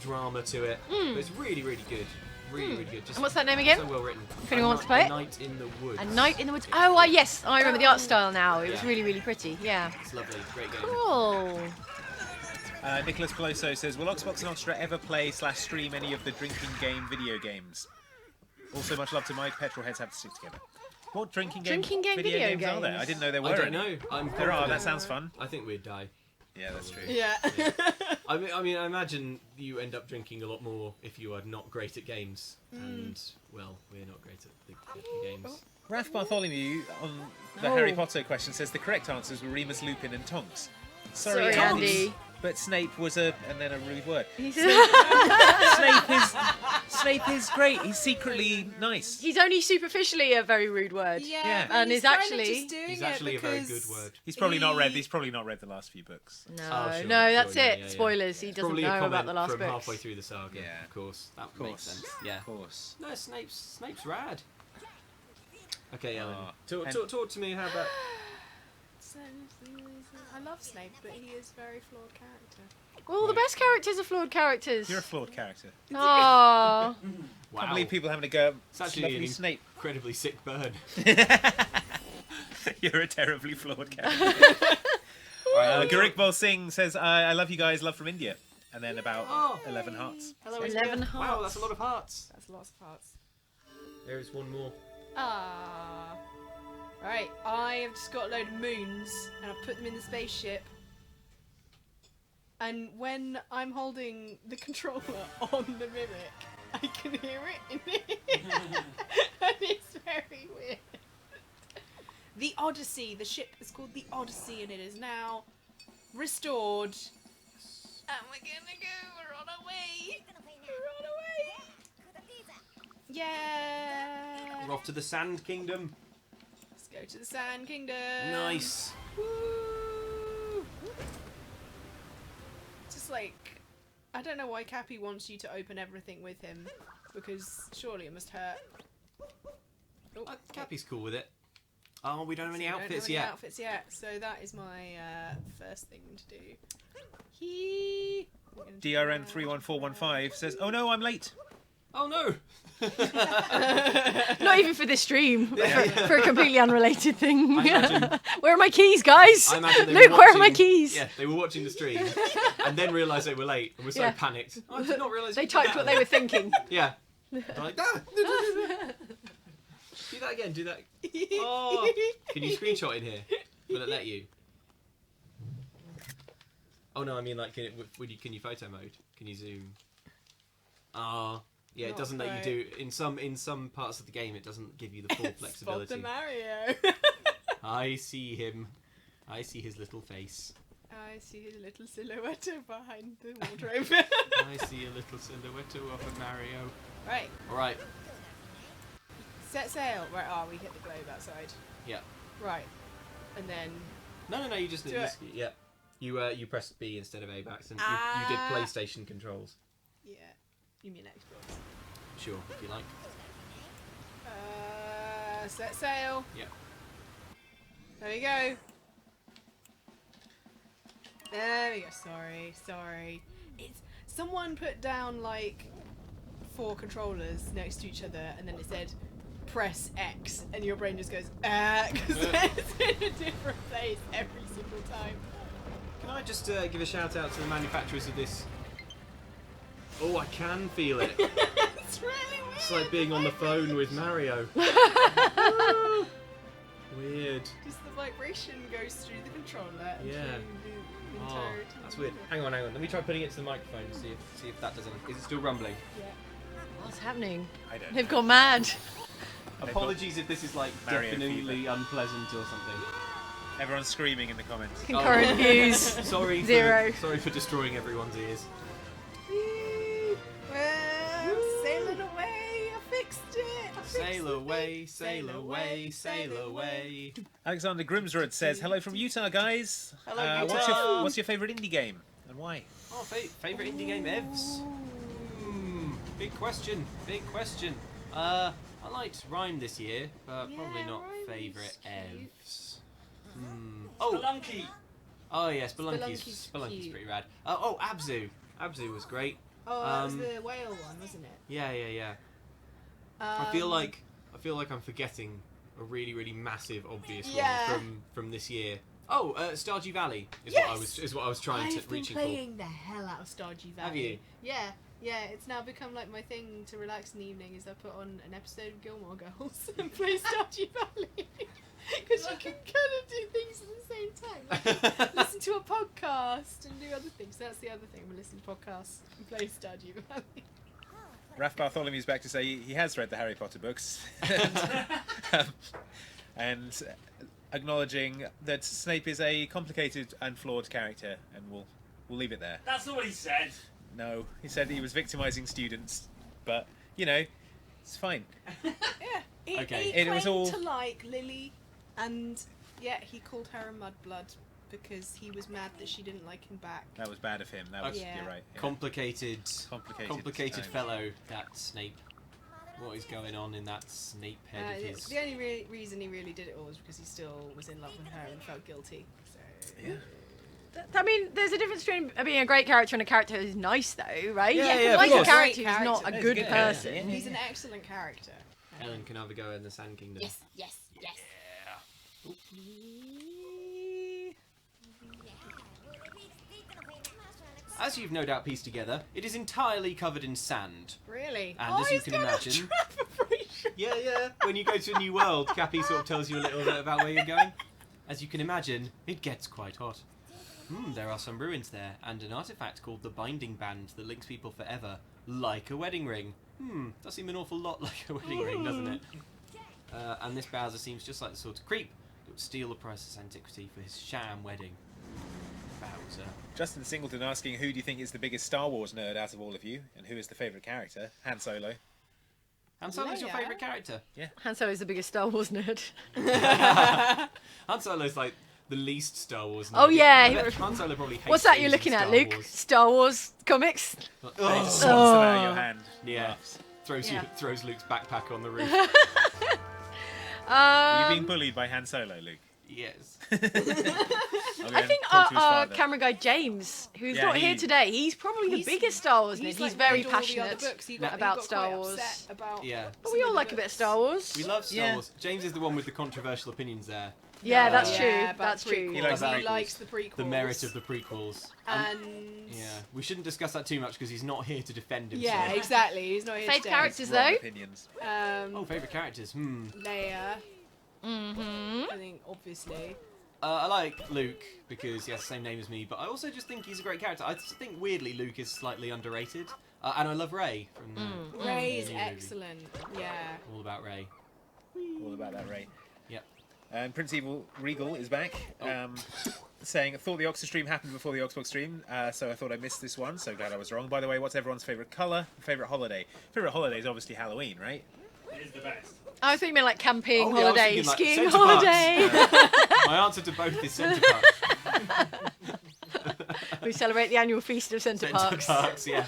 Speaker 1: drama to it. But it's really, really good. Really good. Just
Speaker 3: And what's that name again?
Speaker 1: So well written.
Speaker 3: If anyone wants to play it?
Speaker 1: A Night in the Woods.
Speaker 3: A Night in the Woods. Oh, yes, I remember the art style now. It was
Speaker 1: Yeah.
Speaker 3: really, really pretty. Yeah.
Speaker 1: It's lovely. Great game.
Speaker 3: Cool.
Speaker 4: Nicholas Peloso says, "Will Xbox and Xtra ever play/stream any of the drinking game video games? Also, much love to Mike. Petrolheads have to stick together." What drinking game
Speaker 3: Video
Speaker 4: games are there?
Speaker 3: games?
Speaker 4: I didn't know there were.
Speaker 1: I don't
Speaker 4: any.
Speaker 1: know. I'm
Speaker 4: There are.
Speaker 1: confident.
Speaker 4: That sounds fun.
Speaker 1: I think we'd die.
Speaker 4: Yeah, that's true.
Speaker 2: Yeah.
Speaker 1: I mean, I imagine you end up drinking a lot more if you are not great at games, and well, we're not great at the games.
Speaker 4: Ralph Bartholomew on the
Speaker 3: Oh.
Speaker 4: Harry Potter question says the correct answers were Remus Lupin and Tonks.
Speaker 3: Sorry, Andy.
Speaker 4: But Snape was and then a rude word.
Speaker 3: He's
Speaker 4: Snape is great. He's secretly nice.
Speaker 3: only superficially a very rude word.
Speaker 4: Yeah.
Speaker 2: but
Speaker 3: And
Speaker 2: he's
Speaker 3: is
Speaker 2: kinda
Speaker 3: actually-
Speaker 2: just doing
Speaker 1: He's
Speaker 2: it
Speaker 1: actually a very good
Speaker 2: because
Speaker 1: word.
Speaker 4: He's probably not read.
Speaker 2: he-
Speaker 4: He's probably not read the last few books.
Speaker 3: No,
Speaker 1: Oh, sure,
Speaker 3: no, that's
Speaker 1: sure,
Speaker 3: it.
Speaker 1: yeah.
Speaker 3: Spoilers. He doesn't
Speaker 1: Probably a
Speaker 3: know
Speaker 1: comment
Speaker 3: about the last
Speaker 1: from
Speaker 3: books.
Speaker 1: halfway through the saga.
Speaker 4: Yeah.
Speaker 1: Of course, that
Speaker 4: Of
Speaker 1: makes
Speaker 4: course.
Speaker 1: sense. Yeah.
Speaker 4: Of course.
Speaker 1: No, Snape's rad. Okay, Ellen.
Speaker 4: Oh,
Speaker 1: Talk to me. How about?
Speaker 2: I love Snape, but he is a very flawed character.
Speaker 3: Well, the best characters are flawed characters.
Speaker 4: You're a flawed character.
Speaker 3: Aww.
Speaker 4: I can't
Speaker 1: Wow.
Speaker 4: believe people having to go.
Speaker 1: It's actually
Speaker 4: Lovely
Speaker 1: an
Speaker 4: Snape.
Speaker 1: incredibly sick burn.
Speaker 4: You're a terribly flawed character. Garik Bol Singh says, I love you guys, love from India. And then about 11 hearts.
Speaker 1: Hello,
Speaker 3: 11
Speaker 1: India.
Speaker 3: hearts.
Speaker 1: Wow, that's a lot of hearts.
Speaker 2: That's lots of parts.
Speaker 1: There is one more.
Speaker 2: Ah. Right, I have just got a load of moons, and I've put them in the spaceship. And when I'm holding the controller on the Mimic, I can hear it in it. And it's very weird. The Odyssey, the ship is called the Odyssey, and it is now restored. And we're gonna go, we're on our way. We're on our way. Yeah.
Speaker 1: We're off to the Sand Kingdom.
Speaker 2: Let's go to the Sand Kingdom.
Speaker 1: Nice.
Speaker 2: Woo. Just like, I don't know why Cappy wants you to open everything with him, because surely it must hurt. Oh,
Speaker 1: Cappy's cool with it. Oh, we don't have any
Speaker 2: so we
Speaker 1: outfits
Speaker 2: don't have
Speaker 1: yet.
Speaker 2: any outfits yet, so that is my first thing to do. We're gonna do that.
Speaker 4: DRN31415 says, oh no, I'm late.
Speaker 1: Oh no!
Speaker 3: Not even for this stream. For a completely unrelated thing.
Speaker 1: I imagine-
Speaker 3: Where are my keys, guys?
Speaker 1: I imagine they
Speaker 3: Luke,
Speaker 1: were
Speaker 3: where are my
Speaker 1: watching-
Speaker 3: keys?
Speaker 1: Yeah, they were watching the stream and then realised they were late and were so
Speaker 3: Yeah.
Speaker 1: panicked. I did not realise
Speaker 3: They
Speaker 1: you did
Speaker 3: typed
Speaker 1: that.
Speaker 3: what they were thinking.
Speaker 1: Yeah. They're like, ah. Do that again, do that. Oh. Can you screenshot in here? Will it let you? Oh no, I mean like, can you photo mode? Can you zoom? Ah. Yeah, it
Speaker 2: Not
Speaker 1: doesn't let you
Speaker 2: quite.
Speaker 1: do in some parts of the game. It doesn't give you the full
Speaker 2: Spot
Speaker 1: flexibility.
Speaker 2: the Mario.
Speaker 1: I see him. I see his little face.
Speaker 2: I see his little silhouette behind the wardrobe.
Speaker 1: I see a little silhouette of a Mario.
Speaker 2: Right,
Speaker 1: All right.
Speaker 2: set sail. Where are we? Hit the globe outside.
Speaker 1: Yeah.
Speaker 2: Right, and then
Speaker 1: No. You just
Speaker 2: Do it.
Speaker 1: yeah. You pressed B instead of A by accident. You did
Speaker 2: Ah.
Speaker 1: PlayStation controls.
Speaker 2: yeah, you mean Xbox?
Speaker 1: Sure, if you like.
Speaker 2: Set sail.
Speaker 1: Yeah.
Speaker 2: There we go. There we go. Sorry. It's someone put down like 4 controllers next to each other, and then it said press X, and your brain just goes because it's in a different place every single time.
Speaker 1: Can I just give a shout out to the manufacturers of this? Oh, I can feel it.
Speaker 2: It's really weird.
Speaker 1: It's like being on the phone with Mario. Weird.
Speaker 2: Just the vibration goes through the controller. And
Speaker 1: Yeah.
Speaker 2: through the
Speaker 1: Oh,
Speaker 2: entire
Speaker 1: that's weird. Hang on. Let me try putting it to the microphone and see if that does anything. Is it still rumbling?
Speaker 2: Yeah.
Speaker 3: What's happening?
Speaker 4: I don't
Speaker 3: They've
Speaker 4: know.
Speaker 3: gone mad.
Speaker 1: Apologies if this is like
Speaker 4: Mario
Speaker 1: definitely unpleasant or something.
Speaker 4: Everyone's screaming in the comments.
Speaker 3: Concurrent views.
Speaker 1: Sorry.
Speaker 3: Zero.
Speaker 1: Sorry for destroying everyone's ears.
Speaker 2: Well, sailing away, I fixed it. I fixed
Speaker 1: Sail
Speaker 2: it.
Speaker 1: away, sail away, sail away.
Speaker 4: Alexander Grimsrud says, hello from Utah, guys.
Speaker 1: Hello,
Speaker 4: What's
Speaker 1: Utah.
Speaker 4: what's your favourite indie game and why?
Speaker 1: Oh, favourite indie game evs? Big question. I liked Rhyme this year, but probably
Speaker 2: Yeah,
Speaker 1: not
Speaker 2: Rhyme
Speaker 1: favourite
Speaker 2: is cute.
Speaker 1: evs. Oh,
Speaker 5: Spelunky.
Speaker 1: oh yeah, Spelunky's
Speaker 2: Spelunky's cute.
Speaker 1: pretty rad. Oh, Abzu. Abzu was great.
Speaker 2: Oh, that was
Speaker 1: Um,
Speaker 2: the whale one, wasn't it?
Speaker 1: Yeah. I feel like I'm forgetting a really massive obvious
Speaker 2: Yeah.
Speaker 1: one from this year. Oh, Stardew Valley is
Speaker 2: Yes!
Speaker 1: what I was trying to
Speaker 2: I've been
Speaker 1: reaching for.
Speaker 2: playing the hell out of Stardew Valley.
Speaker 1: Have you?
Speaker 2: Yeah, it's now become like my thing to relax in the evening is I put on an episode of Gilmore Girls and play Stardew Valley. Because you can kind of do things at the same time. Like listen to a podcast and do other things. That's the other thing. We listen to podcasts and play Stardew Valley.
Speaker 4: Ralph Bartholomew's back to say he has read the Harry Potter books. And acknowledging that Snape is a complicated and flawed character, and we'll leave it there.
Speaker 5: That's not what he said.
Speaker 4: No, he said he was victimising students, but, you know, it's fine.
Speaker 2: Yeah. He
Speaker 1: Okay.
Speaker 4: It was
Speaker 2: claimed
Speaker 4: all-
Speaker 2: to like Lily, and yeah, he called her a mudblood because he was mad that she didn't like him back.
Speaker 4: That was bad of him. That was,
Speaker 2: Yeah.
Speaker 4: you're right. Yeah.
Speaker 1: Complicated
Speaker 4: Complicated time.
Speaker 1: fellow, that Snape. What is going on in that Snape head of his?
Speaker 2: The only reason he really did it all was because he still was in love with her and felt guilty. So
Speaker 4: Yeah.
Speaker 3: I mean, there's a difference between being a great character and a character who's nice, though, right?
Speaker 1: Yeah,
Speaker 3: You can
Speaker 1: yeah, of
Speaker 3: like a
Speaker 1: course.
Speaker 3: character
Speaker 2: Great
Speaker 3: who's not a
Speaker 2: character.
Speaker 3: good
Speaker 1: It's good,
Speaker 3: person.
Speaker 1: yeah.
Speaker 2: he's an excellent character.
Speaker 1: Ellen can have a go in the Sand Kingdom.
Speaker 2: Yes.
Speaker 1: As you've no doubt pieced together, it is entirely covered in sand.
Speaker 2: Really?
Speaker 1: And
Speaker 2: oh,
Speaker 1: as you
Speaker 2: he's
Speaker 1: can
Speaker 2: got a
Speaker 1: imagine-
Speaker 2: trap operation.
Speaker 1: Yeah. When you go to a new world, Cappy sort of tells you a little bit about where you're going. As you can imagine, it gets quite hot. There are some ruins there, and an artifact called the Binding Band that links people forever, like a wedding ring. Does seem an awful lot like a wedding ring, doesn't it? And this Bowser seems just like the sort of creep that would steal the priceless antiquity for his sham wedding. Bowser.
Speaker 4: Justin Singleton asking, who do you think is the biggest Star Wars nerd out of all of you, and who is the favourite character? Han Solo.
Speaker 1: Han Solo's your
Speaker 2: Leia.
Speaker 1: favourite character?
Speaker 3: Han Solo's the biggest Star Wars nerd.
Speaker 1: Han Solo's like the least Star Wars nerd.
Speaker 3: Oh, yeah.
Speaker 1: I bet Han Solo probably hates
Speaker 3: What's that you're
Speaker 1: Asian
Speaker 3: looking at,
Speaker 1: Star
Speaker 3: Luke?
Speaker 1: Wars.
Speaker 3: Star Wars comics?
Speaker 4: Swats
Speaker 1: Oh.
Speaker 4: them out of your hand.
Speaker 1: Yeah.
Speaker 4: Laughs.
Speaker 1: Throws Luke's backpack on the roof.
Speaker 4: Are you being bullied by Han Solo, Luke?
Speaker 1: Yes.
Speaker 3: I think our camera guy James, who's
Speaker 4: Yeah,
Speaker 3: not here
Speaker 4: he-
Speaker 3: today, he's probably the
Speaker 2: He's-
Speaker 3: biggest Star Wars nerd. He's
Speaker 2: like
Speaker 3: very
Speaker 2: read all the other
Speaker 3: passionate
Speaker 2: books. He
Speaker 3: about
Speaker 2: got
Speaker 3: Star
Speaker 2: quite
Speaker 3: Wars.
Speaker 2: upset about
Speaker 1: Yeah.
Speaker 3: But we all like a bit of Star Wars.
Speaker 1: We love Star
Speaker 4: Yeah.
Speaker 1: Wars. James is the one with the controversial opinions there.
Speaker 3: Yeah, that's
Speaker 1: Yeah,
Speaker 3: true.
Speaker 2: about
Speaker 3: That's
Speaker 2: the
Speaker 3: true.
Speaker 4: He likes
Speaker 2: prequels.
Speaker 4: the
Speaker 2: He likes the prequels.
Speaker 1: The merit of the prequels.
Speaker 2: And
Speaker 1: Yeah. We shouldn't discuss that too much because he's not here to defend himself.
Speaker 2: yeah, exactly. He's not here
Speaker 3: Fave
Speaker 2: today.
Speaker 3: characters
Speaker 4: Wrong
Speaker 3: though.
Speaker 4: opinions.
Speaker 1: Oh, favourite characters?
Speaker 2: Leia,
Speaker 3: Mm-hmm.
Speaker 2: I think, obviously.
Speaker 1: I like Luke because he has the same name as me, but I also just think he's a great character. I just think weirdly Luke is slightly underrated. And I love Rey from
Speaker 2: Ray is
Speaker 1: the new movie.
Speaker 2: excellent. Yeah.
Speaker 1: All about Rey.
Speaker 4: All about that, Ray.
Speaker 1: Yep.
Speaker 4: And Prince Evil Regal is back, saying, thought the Oxford stream happened before the Oxbox stream, so I thought I missed this one, so glad I was wrong. By the way, what's everyone's favourite colour, favourite holiday? Favourite holiday is obviously Halloween, right?
Speaker 5: It is the best.
Speaker 3: I was thinking like camping,
Speaker 1: Oh, yeah, I was
Speaker 3: holiday,
Speaker 1: thinking, like,
Speaker 3: skiing
Speaker 1: Centre Parks.
Speaker 3: holiday.
Speaker 1: My answer to both is Centre Parks.
Speaker 3: We celebrate the annual feast of Centre Parks.
Speaker 1: Yeah.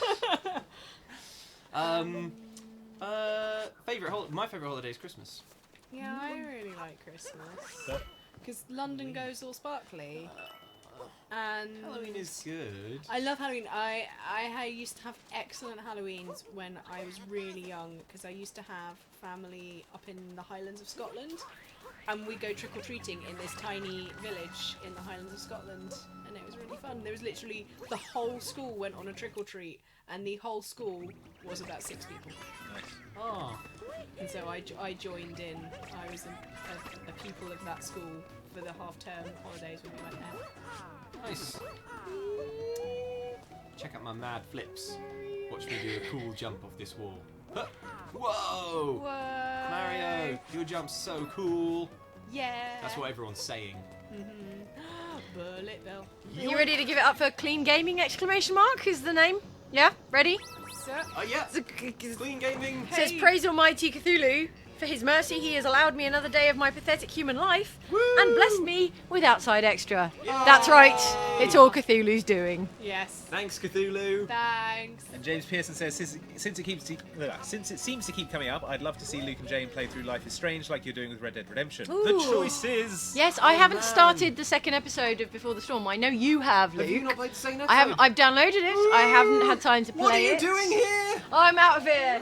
Speaker 1: My favourite holiday is Christmas.
Speaker 2: Yeah, I really like Christmas. because London goes all sparkly. And
Speaker 1: Halloween is good.
Speaker 2: I love Halloween. I used to have excellent Halloweens when I was really young because I used to have family up in the Highlands of Scotland, and we go trick or treating in this tiny village in the Highlands of Scotland, and it was really fun. There was literally the whole school went on a trick or treat, and the whole school was about 6 people.
Speaker 4: Nice.
Speaker 1: Oh.
Speaker 2: And so I joined in. I was a pupil of that school for the half-term holidays when we went there.
Speaker 1: Nice. Check out my mad flips. Watch me do a cool jump off this wall. Huh. Whoa!
Speaker 2: Whoa!
Speaker 1: Mario, your jump's so cool.
Speaker 2: Yeah.
Speaker 1: That's what everyone's saying.
Speaker 2: Bullet Bill.
Speaker 3: Are you ready to give it up for Clean Gaming? Exclamation mark is the name. Yeah, ready?
Speaker 2: So,
Speaker 1: Oh yeah. Clean gaming.
Speaker 3: It says, praise Almighty Cthulhu. For his mercy, he has allowed me another day of my pathetic human life and blessed me with outside Xtra. That's right, it's all Cthulhu's doing.
Speaker 2: yes.
Speaker 1: Thanks, Cthulhu.
Speaker 2: Thanks.
Speaker 4: And James Pearson says, since it seems to keep coming up, I'd love to see Luke and Jane play through Life is Strange like you're doing with Red Dead Redemption.
Speaker 3: Ooh.
Speaker 4: The choice is...
Speaker 3: Yes, I haven't
Speaker 1: man.
Speaker 3: started the second episode of Before the Storm. I know you have, Luke.
Speaker 1: Have you not played the same episode?
Speaker 3: I haven't. I've downloaded it. I haven't had time to play it.
Speaker 1: What are you doing here?
Speaker 3: I'm out of here.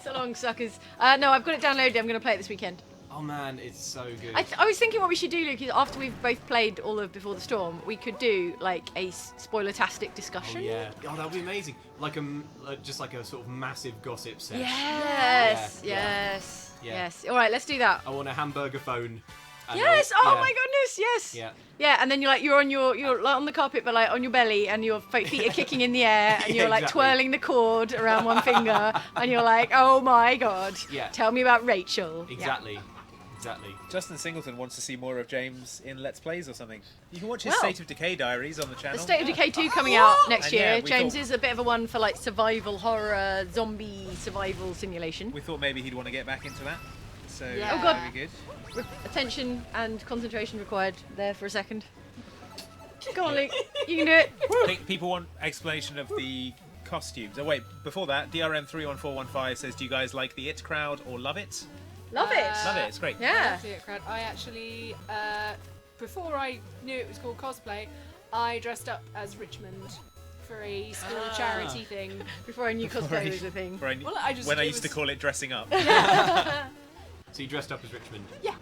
Speaker 3: So long, suckers. No, I've got it downloaded. I'm going to play it this weekend.
Speaker 1: Oh man, it's so good.
Speaker 3: I was thinking what we should do, Luke, is after we've both played all of Before the Storm, we could do like a spoiler-tastic
Speaker 1: Oh
Speaker 3: discussion.
Speaker 1: yeah. Oh, that would be amazing. Like just like a sort of massive gossip session.
Speaker 3: Yes,
Speaker 1: Yeah.
Speaker 3: yes,
Speaker 1: Yeah.
Speaker 3: yes. All right, let's do that.
Speaker 1: I want a hamburger phone. And
Speaker 3: Yes.
Speaker 1: I'll-
Speaker 3: Oh
Speaker 1: yeah.
Speaker 3: my goodness. Yes.
Speaker 1: Yeah.
Speaker 3: Yeah, and then you're like on the carpet, but like on your belly, and your feet are kicking in the air, and
Speaker 1: Yeah,
Speaker 3: you're like
Speaker 1: exactly.
Speaker 3: twirling the cord around one finger, and you're like, oh my god.
Speaker 1: Yeah.
Speaker 3: Tell me about Rachel. Yeah.
Speaker 1: Exactly. Exactly.
Speaker 4: Justin Singleton wants to see more of James in Let's Plays or something. You can watch his
Speaker 3: Well,
Speaker 4: State of Decay diaries on the channel.
Speaker 3: The State of Decay 2 coming out next
Speaker 4: And
Speaker 3: year.
Speaker 4: yeah, we
Speaker 3: James
Speaker 4: thought-
Speaker 3: is a bit of a one for like survival horror, zombie survival simulation.
Speaker 4: We thought maybe he'd want to get back into that. So
Speaker 2: Yeah.
Speaker 3: Oh, God.
Speaker 4: that'd be good.
Speaker 3: Attention and concentration required there for a second. Go on, Luke. You can do it.
Speaker 4: I think people want explanation of the costumes. Oh wait, before that, DRM31415 says, do you guys like the It crowd or love it?
Speaker 3: Love it.
Speaker 4: Love it, it's great.
Speaker 3: Yeah.
Speaker 2: I actually, before I knew it was called cosplay, I dressed up as Richmond for a school charity thing.
Speaker 3: Before I knew cosplay was a thing.
Speaker 4: When
Speaker 2: Well,
Speaker 4: I used to call it dressing up.
Speaker 1: So you dressed up as Richmond.
Speaker 2: Yeah.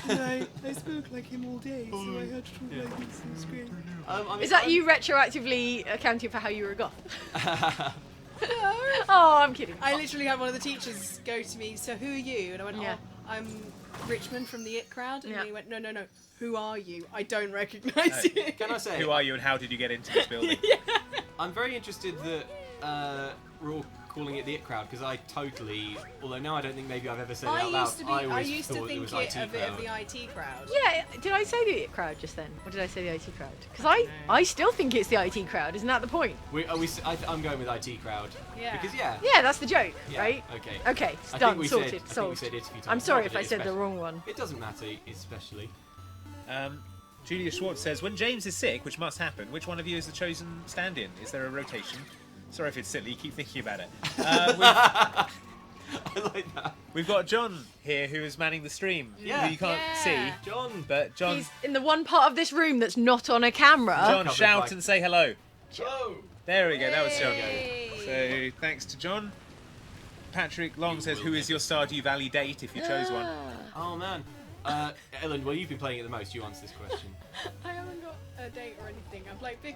Speaker 6: I spoke like him all day, so I had to talk like this. It was great.
Speaker 3: Is that you retroactively accounting for how you were a goth? Oh, I'm kidding.
Speaker 2: I literally had one of the teachers go to me, so who are you? And I went,
Speaker 3: Yeah.
Speaker 2: oh, I'm Richmond from the It crowd. And
Speaker 3: Yeah.
Speaker 2: he went, no, who are you? I don't recognise you.
Speaker 1: Can I say?
Speaker 4: Who are you and how did you get into this building?
Speaker 1: I'm very interested that we're all calling it the It crowd because I totally, although now I don't think maybe I've ever said it out loud.
Speaker 2: I
Speaker 1: always
Speaker 2: used to
Speaker 1: thought it
Speaker 2: think
Speaker 1: was
Speaker 2: it
Speaker 1: IT
Speaker 2: of it of
Speaker 1: crowd.
Speaker 2: the IT crowd.
Speaker 3: Yeah, did I say the IT crowd just then? Or did I say the IT crowd? Because I still think it's the IT crowd, isn't that the point?
Speaker 1: I'm going with IT crowd.
Speaker 2: Yeah.
Speaker 1: Because yeah.
Speaker 3: Yeah, that's the joke,
Speaker 1: Yeah,
Speaker 3: right?
Speaker 1: Okay.
Speaker 3: Okay, it's
Speaker 1: I
Speaker 3: done,
Speaker 1: think we
Speaker 3: sorted,
Speaker 1: said, I think we
Speaker 3: solved.
Speaker 1: said it a few times.
Speaker 3: I'm sorry
Speaker 1: Not
Speaker 3: if I
Speaker 1: that
Speaker 3: said the
Speaker 1: especially-
Speaker 3: wrong one.
Speaker 1: It doesn't matter, especially.
Speaker 4: Julia Schwartz says, when James is sick, which must happen, which one of you is the chosen stand-in? Is there a rotation? Sorry if it's silly, keep thinking about it.
Speaker 1: I like that.
Speaker 4: We've got John here who is manning the stream.
Speaker 1: Yeah.
Speaker 4: Who you can't
Speaker 2: Yeah.
Speaker 4: see,
Speaker 1: John.
Speaker 4: but John,
Speaker 3: He's in the one part of this room that's not on a camera.
Speaker 4: John,
Speaker 1: Covered
Speaker 4: shout
Speaker 1: by-
Speaker 4: and say hello.
Speaker 1: Oh.
Speaker 4: There we go, that was John.
Speaker 2: Yay.
Speaker 4: So thanks to John. Patrick Long says, who is your Stardew Valley date if you chose one?
Speaker 1: Oh man. Ellen, well you've been playing it the most. You answer this question.
Speaker 2: I haven't got a date or anything. I'm like big.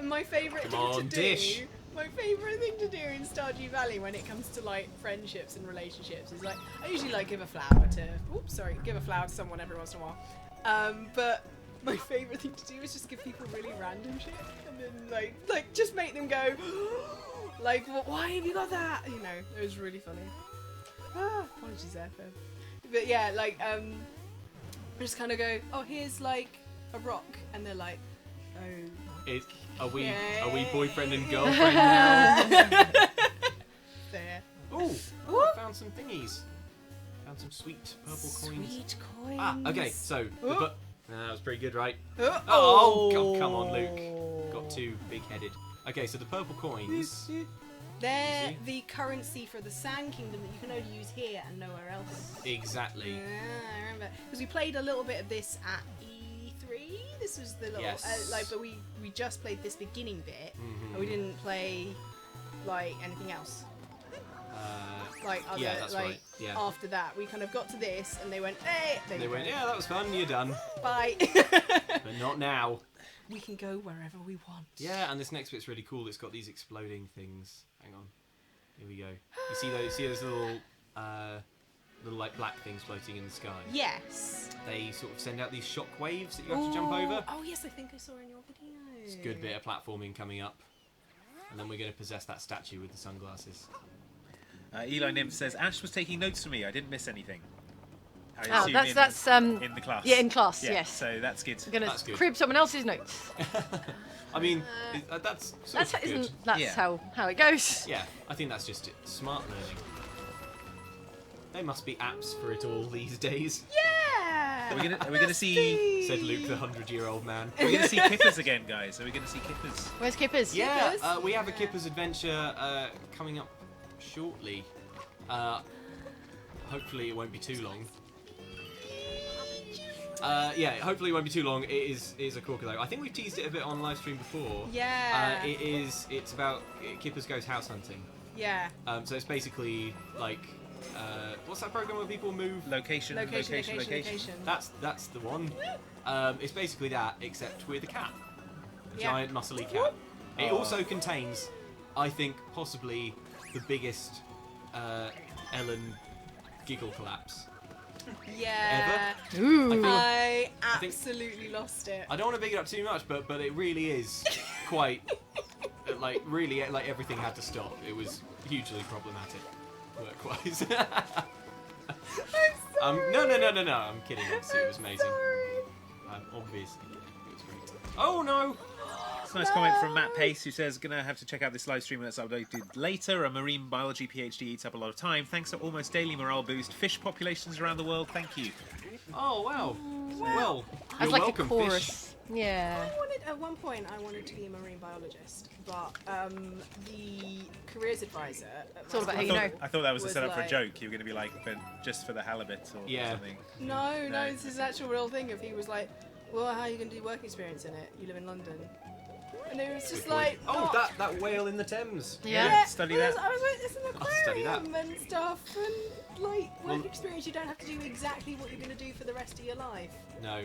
Speaker 2: My favourite
Speaker 1: Come
Speaker 2: thing
Speaker 1: on,
Speaker 2: to
Speaker 1: dish.
Speaker 2: do. My favourite thing to do in Stardew Valley when it comes to like friendships and relationships is like I usually like give a flower to someone every once in a while. But my favourite thing to do is just give people really random shit and then like just make them go like why have you got that? You know, it was really funny. Apologies there, Fib. But yeah, like I just kind of go, oh here's like a rock, and they're like, oh.
Speaker 1: Are we
Speaker 2: Okay.
Speaker 1: boyfriend and girlfriend now?
Speaker 2: There.
Speaker 1: Ooh, I found some thingies. Found some sweet purple coins.
Speaker 2: Sweet coins.
Speaker 1: Ah, okay, so
Speaker 2: Oh.
Speaker 1: that was pretty good, right?
Speaker 2: Oh,
Speaker 1: Oh, come on, Luke. Got too big-headed. Okay, so the purple coins.
Speaker 2: They're
Speaker 1: See?
Speaker 2: the currency for the Sand Kingdom that you can only use here and nowhere else.
Speaker 1: Exactly.
Speaker 2: Yeah, I remember. Because we played a little bit of this at E3. This was the little
Speaker 1: Yes.
Speaker 2: but we just played this beginning bit,
Speaker 1: Mhm.
Speaker 2: and we didn't play like anything else. Like other,
Speaker 1: yeah, that's
Speaker 2: like
Speaker 1: right. Yeah.
Speaker 2: after that, we kind of got to this, and they went, "Hey!"
Speaker 1: They went, yeah, that was fun. You're done.
Speaker 2: Bye.
Speaker 1: But not now.
Speaker 2: We can go wherever we want.
Speaker 1: Yeah, and this next bit's really cool. It's got these exploding things. Hang on. Here we go. You see those? See those little like black things floating in the sky?
Speaker 2: Yes.
Speaker 1: They sort of send out these shock waves that you have to jump over.
Speaker 2: Oh yes, I think I saw in your video.
Speaker 1: It's a good bit of platforming coming up. And then we're going to possess that statue with the sunglasses.
Speaker 4: Eli Nymph says, Ash was taking notes for me. I didn't miss anything. I
Speaker 3: Oh,
Speaker 4: assume
Speaker 3: that's
Speaker 4: in the class.
Speaker 3: yeah, in class.
Speaker 4: Yeah,
Speaker 3: Yes.
Speaker 4: So that's good.
Speaker 3: I'm gonna
Speaker 1: That's good.
Speaker 3: crib someone else's notes.
Speaker 1: I mean, that's sort
Speaker 3: That's
Speaker 1: of good.
Speaker 3: isn't that's
Speaker 4: Yeah.
Speaker 3: how it goes.
Speaker 1: Yeah, I think that's just it. Smart learning. There must be apps for it all these days,
Speaker 2: Yeah.
Speaker 4: Are we gonna see?
Speaker 1: said Luke, the 100-year-old man.
Speaker 4: We're gonna see Kippers again, guys. Are we gonna see Kippers?
Speaker 3: Where's Kippers?
Speaker 1: Yeah,
Speaker 2: Kippers?
Speaker 1: we have a Kippers adventure coming up shortly. Hopefully it won't be too long. Yeah, hopefully it won't be too long. It is a corker though. I think we've teased it a bit on live stream before.
Speaker 2: Yeah.
Speaker 1: It's about Kippers Goes House Hunting.
Speaker 2: Yeah.
Speaker 1: So it's basically like what's that program where people move?
Speaker 4: Location.
Speaker 1: That's the one. It's basically that, except with a cat. A
Speaker 2: Yeah.
Speaker 1: giant muscly cat. It also contains, I think, possibly the biggest Ellen giggle collapse.
Speaker 2: Yeah.
Speaker 3: Ooh.
Speaker 2: I
Speaker 1: think-
Speaker 2: absolutely lost it.
Speaker 1: I don't want to big it up too much, but it really is quite like everything had to stop. It was hugely problematic work-wise. No, I'm kidding. Obviously, it was amazing. Obviously, it was great. Oh no!
Speaker 4: It's a nice comment from Matt Pace, who says, gonna have to check out this live stream when it's updated later. A marine biology PhD eats up a lot of time. Thanks to almost daily morale boost. Fish populations around the world, thank you.
Speaker 1: Oh wow! Well,
Speaker 3: As
Speaker 1: you're
Speaker 3: like
Speaker 1: welcome,
Speaker 3: a chorus.
Speaker 1: fish.
Speaker 3: Yeah.
Speaker 2: At one point, I wanted to be a marine biologist, but the careers advisor. At
Speaker 3: It's all
Speaker 2: my
Speaker 3: about how
Speaker 2: school-
Speaker 3: you know.
Speaker 4: I thought that was a
Speaker 2: Was
Speaker 4: setup for a
Speaker 2: like-
Speaker 4: joke. You were gonna be like, just for the halibut or
Speaker 1: Yeah.
Speaker 4: something.
Speaker 2: No,
Speaker 4: No.
Speaker 2: this is an actual real thing. If he was like, "Well, how are you going to do work experience in it? You live in London," and it was just like,
Speaker 1: Oh,
Speaker 2: not-
Speaker 1: that whale in the Thames.
Speaker 3: Yeah.
Speaker 4: Study
Speaker 2: but
Speaker 4: that.
Speaker 2: I was like, it's an
Speaker 1: I'll study that.
Speaker 2: aquarium and stuff, and like work
Speaker 1: Well-
Speaker 2: experience. You don't have to do exactly what you're going to do for the rest of your life.
Speaker 1: No.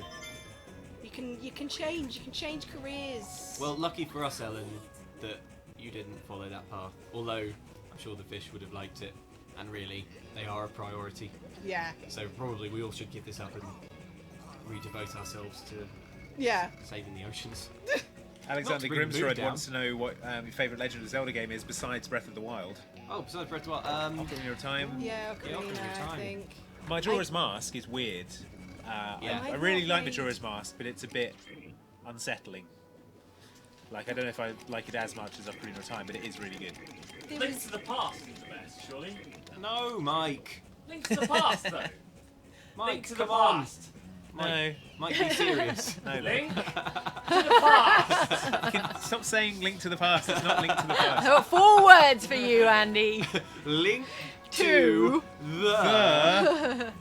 Speaker 2: You can change. You can change careers.
Speaker 1: Well, lucky for us, Ellen, that you didn't follow that path. Although I'm sure the fish would have liked it, and really, they are a priority.
Speaker 2: yeah,
Speaker 1: So probably we all should give this up and redevote ourselves to
Speaker 2: yeah.
Speaker 1: saving the oceans.
Speaker 4: Alexander
Speaker 1: bring the mood
Speaker 4: Grimsrud
Speaker 1: down.
Speaker 4: wants to know what your favourite Legend of Zelda game is besides Breath of the Wild.
Speaker 1: Oh, besides Breath of the Wild,
Speaker 4: Ocarina of Time.
Speaker 2: Yeah,
Speaker 1: Yeah, Ocarina of
Speaker 2: Ocarina, I
Speaker 1: Time.
Speaker 2: think.
Speaker 4: Majora's Mask is weird.
Speaker 1: Yeah.
Speaker 4: I really like Majora's Mask, but it's a bit unsettling. Like, I don't know if I like it as much as Ocarina of Time, but it is really good.
Speaker 5: Link to the Past is the best, surely.
Speaker 1: no, Mike.
Speaker 5: Link to the Past, though.
Speaker 1: Mike,
Speaker 5: Link to the
Speaker 1: come on.
Speaker 5: Past.
Speaker 1: Mike, Mike, be serious.
Speaker 4: No,
Speaker 5: Link to the Past.
Speaker 4: Stop saying Link to the Past. It's not Link to the Past.
Speaker 3: Oh, 4 words for you, Andy.
Speaker 1: Link
Speaker 3: To
Speaker 1: the.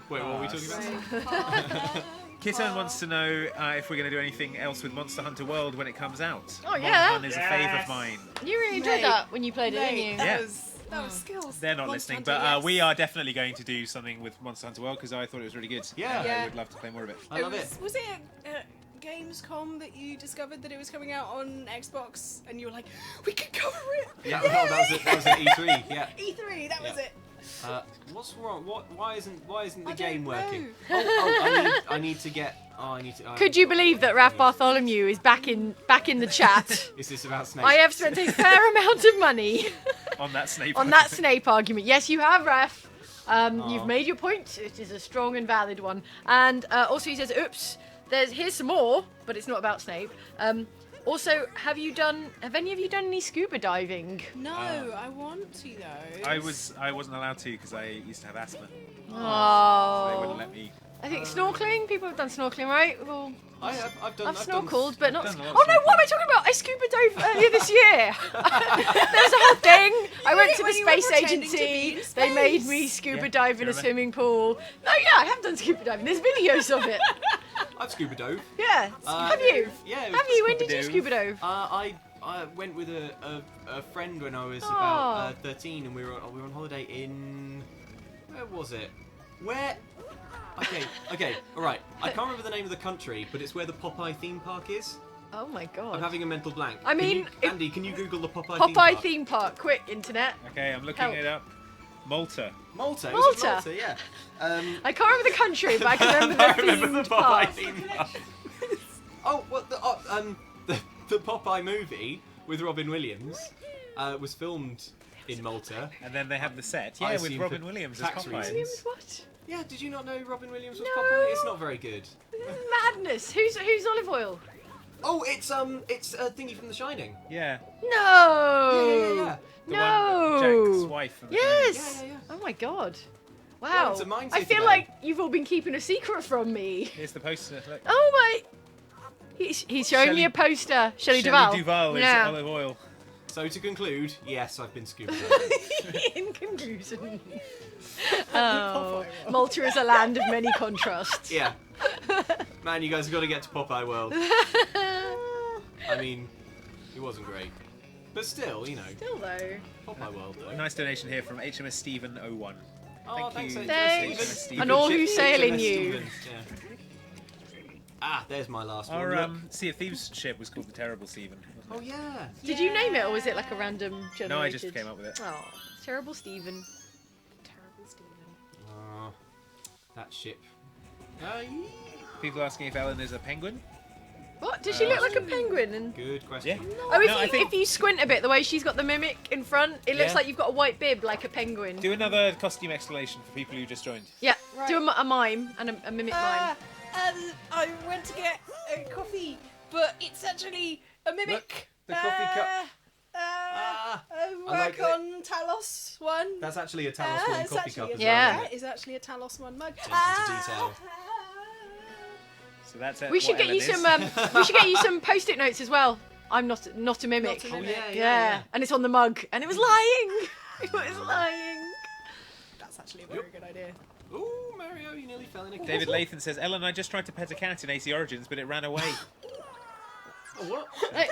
Speaker 1: Wait, what were we talking about?
Speaker 4: Kitten wants to know if we're going to do anything else with Monster Hunter World when it comes out.
Speaker 3: Oh, yeah.
Speaker 4: Mon Hun is a favourite of
Speaker 5: Yes.
Speaker 4: mine.
Speaker 3: You really enjoyed
Speaker 2: Mate.
Speaker 3: that when you played it, didn't you?
Speaker 4: Yeah.
Speaker 2: That was skills.
Speaker 4: They're not
Speaker 2: Monster
Speaker 4: listening,
Speaker 2: Hunter,
Speaker 4: but
Speaker 2: yes.
Speaker 4: we are definitely going to do something with Monster Hunter World because I thought it was really good.
Speaker 1: Yeah.
Speaker 2: Yeah.
Speaker 4: I would love to play more of it.
Speaker 1: I love it.
Speaker 2: Was it at Gamescom that you discovered that it was coming out on Xbox, and you were like, "We can cover it."
Speaker 1: Yeah, oh, that was at E3. Yeah.
Speaker 2: E3. That was
Speaker 1: Yeah.
Speaker 2: it.
Speaker 1: What's wrong? Why isn't the
Speaker 2: I
Speaker 1: game
Speaker 2: don't
Speaker 1: working?
Speaker 2: know.
Speaker 1: I need to get. Oh, I need to.
Speaker 3: Could you believe that Raf Bartholomew is back in the chat?
Speaker 1: Is this about Snake?
Speaker 3: I have spent a fair amount of money
Speaker 4: On that Snape.
Speaker 3: on that Snape argument. Yes, you have, Raf. You've made your point. It is a strong and valid one. And also, he says, "Oops, here's some more, but it's not about Snape." Also, have any of you done any scuba diving?
Speaker 2: No, I want to though.
Speaker 4: I wasn't allowed to because I used to have asthma. So they
Speaker 3: Oh.
Speaker 4: wouldn't let me.
Speaker 3: I think snorkeling. People have done snorkeling, right? Well,
Speaker 1: I've done.
Speaker 3: I've snorkeled, but not.
Speaker 4: done a lot
Speaker 3: Oh
Speaker 4: of
Speaker 3: no! What am I talking about? I scuba dove earlier this year. There's a whole thing. I went to the
Speaker 2: when you were
Speaker 3: space
Speaker 2: pretending to be
Speaker 3: agency.
Speaker 2: in
Speaker 3: They made
Speaker 2: space.
Speaker 3: me scuba
Speaker 4: Yeah,
Speaker 3: dive
Speaker 4: do
Speaker 3: in
Speaker 4: you
Speaker 3: a
Speaker 4: remember?
Speaker 3: swimming pool. No, yeah, I have done scuba diving. There's videos of it.
Speaker 1: I've scuba dove.
Speaker 3: Yeah. Have you?
Speaker 1: Yeah. It was
Speaker 3: Have you? When did
Speaker 4: scuba
Speaker 3: you
Speaker 4: dove.
Speaker 3: scuba dove?
Speaker 1: I went with a friend when I was
Speaker 3: Aw.
Speaker 1: about 13, and we were on holiday in where was it? Where? Okay, all right. I can't remember the name of the country, but it's where the Popeye theme park is.
Speaker 3: Oh my
Speaker 1: I'm
Speaker 3: god.
Speaker 1: having a mental blank.
Speaker 3: I mean, if-
Speaker 1: Andy, can you Google the Popeye,
Speaker 3: Popeye
Speaker 1: theme
Speaker 3: theme park. Quick, internet.
Speaker 4: Okay, I'm looking
Speaker 3: Help.
Speaker 4: it up. Malta.
Speaker 1: park? Malta. It was at
Speaker 3: Malta.
Speaker 1: Malta, yeah.
Speaker 3: I can't remember the country, but I can remember
Speaker 1: I
Speaker 3: the
Speaker 1: remember
Speaker 3: theme
Speaker 1: the Popeye
Speaker 3: park.
Speaker 1: theme park. Oh, well, the Popeye movie with Robin Williams was filmed in Malta.
Speaker 4: And then they have the set.
Speaker 1: I
Speaker 4: Yeah, with
Speaker 1: assume
Speaker 4: Robin
Speaker 1: for
Speaker 4: Williams as
Speaker 1: tax
Speaker 4: Popeye.
Speaker 1: reasons.
Speaker 3: What?
Speaker 1: Yeah, did you not know Robin Williams was
Speaker 3: No.
Speaker 1: Popeye? It's not very good.
Speaker 3: This is madness. Who's olive oil?
Speaker 1: Oh, it's a thingy from The Shining.
Speaker 4: Yeah.
Speaker 3: No.
Speaker 1: Yeah.
Speaker 4: The
Speaker 3: No.
Speaker 4: one, Jack's wife. From the
Speaker 3: Yes.
Speaker 1: Yeah.
Speaker 3: Oh my god.
Speaker 1: Well,
Speaker 3: Wow.
Speaker 1: it's a mindset
Speaker 3: I feel
Speaker 1: today.
Speaker 3: like you've all been keeping a secret from me.
Speaker 4: Here's the poster. Look.
Speaker 3: Oh my. He's showing me
Speaker 4: Shelley-
Speaker 3: a poster. Shelley
Speaker 4: Shelley
Speaker 3: Duvall.
Speaker 4: Duvall is
Speaker 3: Yeah.
Speaker 4: olive oil.
Speaker 1: So to conclude, yes, I've been scuba diving.
Speaker 3: In conclusion. Oh, Malta is a land of many contrasts.
Speaker 1: Yeah. Man, you guys have got to get to Popeye World. I mean, it wasn't great. But still, you know,
Speaker 3: Still though.
Speaker 1: Popeye World though.
Speaker 4: Nice donation here from HMS Stephen 01.
Speaker 1: Oh,
Speaker 4: Thank
Speaker 1: thanks,
Speaker 4: you.
Speaker 3: Thanks.
Speaker 4: Stephen.
Speaker 3: And all who
Speaker 1: Chip-
Speaker 3: sail in
Speaker 1: HMS
Speaker 3: you.
Speaker 1: Stevens, yeah. Ah, there's my last one.
Speaker 4: Our
Speaker 1: Look.
Speaker 4: Sea of Thieves ship was called the Terrible Stephen.
Speaker 1: Oh yeah.
Speaker 3: Did you name it, or was it like a random generated?
Speaker 4: No, I just came up with it.
Speaker 3: Oh, terrible Stephen.
Speaker 2: Terrible Stephen.
Speaker 1: Oh, that ship.
Speaker 4: People asking if Ellen is a penguin.
Speaker 3: What? Does she look like a penguin? And
Speaker 1: Good question.
Speaker 4: Yeah.
Speaker 3: oh, if
Speaker 4: No, I
Speaker 3: you
Speaker 4: think-
Speaker 3: if you squint a bit, the way she's got the mimic in front, it looks
Speaker 1: Yeah.
Speaker 3: like you've got a white bib like a penguin.
Speaker 4: Do another costume explanation for people who just joined.
Speaker 3: Yeah,
Speaker 2: Right.
Speaker 3: do a mime and a mimic mime.
Speaker 2: I went to get a coffee, but it's actually a mimic.
Speaker 1: Look, the coffee cup.
Speaker 2: I work
Speaker 1: like it.
Speaker 2: on Talos one.
Speaker 1: That's actually a Talos One
Speaker 2: it's
Speaker 1: coffee
Speaker 2: actually
Speaker 1: cup
Speaker 2: a,
Speaker 1: as
Speaker 3: Yeah.
Speaker 1: well.
Speaker 2: That is actually a Talos one mug.
Speaker 1: Attention to detail.
Speaker 4: So that's it.
Speaker 3: We should
Speaker 4: what
Speaker 3: get you
Speaker 4: Ellen
Speaker 3: some.
Speaker 4: is.
Speaker 3: We should get you some post-it notes as well. I'm not a mimic.
Speaker 2: Not a
Speaker 1: Oh
Speaker 2: mimic.
Speaker 1: yeah.
Speaker 3: And it's on the mug, and it was lying. It was lying.
Speaker 2: That's actually a very good idea.
Speaker 1: Ooh, Mario, you nearly fell in a
Speaker 4: David Lathan says, Ellen, I just tried to pet a cat in AC Origins, but it ran away.
Speaker 1: Oh, what?
Speaker 3: Like,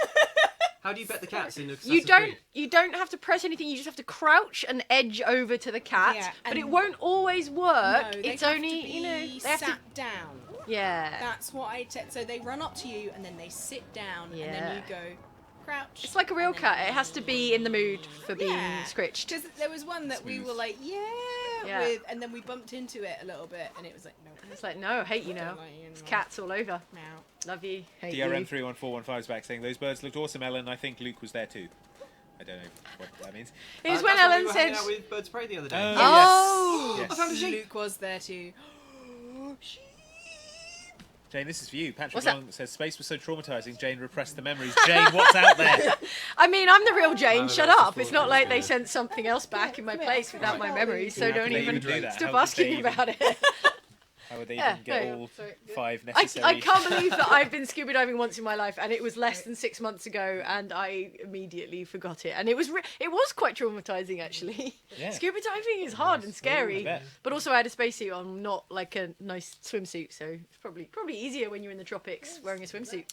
Speaker 1: How do you bet the cats in Assassin's
Speaker 3: You don't.
Speaker 1: Creed?
Speaker 3: You don't have to press anything. You just have to crouch and edge over to the cat.
Speaker 2: Yeah,
Speaker 3: but it
Speaker 2: and-
Speaker 3: won't always work.
Speaker 2: No, they
Speaker 3: It's
Speaker 2: have
Speaker 3: only
Speaker 2: to be
Speaker 3: you know they have to.
Speaker 2: sat down.
Speaker 3: Yeah.
Speaker 2: That's what I said. So they run up to you and then they sit down and then
Speaker 3: Yeah.
Speaker 2: you go crouch.
Speaker 3: It's like a real
Speaker 2: and then
Speaker 3: cat.
Speaker 2: you
Speaker 3: It has to be in the mood for being
Speaker 2: Yeah.
Speaker 3: scritched.
Speaker 2: Because there was one that we
Speaker 4: Smooth.
Speaker 2: were like,
Speaker 3: Yeah.
Speaker 2: with, and then we bumped into it a little bit, and it was like, no,
Speaker 3: It's like no, I hate you now.
Speaker 2: don't like you
Speaker 3: It's
Speaker 2: anymore.
Speaker 3: cats all over.
Speaker 2: Now.
Speaker 3: Love you. Hate
Speaker 4: DRM
Speaker 3: you.
Speaker 4: 31415 is back saying, those birds looked awesome, Ellen. I think Luke was there too. I don't know what that means.
Speaker 3: It was
Speaker 1: That's
Speaker 3: when
Speaker 1: when
Speaker 3: Ellen
Speaker 1: we were
Speaker 3: said.
Speaker 1: hanging out with Birds of Prey the other day.
Speaker 4: Oh,
Speaker 3: Oh.
Speaker 4: yes.
Speaker 1: I found a sheep.
Speaker 2: Luke was there too.
Speaker 4: Jane, this is for you. Patrick
Speaker 3: What's that?
Speaker 4: Long says, space was so traumatizing, Jane repressed the memories. Jane, what's out there?
Speaker 3: I mean, I'm the real Jane.
Speaker 1: No,
Speaker 3: Shut
Speaker 1: that's
Speaker 3: up.
Speaker 1: just
Speaker 3: It's
Speaker 1: what
Speaker 3: not
Speaker 1: it
Speaker 3: like
Speaker 1: was,
Speaker 3: they
Speaker 1: yeah.
Speaker 3: sent something else back in my place without my memories. So
Speaker 4: How
Speaker 3: don't
Speaker 4: could they
Speaker 3: even
Speaker 4: do that?
Speaker 3: stop
Speaker 4: How
Speaker 3: asking
Speaker 4: could they even-
Speaker 3: about it.
Speaker 4: How would they
Speaker 3: Yeah,
Speaker 4: even get
Speaker 3: no,
Speaker 4: all
Speaker 3: sorry.
Speaker 4: 5
Speaker 3: I
Speaker 4: necessary...
Speaker 3: can't believe that I've been scuba diving once in my life, and it was less than 6 months ago, and I immediately forgot it. And it was quite traumatizing, actually.
Speaker 4: Yeah.
Speaker 3: Scuba diving is hard and
Speaker 4: I
Speaker 3: scary,
Speaker 4: bet.
Speaker 3: but also I had a spacesuit on, not like a nice swimsuit, so it's probably easier when you're in the tropics wearing a swimsuit.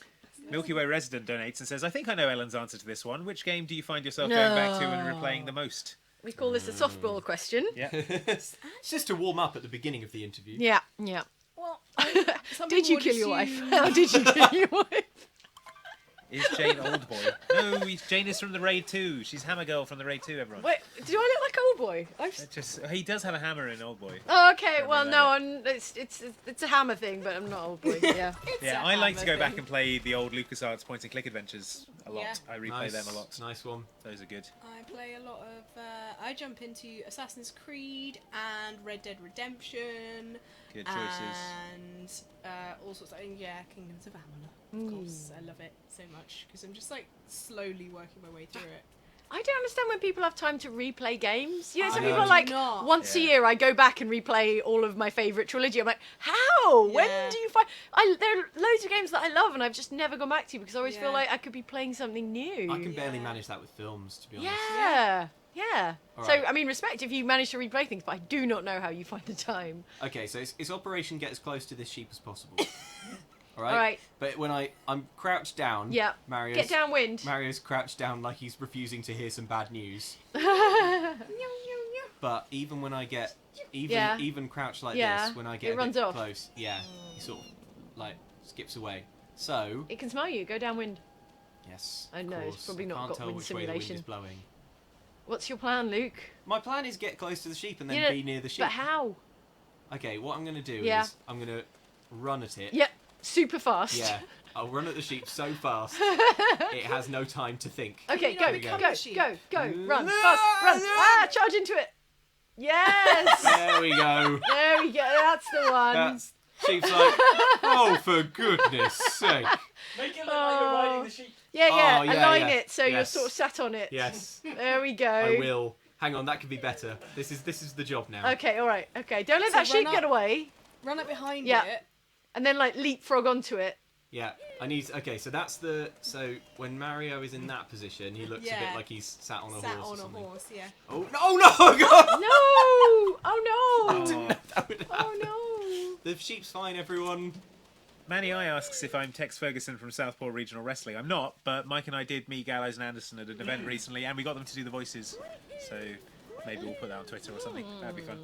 Speaker 4: Milky Way Resident donates and says, I think I know Ellen's answer to this one. Which game do you find yourself going back to and replaying the most?
Speaker 3: We call this a softball question.
Speaker 4: Yeah.
Speaker 1: It's just to warm up at the beginning of the interview.
Speaker 3: Yeah, yeah.
Speaker 2: Well,
Speaker 3: Did you kill your wife? How did you kill your wife?
Speaker 4: Is Jane Old Boy? No, Jane is from the Raid 2. She's Hammer Girl from the Raid 2, everyone.
Speaker 3: Wait, do I look like Old Boy?
Speaker 4: He does have a hammer in Old Boy.
Speaker 3: Oh, okay. Well,
Speaker 4: remember
Speaker 3: no, it's a hammer thing, but I'm not Old Boy. Yeah.
Speaker 4: Yeah, I like to go back and play the old LucasArts point and click adventures a lot.
Speaker 2: Yeah.
Speaker 4: I replay
Speaker 1: Nice,
Speaker 4: them a lot.
Speaker 1: nice one.
Speaker 4: Those are good.
Speaker 2: I play a lot of. I jump into Assassin's Creed and Red Dead Redemption.
Speaker 4: Good choices.
Speaker 2: And all sorts of. Yeah, Kingdoms of Amalur. Of course, I love it so much because I'm just like slowly working my way through it.
Speaker 3: I don't understand when people have time to replay games. You know, some
Speaker 1: I
Speaker 3: people
Speaker 1: know.
Speaker 3: are like,
Speaker 2: Not.
Speaker 3: once a
Speaker 4: Yeah.
Speaker 3: year I go back and replay all of my favourite trilogy. I'm like, how?
Speaker 2: Yeah.
Speaker 3: When do you find... There are loads of games that I love and I've just never gone back to because I always feel
Speaker 2: Yeah.
Speaker 3: like I could be playing something new.
Speaker 1: I can barely
Speaker 2: Yeah.
Speaker 1: manage that with films, to be honest.
Speaker 3: Yeah. Yeah.
Speaker 1: All
Speaker 3: So,
Speaker 1: right.
Speaker 3: I mean, respect if you manage to replay things, but I do not know how you find the time.
Speaker 1: Okay, so it's Operation Get as close to this sheep as possible. All right.
Speaker 3: All right.
Speaker 1: But when I'm crouched down,
Speaker 3: Yeah.
Speaker 1: Mario's
Speaker 3: Get downwind.
Speaker 1: Mario's crouched down like he's refusing to hear some bad news. But even when I get
Speaker 3: Yeah.
Speaker 1: even crouched like
Speaker 3: Yeah.
Speaker 1: this, when I get
Speaker 3: It
Speaker 1: a
Speaker 3: runs
Speaker 1: bit
Speaker 3: off.
Speaker 1: close, yeah, he sort of like skips away. So
Speaker 3: It can smell you. Go downwind.
Speaker 1: yes,
Speaker 3: I
Speaker 1: of
Speaker 3: know, it's
Speaker 1: course,
Speaker 3: probably
Speaker 1: I
Speaker 3: not
Speaker 1: can't
Speaker 3: got
Speaker 1: tell
Speaker 3: wind
Speaker 1: which way the wind is
Speaker 3: simulation.
Speaker 1: blowing.
Speaker 3: What's your plan, Luke?
Speaker 1: My plan is get close to the sheep and then
Speaker 3: You know,
Speaker 1: be near the sheep.
Speaker 3: But how?
Speaker 1: Okay, what I'm gonna do
Speaker 3: Yeah.
Speaker 1: is I'm gonna run at it.
Speaker 3: Yep. Super fast.
Speaker 1: Yeah, I'll run at the sheep so fast it has no time to think.
Speaker 3: Okay,
Speaker 2: you
Speaker 3: go,
Speaker 2: not
Speaker 3: go,
Speaker 2: become
Speaker 3: go,
Speaker 2: the sheep?
Speaker 3: go, go, run,
Speaker 1: No,
Speaker 3: fast, run.
Speaker 1: no.
Speaker 3: Ah, charge into it. Yes.
Speaker 1: There we go.
Speaker 3: There we go. That's the one.
Speaker 1: That's sheep's like, oh, for goodness sake.
Speaker 5: Make it look like you're riding the sheep.
Speaker 3: Yeah, yeah.
Speaker 1: Oh, yeah,
Speaker 3: Align
Speaker 1: yeah.
Speaker 3: it so you're
Speaker 1: Yes.
Speaker 3: sort of sat on it.
Speaker 1: Yes,
Speaker 3: There we go.
Speaker 1: I will. Hang on, that could be better. This is the job now.
Speaker 3: Okay, all right. Okay, don't let
Speaker 2: So
Speaker 3: that sheep
Speaker 2: run
Speaker 3: get
Speaker 2: up-
Speaker 3: away,
Speaker 2: Run it behind
Speaker 3: Yeah.
Speaker 2: it.
Speaker 3: and then like leapfrog onto it.
Speaker 1: Yeah, I need. Okay, so that's the. So when Mario is in that position, he looks a bit
Speaker 2: Yeah.
Speaker 1: like he's sat on a
Speaker 2: Sat
Speaker 1: horse or
Speaker 2: on a
Speaker 1: something.
Speaker 2: horse, yeah.
Speaker 1: Oh no! No! God!
Speaker 3: No! Oh no!
Speaker 1: That would happen.
Speaker 3: Oh
Speaker 1: The sheep's fine, everyone.
Speaker 4: Manny I asks if I'm Tex Ferguson from Southpaw Regional Wrestling. I'm not, but Mike and I did meet Gallows and Anderson at an event recently, and we got them to do the voices. So maybe we'll put that on Twitter or something. That'd be fun.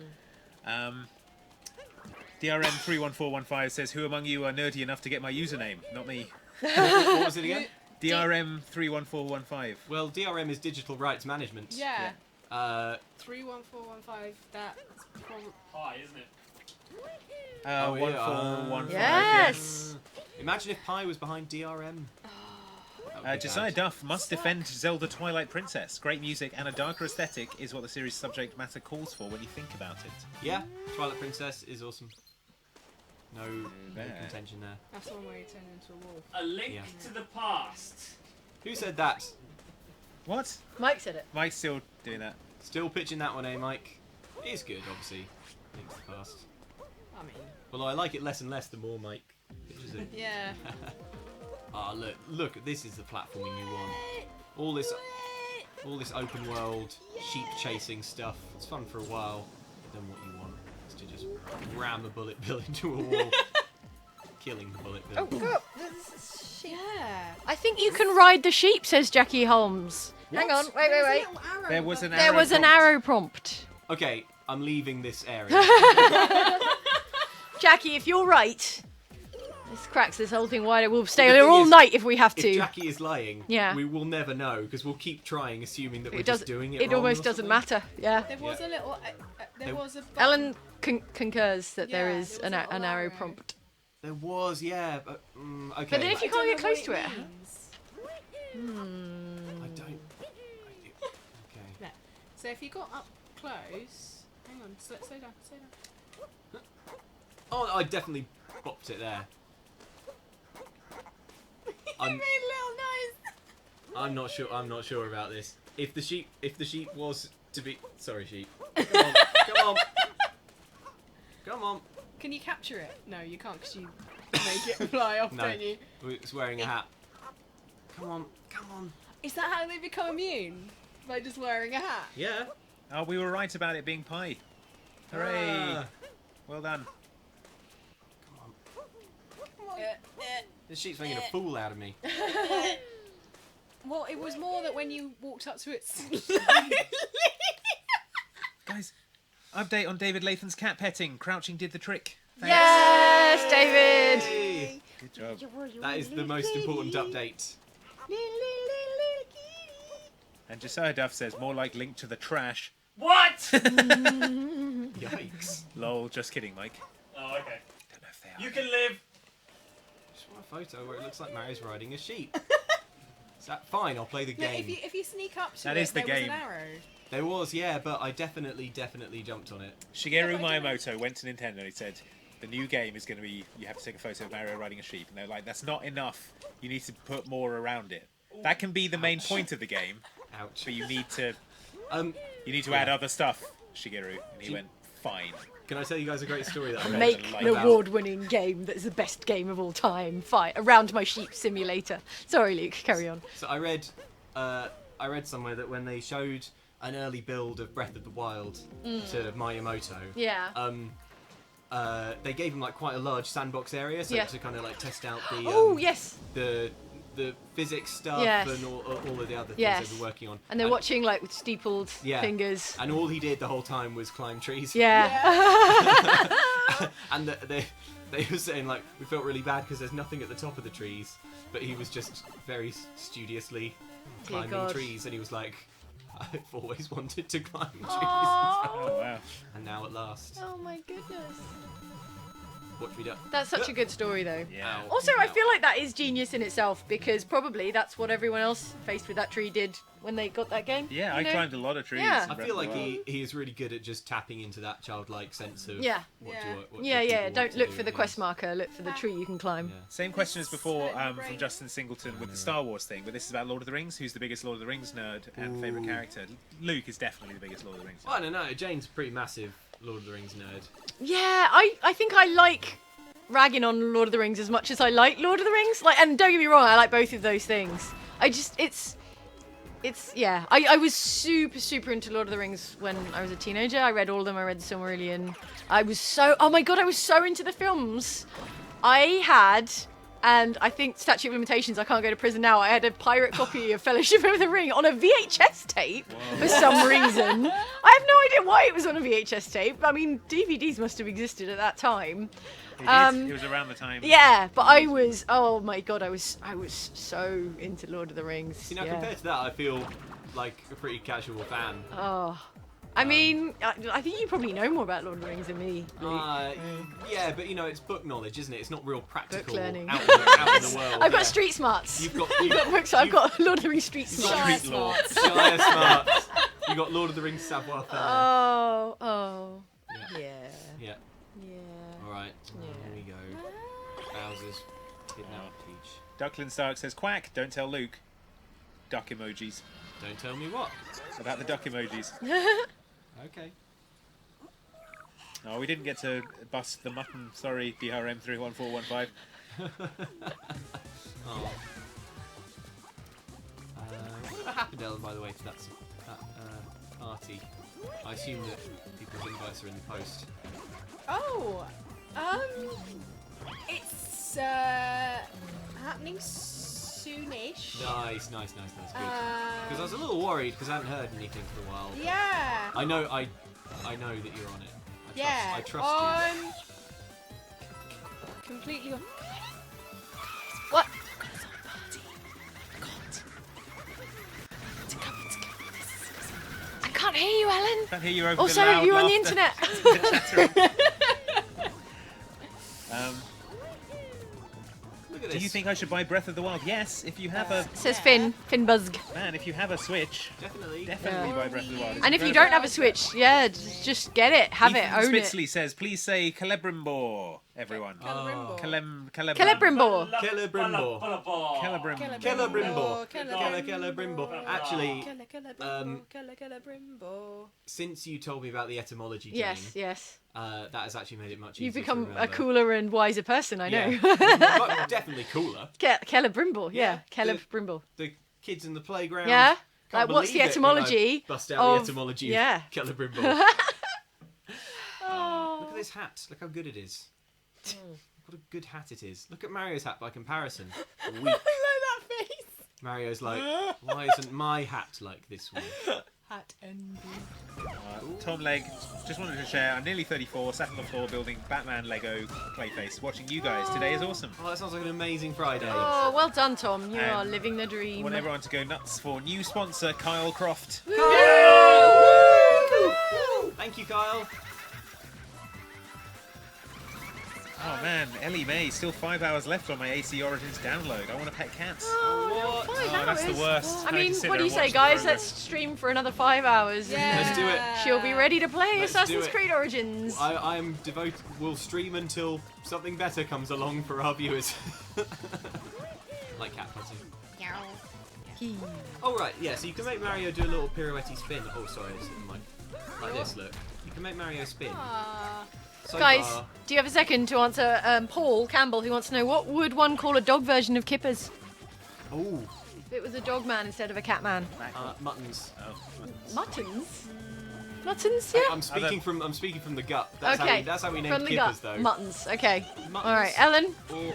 Speaker 4: DRM31415 says, "Who among you are nerdy enough to get my username? Not me."
Speaker 1: What was it again?
Speaker 4: DRM31415.
Speaker 1: Well, DRM is digital rights management.
Speaker 2: Yeah. 31415. That's probably.
Speaker 5: High, isn't it?
Speaker 1: Oh, yeah.
Speaker 4: 1415.
Speaker 3: Yes!
Speaker 1: Imagine if Pi was behind DRM. That would be
Speaker 4: Josiah
Speaker 1: bad.
Speaker 4: Duff must defend Zelda Twilight Princess. Great music and a darker aesthetic is what the series' subject matter calls for when you think about it.
Speaker 1: Yeah, Twilight Princess is awesome. No
Speaker 4: There.
Speaker 1: contention there.
Speaker 2: That's the one where you turn into a wolf.
Speaker 5: A link
Speaker 1: Yeah.
Speaker 5: to the past.
Speaker 1: Who said that?
Speaker 4: What?
Speaker 3: Mike said it.
Speaker 4: Mike's still doing that.
Speaker 1: Still pitching that one, eh, Mike? It is good, obviously. Link's the past.
Speaker 2: I mean,
Speaker 1: Although I like it less and less the more Mike pitches it.
Speaker 2: yeah.
Speaker 1: Ah, look, this is the platforming you want. All this open world, sheep chasing stuff. It's fun for a while. But then what you want is to just ram a bullet bill into a wall. Killing the bullet bill.
Speaker 3: Oh, go.
Speaker 2: Yeah.
Speaker 3: I think you can ride the sheep, says Jackie Holmes. Hang on, wait.
Speaker 4: There was an
Speaker 3: There was an arrow prompt.
Speaker 1: Okay, I'm leaving this area.
Speaker 3: Jackie, if you're right, this cracks this whole thing wider. We'll stay
Speaker 1: the
Speaker 3: here
Speaker 1: thing
Speaker 3: all
Speaker 1: is,
Speaker 3: night if we have
Speaker 1: If
Speaker 3: to.
Speaker 1: Jackie is lying,
Speaker 3: Yeah.
Speaker 1: we will never know because we'll keep trying, assuming that we're
Speaker 3: It
Speaker 1: just
Speaker 3: does.
Speaker 1: doing it.
Speaker 3: It
Speaker 1: wrong
Speaker 3: almost
Speaker 1: or
Speaker 3: doesn't
Speaker 1: something.
Speaker 3: matter. Yeah.
Speaker 2: There was a little. There was a. button.
Speaker 3: Ellen concurs that there
Speaker 2: Yeah,
Speaker 3: is
Speaker 2: there was
Speaker 3: an
Speaker 2: a little
Speaker 3: an arrow
Speaker 2: arrow.
Speaker 3: prompt.
Speaker 1: There was, yeah, but okay.
Speaker 3: But then if you
Speaker 2: I
Speaker 3: can't
Speaker 2: don't
Speaker 3: get
Speaker 2: know
Speaker 3: close
Speaker 2: what
Speaker 3: to it.
Speaker 2: means.
Speaker 1: I don't. Okay.
Speaker 2: No. So if you got up close, hang on, slow down, slow down.
Speaker 1: Oh, I definitely bopped it there.
Speaker 2: You
Speaker 1: I'm,
Speaker 2: made a little noise.
Speaker 1: I'm not sure about this. If the sheep was to be, sorry, sheep. Come on.
Speaker 2: Can you capture it? No, you can't because you make it fly off,
Speaker 1: No.
Speaker 2: don't you?
Speaker 1: It's wearing a hat. Come on.
Speaker 2: Is that how they become immune? By just wearing a hat?
Speaker 1: Yeah.
Speaker 4: Oh, we were right about it being pie. Hooray!
Speaker 1: Ah,
Speaker 4: Well done.
Speaker 1: come on. This sheep's making a fool out of me.
Speaker 2: Well, it was more that when you walked up to it.
Speaker 4: Guys, update on David Lathan's cat petting. Crouching did the trick. Thanks.
Speaker 3: Yes, David.
Speaker 1: Hey,
Speaker 4: Good job.
Speaker 1: that is the most important update.
Speaker 4: And Josiah Duff says, more like Link to the trash.
Speaker 5: What?
Speaker 1: Yikes.
Speaker 4: Lol, just kidding, Mike.
Speaker 5: Oh, okay.
Speaker 4: Don't know if they are.
Speaker 5: You can live.
Speaker 1: Just want a photo where it looks like Mario's riding a sheep. Is that fine? I'll play the
Speaker 2: No,
Speaker 1: game.
Speaker 2: if you sneak up to
Speaker 4: That
Speaker 2: it,
Speaker 4: is the
Speaker 2: there was
Speaker 4: game.
Speaker 2: an arrow.
Speaker 1: There was, yeah, but I definitely jumped on it.
Speaker 4: Shigeru Miyamoto went to Nintendo and he said, the new game is going to be, you have to take a photo of Mario riding a sheep. And they're like, that's not enough. You need to put more around it. That can be the main point of the game,
Speaker 1: Ouch.
Speaker 4: but you need to
Speaker 1: Yeah.
Speaker 4: add other stuff, Shigeru. And he went, fine.
Speaker 1: Can I tell you guys a great story that I read?
Speaker 3: Make
Speaker 4: like
Speaker 3: an
Speaker 4: that.
Speaker 3: award-winning game that's the best game of all time. Fight around my sheep simulator. Sorry, Luke. Carry on.
Speaker 1: So I read somewhere that when they showed an early build of Breath of the Wild to Miyamoto,
Speaker 3: Yeah.
Speaker 1: they gave him like quite a large sandbox area, so
Speaker 3: Yeah.
Speaker 1: to kind of like test out the
Speaker 3: Oh yes.
Speaker 1: the physics stuff
Speaker 3: Yes.
Speaker 1: and all of the other things
Speaker 3: Yes.
Speaker 1: they were working on.
Speaker 3: And they're watching like with steepled
Speaker 1: Yeah.
Speaker 3: fingers.
Speaker 1: And all he did the whole time was climb trees.
Speaker 3: Yeah.
Speaker 1: And they were saying like we felt really bad because there's nothing at the top of the trees, but he was just very studiously climbing
Speaker 3: God.
Speaker 1: trees, and he was like, I've always wanted to climb trees,
Speaker 4: Oh, wow.
Speaker 1: and now at last,
Speaker 3: Oh my goodness.
Speaker 1: watch me do.
Speaker 3: That's such a good story though.
Speaker 4: Yeah.
Speaker 3: Also, I feel like that is genius in itself because probably that's what everyone else faced with that tree did when they got that game.
Speaker 4: Yeah,
Speaker 3: you
Speaker 4: I
Speaker 3: know?
Speaker 4: climbed a lot of trees.
Speaker 3: Yeah.
Speaker 4: in
Speaker 1: I
Speaker 4: Breath
Speaker 1: feel
Speaker 4: of the
Speaker 1: like
Speaker 4: Wild.
Speaker 1: he is really good at just tapping into that childlike sense of
Speaker 3: Yeah.
Speaker 1: what
Speaker 2: Yeah.
Speaker 1: do what
Speaker 3: Yeah,
Speaker 1: do
Speaker 3: yeah.
Speaker 1: people want
Speaker 3: Don't
Speaker 1: to
Speaker 3: look
Speaker 1: do,
Speaker 3: for the
Speaker 1: yes.
Speaker 3: quest marker. Look for the tree you can climb.
Speaker 1: Yeah.
Speaker 4: Same question as before
Speaker 2: So
Speaker 4: from
Speaker 2: brain.
Speaker 4: Justin Singleton with the Star Wars thing, but this is about Lord of the Rings. Who's the biggest Lord of the Rings nerd and favourite character? Luke is definitely the biggest Lord of the Rings nerd.
Speaker 1: Well, I don't know. Jane's a pretty massive Lord of the Rings nerd.
Speaker 3: Yeah, I think I like ragging on Lord of the Rings as much as I like Lord of the Rings. Like, and don't get me wrong, I like both of those things. Yeah. I was super into Lord of the Rings when I was a teenager. I read all of them. I read the Silmarillion. Oh my god, I was so into the films. I had, and I think statute of limitations, I can't go to prison now. I had a pirate copy of Fellowship of the Ring on a VHS tape for some reason. I have no idea why it was on a VHS tape. I mean, DVDs must have existed at that time.
Speaker 4: It did. It was around the time.
Speaker 3: Yeah, but oh my god, I was so into Lord of the Rings.
Speaker 1: You know,
Speaker 3: yeah.
Speaker 1: compared to that, I feel like a pretty casual fan.
Speaker 3: Oh, I mean, I think you probably know more about Lord of the Rings than me. Luke.
Speaker 1: Yeah, but you know, it's book knowledge, isn't it? It's not real practical
Speaker 3: learning.
Speaker 1: out in the world.
Speaker 3: I've got
Speaker 1: yeah.
Speaker 3: street smarts.
Speaker 1: You've got
Speaker 3: I've got books. I've got Lord of the Rings street smarts.
Speaker 4: Street law.
Speaker 1: Shire smarts. You got Lord of the Rings savoir faire.
Speaker 3: Oh,
Speaker 1: Yeah.
Speaker 3: yeah,
Speaker 1: Yeah.
Speaker 3: yeah.
Speaker 1: All right.
Speaker 3: Yeah.
Speaker 1: Here we go. Bowser's kidnapped Peach.
Speaker 4: Ducklin Stark says, "Quack! Don't tell Luke." Duck emojis.
Speaker 1: Don't tell me what.
Speaker 4: About the duck emojis.
Speaker 1: Okay.
Speaker 4: Oh, we didn't get to bust the mutton. Sorry, BRM 31415.
Speaker 1: Oh. What happened, Ellen, by the way, to that party? I assume that people's invites are in the post.
Speaker 2: Oh, it's happening soonish.
Speaker 1: Nice. Good. Because I was a little worried because I hadn't heard anything for a while.
Speaker 2: Yeah.
Speaker 1: I know that you're on it. I trust you.
Speaker 2: Completely.
Speaker 3: What? I can't hear you, Ellen.
Speaker 4: Can't hear you over
Speaker 3: Also,
Speaker 4: the loud
Speaker 3: you're on the
Speaker 4: laughter.
Speaker 3: internet.
Speaker 1: Look at
Speaker 4: Do
Speaker 1: this.
Speaker 4: you think I should buy Breath of the Wild? Yes, if you have a
Speaker 3: Says Finn Buzzg.
Speaker 4: man, if you have a Switch,
Speaker 1: Definitely.
Speaker 4: definitely
Speaker 3: Yeah.
Speaker 4: buy Breath of the Wild. It's
Speaker 3: And if you
Speaker 4: incredible.
Speaker 3: don't have a Switch, yeah, just get it, have it,
Speaker 4: Ethan
Speaker 3: own it.
Speaker 4: Spitzley says, "Please say Celebrimbor, everyone."
Speaker 2: Celebrimbor.
Speaker 4: Celebrimbor.
Speaker 3: Celebrimbor.
Speaker 1: Celebrimbor.
Speaker 4: Celebrimbor.
Speaker 1: Celebrimbor. Actually,
Speaker 2: Celebrimbor.
Speaker 1: since you told me about the etymology, Jane,
Speaker 3: Yes.
Speaker 1: that has actually made it much easier.
Speaker 3: You've
Speaker 1: to
Speaker 3: become a
Speaker 1: remember.
Speaker 3: cooler and wiser person, I know.
Speaker 1: Yeah. But definitely cooler.
Speaker 3: Celebrimbor, yeah.
Speaker 1: Yeah,
Speaker 3: Celebrimbor.
Speaker 1: The kids in the playground.
Speaker 3: Yeah?
Speaker 1: Can't
Speaker 3: Like, what's
Speaker 1: believe
Speaker 3: the
Speaker 1: it when I
Speaker 3: etymology
Speaker 1: bust out
Speaker 3: of-
Speaker 1: the etymology
Speaker 3: yeah.
Speaker 1: of Celebrimbor. Look
Speaker 3: Oh.
Speaker 1: at this hat. Look how good it is. What a good hat it is. Look at Mario's hat by comparison. Weak.
Speaker 2: I like that face.
Speaker 1: Mario's like, why isn't my hat like this one?
Speaker 2: Hat envy.
Speaker 4: Tom Legg just wanted to share. I'm nearly 34, sat on the floor building Batman Lego Clayface. Watching you guys today is awesome.
Speaker 1: Oh, that sounds like an amazing Friday.
Speaker 3: Oh, well done, Tom. You
Speaker 4: And
Speaker 3: are living the
Speaker 4: I
Speaker 3: dream.
Speaker 4: want everyone to go nuts for new sponsor Kyle Croft.
Speaker 1: Thank you, Kyle.
Speaker 4: Oh man, Ellie Mae, still 5 hours left on my AC Origins download. I want to pet cats.
Speaker 3: Oh,
Speaker 1: What?
Speaker 3: 5
Speaker 4: Oh, that's the
Speaker 3: hours.
Speaker 4: worst.
Speaker 3: I
Speaker 4: Having
Speaker 3: mean,
Speaker 4: to sit
Speaker 3: what do
Speaker 4: there
Speaker 3: you
Speaker 4: and
Speaker 3: say,
Speaker 4: watch the
Speaker 3: guys?
Speaker 4: program.
Speaker 3: Let's stream for another 5 hours.
Speaker 2: Yeah.
Speaker 3: And
Speaker 1: Let's do it.
Speaker 3: then she'll be ready to play
Speaker 1: Let's do
Speaker 3: Assassin's
Speaker 1: it.
Speaker 3: Creed Origins.
Speaker 1: I'm devoted. We'll stream until something better comes along for our viewers. Like cat putting. Oh right, yeah. So you can make Mario do a little pirouette spin. Oh sorry, it's in my like this. Look, you can make Mario spin.
Speaker 2: Ah.
Speaker 1: So
Speaker 3: Guys,
Speaker 1: far,
Speaker 3: do you have a second to answer Paul Campbell, who wants to know what would one call a dog version of Kippers?
Speaker 1: oh,
Speaker 3: If it was a dog man instead of a cat man.
Speaker 1: muttons.
Speaker 3: Muttons? Muttons, yeah.
Speaker 1: I'm speaking from the gut. That's
Speaker 3: Okay.
Speaker 1: That's how we name
Speaker 3: From the
Speaker 1: Kippers,
Speaker 3: gut.
Speaker 1: though.
Speaker 3: Muttons. Okay.
Speaker 1: Muttons.
Speaker 3: All right, Ellen.
Speaker 4: Or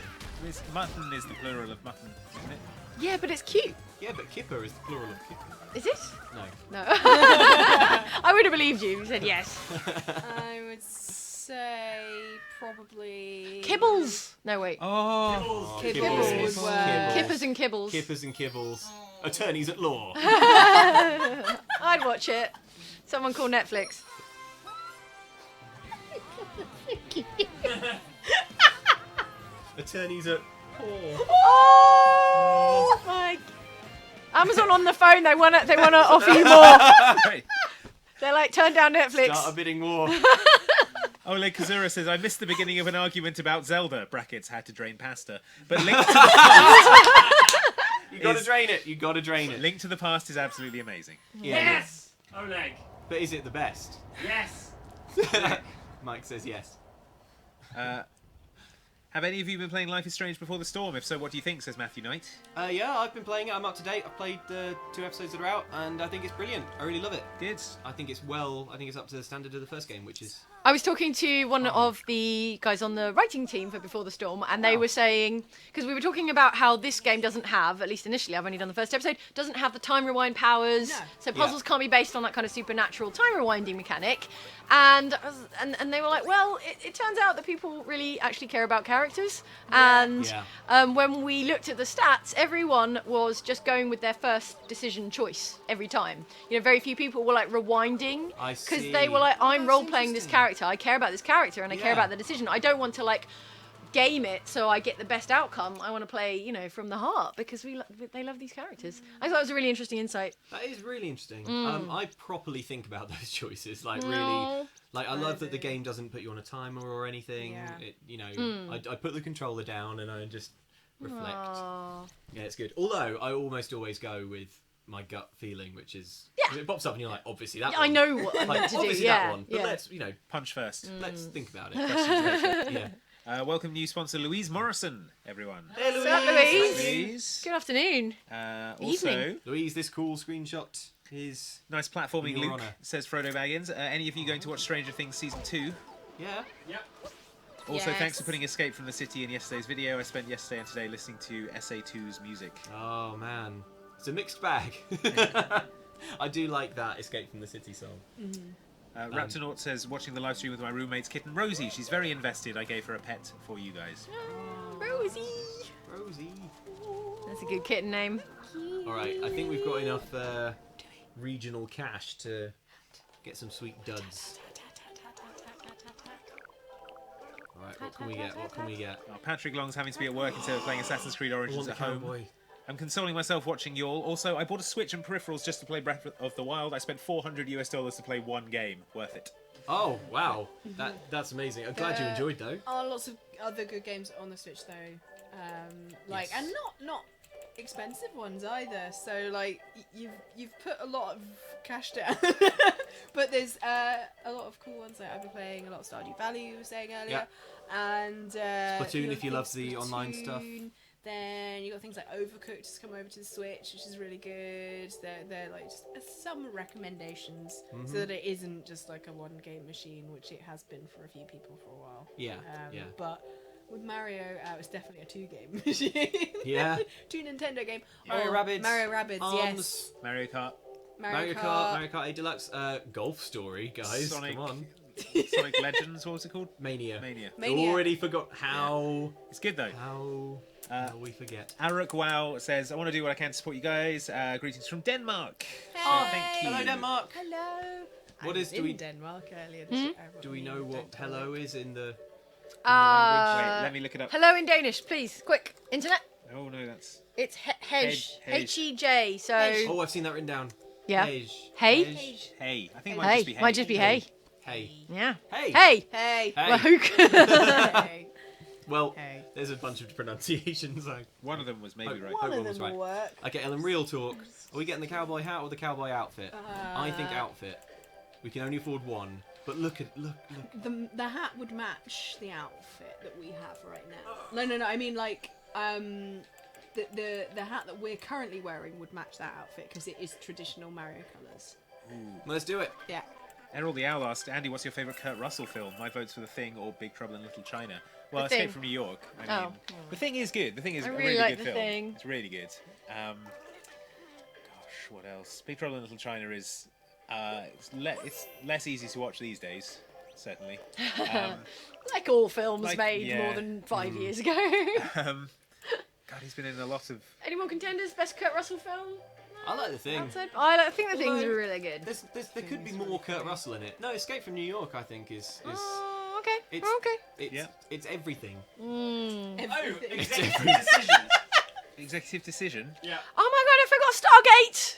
Speaker 4: mutton is the plural of mutton, isn't it?
Speaker 3: Yeah, but it's cute.
Speaker 1: Yeah, but Kipper is the plural of Kipper.
Speaker 3: Is it?
Speaker 1: No.
Speaker 3: No. I would have believed you. You said yes.
Speaker 2: I would say probably
Speaker 3: Kibbles. No, wait.
Speaker 4: Oh,
Speaker 2: Kibbles would work.
Speaker 3: Kippers and kibbles.
Speaker 1: Kippers and Kibbles. Attorneys at law.
Speaker 3: I'd watch it. Someone call Netflix.
Speaker 1: Attorneys at
Speaker 3: Oh my! Amazon on the phone. They wanna offer you more.
Speaker 4: Right.
Speaker 3: They're like, turn down Netflix.
Speaker 1: Start a bidding war.
Speaker 4: Ole Kazura says, I missed the beginning of an argument about Zelda, brackets, had to drain pasta. But Link to the
Speaker 1: You gotta drain it. You gotta drain it.
Speaker 4: Link to the Past is absolutely amazing.
Speaker 1: Yeah.
Speaker 5: Yes! Oleg.
Speaker 1: But is it the best?
Speaker 5: Yes!
Speaker 1: Mike says yes.
Speaker 4: Have any of you been playing Life is Strange Before the Storm? If so, what do you think, says Matthew Knight?
Speaker 1: Yeah, I've been playing it. I'm up to date. I've played the 2 episodes that are out, and I think it's brilliant. I really love it.
Speaker 4: Good.
Speaker 1: I think it's up to the standard of the first game, which is...
Speaker 3: I was talking to one of the guys on the writing team for Before the Storm, and they were saying, because we were talking about how this game doesn't have, at least initially, I've only done the first episode, doesn't have the time rewind powers,
Speaker 2: No.
Speaker 3: so puzzles can't be based on that kind of supernatural time rewinding mechanic. And they were like, well, it turns out that people really actually care about characters. And
Speaker 1: Yeah.
Speaker 3: when we looked at the stats, everyone was just going with their first decision choice every time. You know, very few people were like rewinding
Speaker 1: I
Speaker 3: because
Speaker 1: see.
Speaker 3: they were like, I'm
Speaker 1: That's
Speaker 3: role playing this
Speaker 1: interesting.
Speaker 3: character. I care about this character and I care
Speaker 1: Yeah.
Speaker 3: about the decision. I don't want to like game it so I get the best outcome. I want to play, you know, from the heart because they love these characters. I thought it was a really interesting insight.
Speaker 1: That is really interesting.
Speaker 3: Mm.
Speaker 1: I properly think about those choices. Like,
Speaker 3: No.
Speaker 1: really... Like, I love
Speaker 2: I
Speaker 1: that the
Speaker 2: do.
Speaker 1: game doesn't put you on a timer or anything.
Speaker 2: Yeah.
Speaker 1: It, you know,
Speaker 3: Mm.
Speaker 1: I put the controller down and I just reflect.
Speaker 3: Aw.
Speaker 1: Yeah, it's good. Although, I almost always go with my gut feeling, which is...
Speaker 3: Yeah.
Speaker 1: It pops up and you're like, obviously that
Speaker 3: Yeah,
Speaker 1: one.
Speaker 3: I know what I'm
Speaker 1: Like,
Speaker 3: meant to do.
Speaker 1: obviously
Speaker 3: Yeah,
Speaker 1: that one. But
Speaker 3: yeah.
Speaker 1: let's, you know,
Speaker 4: Punch first.
Speaker 1: let's think about it. Yeah.
Speaker 4: Welcome new sponsor Louise Morrison, everyone.
Speaker 1: Hey,
Speaker 3: What's up, Louise?
Speaker 4: Louise.
Speaker 3: Good afternoon.
Speaker 4: Also,
Speaker 3: Evening.
Speaker 1: Louise, this cool screenshot is...
Speaker 4: nice platforming,
Speaker 1: In your
Speaker 4: Luke,
Speaker 1: honour.
Speaker 4: says Frodo Baggins. Any of you going to watch Stranger Things Season 2?
Speaker 1: Yeah.
Speaker 5: Yep.
Speaker 4: Also,
Speaker 2: Yes.
Speaker 4: thanks for putting Escape from the City in yesterday's video. I spent yesterday and today listening to SA2's music.
Speaker 1: Oh, man. It's a mixed bag. I do like that Escape from the City song.
Speaker 4: Raptornaut says, watching the live stream with my roommate's kitten Rosie. She's very invested. I gave her a pet for you guys.
Speaker 3: Rosie.
Speaker 1: Rosie.
Speaker 3: That's a good kitten name.
Speaker 1: Alright, I think we've got enough regional cash to get some sweet duds. Alright, what can we get? What can we get?
Speaker 4: Oh, Patrick Long's having to be at work instead of playing Assassin's Creed Origins at home. I'm consoling myself watching y'all. Also, I bought a Switch and peripherals just to play Breath of the Wild. I spent $400 to play one game. Worth it.
Speaker 1: Oh, wow. That's amazing. I'm glad you enjoyed though.
Speaker 2: Are lots of other good games on the Switch though, like
Speaker 1: Yes.
Speaker 2: and not expensive ones either. So like you've put a lot of cash down, but there's a lot of cool ones. Like I've been playing a lot of Stardew Valley, you were saying earlier, and
Speaker 1: Splatoon,
Speaker 2: got
Speaker 1: if you love
Speaker 2: things
Speaker 1: the online stuff.
Speaker 2: Splatoon. Then you got things like Overcooked just come over to the Switch, which is really good. They're like just some recommendations, so that it isn't just like a one game machine, which it has been for a few people for a while.
Speaker 1: Yeah, yeah.
Speaker 2: But with Mario, it's definitely a 2-game machine.
Speaker 1: Yeah.
Speaker 2: 2 Nintendo game.
Speaker 1: Mario Rabbids.
Speaker 2: Mario Rabbids, yes.
Speaker 1: Arms.
Speaker 4: Mario Kart.
Speaker 1: Mario Kart, Mario Kart 8 Deluxe, Golf Story, guys.
Speaker 4: Sonic.
Speaker 1: Come on.
Speaker 4: Sonic Legends, what was it called?
Speaker 1: Mania.
Speaker 4: Mania.
Speaker 2: Mania.
Speaker 1: Already forgot how
Speaker 4: It's good though.
Speaker 1: how we forget.
Speaker 4: Aruk Wow says, I want to do what I can to support you guys. Greetings from Denmark.
Speaker 1: Oh,
Speaker 4: thank you.
Speaker 1: hello Denmark.
Speaker 2: Hello.
Speaker 1: What
Speaker 2: I
Speaker 1: is-
Speaker 2: was
Speaker 1: do we-
Speaker 2: in Denmark earlier this year.
Speaker 1: Do we know what hello is in the
Speaker 4: Wait, let me look it up.
Speaker 3: Hello in Danish, please. Quick. Internet.
Speaker 4: Oh no, that's...
Speaker 3: It's Hej.
Speaker 4: Hej.
Speaker 3: H-E-J. So.
Speaker 1: Oh, I've seen that written down.
Speaker 3: Yeah.
Speaker 1: Hej.
Speaker 3: Hey?
Speaker 1: Hej.
Speaker 4: Hey. I think it might
Speaker 3: Hey.
Speaker 4: just be hey.
Speaker 3: Might just be hey.
Speaker 1: Hey.
Speaker 3: Yeah.
Speaker 1: Hey.
Speaker 3: Hey.
Speaker 2: Hey.
Speaker 1: Hey.
Speaker 3: Well, who
Speaker 2: Hey.
Speaker 1: Well,
Speaker 2: Hey.
Speaker 1: there's a bunch of pronunciations.
Speaker 4: One of them was maybe right.
Speaker 2: One of
Speaker 1: one
Speaker 2: them
Speaker 1: was right.
Speaker 2: will work.
Speaker 1: Okay, Ellen, real talk. Are we getting the cowboy hat or the cowboy outfit? I think outfit. We can only afford one. But look.
Speaker 2: The hat would match the outfit that we have right now. No. I mean, like, the hat that we're currently wearing would match that outfit because it is traditional Mario colours.
Speaker 1: Let's do it.
Speaker 2: Yeah.
Speaker 4: Errol the Owl asked, Andy, what's your favourite Kurt Russell film? My vote's for The Thing or Big Trouble in Little China. Well,
Speaker 3: The
Speaker 4: Escape
Speaker 3: Thing.
Speaker 4: from New York. I mean,
Speaker 3: Oh.
Speaker 4: The Thing is good. The Thing is
Speaker 3: I
Speaker 4: a
Speaker 3: really
Speaker 4: really
Speaker 3: like
Speaker 4: good
Speaker 3: The
Speaker 4: film.
Speaker 3: Thing.
Speaker 4: It's really good. Gosh, what else? Big Trouble in Little China is it's less easy to watch these days, certainly.
Speaker 3: Like all films
Speaker 4: Like,
Speaker 3: made
Speaker 4: yeah.
Speaker 3: more than 5 years ago.
Speaker 4: God, he's been in a lot of...
Speaker 3: Any more contenders? Best Kurt Russell film?
Speaker 1: I like the thing.
Speaker 3: Outside? I think the things
Speaker 1: Although-
Speaker 3: are really good.
Speaker 1: There could be more Kurt Russell in it. No, Escape from New York, I think, is
Speaker 3: Oh, okay.
Speaker 1: it's
Speaker 3: Okay.
Speaker 1: it's, it's everything.
Speaker 3: Mm.
Speaker 5: Oh,
Speaker 2: Everything.
Speaker 5: executive decision.
Speaker 4: Executive decision.
Speaker 5: Yeah.
Speaker 3: Oh my god, I forgot Stargate!